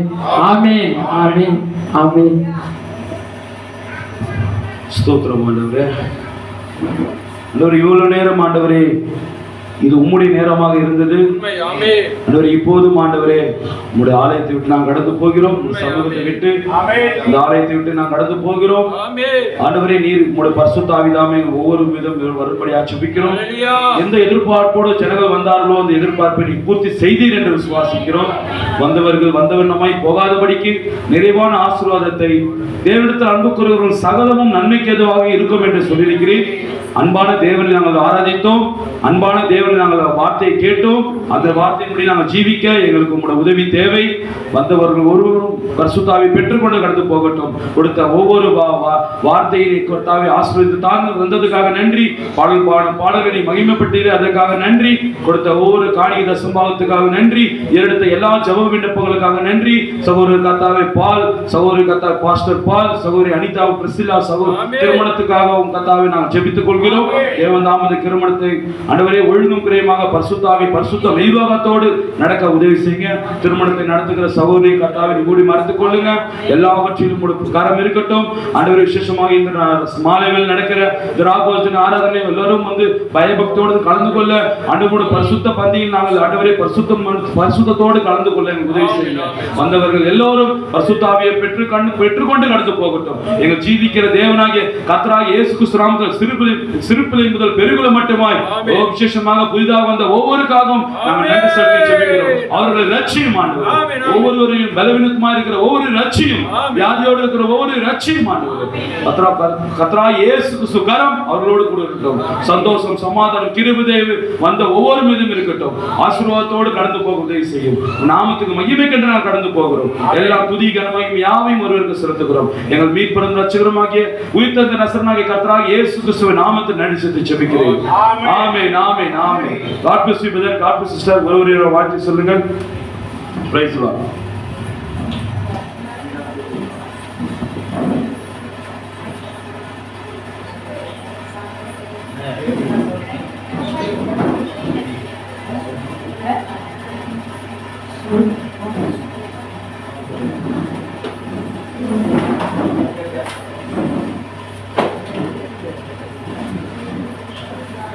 ஆமென் ஆமென் ஆமென். ஸ்தோத்திரம் ஆண்டவரே. இவ்வளவு நேரம் ஆண்டவரே இது உம்முடைய நேரமாக இருந்தது. இப்போதும் ஆண்டவரே உம்முடைய ஆலயத்தை விட்டு நான் கடந்து போகிறோம். சமூகத்தை விட்டு இந்த ஆலயத்தை விட்டு நான் கடந்து போகிறோம். ஆண்டவரே நீர் உம்முடைய பரிசுத்த ஆவியானவரே ஒவ்வொரு விதம் வரும்படியா ஜெபிக்கிறோம். எந்த எதிர்பார்ப்போடு ஜனங்கள் வந்தார்களோ அந்த எதிர்பார்ப்பை நீ பூர்த்தி செய்தீர் என்று விசுவாசிக்கிறோம். வந்தவர்கள் வந்தவண்ணமாய் போகாதபடிக்கு நிறைவான ஆசீர்வாதத்தை தேவனிடத்தில் அன்பு கூறுகிறவர்கள் சகலமும் நன்மைக்கு எதுவாக இருக்கும் என்று சொல்லியிருக்கிறேன். அன்பான தேவனை நாங்கள் ஆராதித்தோம். அன்பான தேவனை நாங்கள் வார்த்தையை கேட்டோம். அந்த வார்த்தையின்படி நாங்கள் ஜீவிக்க எங்களுக்கு உங்களுடைய உதவி தேவை. வந்தவர்கள் ஒருவரும் பரிசுத்தாவை பெற்றுக்கொண்டு கடந்து போகட்டும். கொடுத்த ஒவ்வொரு வார்த்தையை கர்த்தாவை ஆசீர்வதித்து தாங்கள் வந்ததுக்காக நன்றி. பாடல்களை மகிமைப்பட்டீர், அதற்காக நன்றி. கொடுத்த ஒவ்வொரு காணிகை தசம்பாவத்துக்காக நன்றி. எடுத்த எல்லா ஜெப விண்ணப்பங்களுக்காக நன்றி. சகோதரர் கர்த்தாவை பால், சகோதரி கர்த்தாவை பாஸ்டர் பால், சகோதரி அனிதா பிரிசிலா சகோதரி திருமணத்துக்காக கர்த்தாவை நாங்கள் ஜெபித்துக் கொள்கிறோம். தேவன் தாமது திருமணத்தை ஆண்டவரே ஒழுங்கும் கிரயமாக பரிசுத்தாவி பரிசுத்த வைபவத்தோடு நடக்க உதவி செய்யுங்க. திருமணத்தை நடத்துகிற சகோதரி கர்த்தாவை கூடி மறைத்துக் கொள்ளுங்க. எல்லாவற்றிலும் கரம் இருக்கட்டும். ஆண்டவரே விசேஷமாக இந்த மாலையில் நடக்கிற திராபோஜன ஆராதனை எல்லாரும் வந்து பயபக்தியோடு கலந்து கொள்ள ஆண்டவரோட பரிசுத்த பந்தியில் நாங்கள் ஆண்டவரே பரிசுத்தத்தோடு கலந்து கொள்ள உதவி செய்யுங்க. வந்தவர்கள் எல்லோரும் பரிசுத்தாவியை பெற்றுக்கொண்டு கடந்து போகட்டும். எங்கள் ஜீவிக்கிற தேவனாகிய கர்த்தராகிய இயேசு கிறிஸ்து நாமத்தில் சிறுபிள்ளை முதல் பெருகுல மட்டுமாய் விசேஷமாக புதிதாக வந்த ஒவ்வொருக்காகவும் நாங்கள் நன்றி செலுத்தி ஜெபிக்கிறோம். அவர்களை ரட்சியும் ஆண்டவரே. ஒவ்வொருவரையும் பலவீனமா இருக்கிற ஒவ்வொரு ரட்சியும், வியாதியோடு இருக்கிற ஒவ்வொரு ரட்சியும் ஆண்டவரே. கர்த்தராகிய இயேசு கிறிஸ்து கரம் அவர்களோடு கூட இருக்கட்டும். சந்தோஷம் சமாதானம் கிருபை வந்த ஒவ்வொரு மீதும் இருக்கட்டும். ஆசீர்வாதத்தோடு கடந்து போக உதவி செய்யும். நாமத்துக்கு மகிமைக்கென்று நாங்கள் கடந்து போகிறோம். எல்லா துதி கனமையும் யாவையும் ஒருவருக்கு செலுத்துகிறோம். எங்கள் மீட்பெரும் ரட்சகருமாகிய உயிர்த்தெழுந்த நசரேயனாகிய கர்த்தராகிய இயேசு கிறிஸ்துவின் நாமத்தில் நன்றி செலுத்தி ஜெபிக்கிறேன். Amen amen amen. God bless you brother. God bless sister. ஒருவரை வாழ்த்து சொல்லுங்கள். Praise the Lord.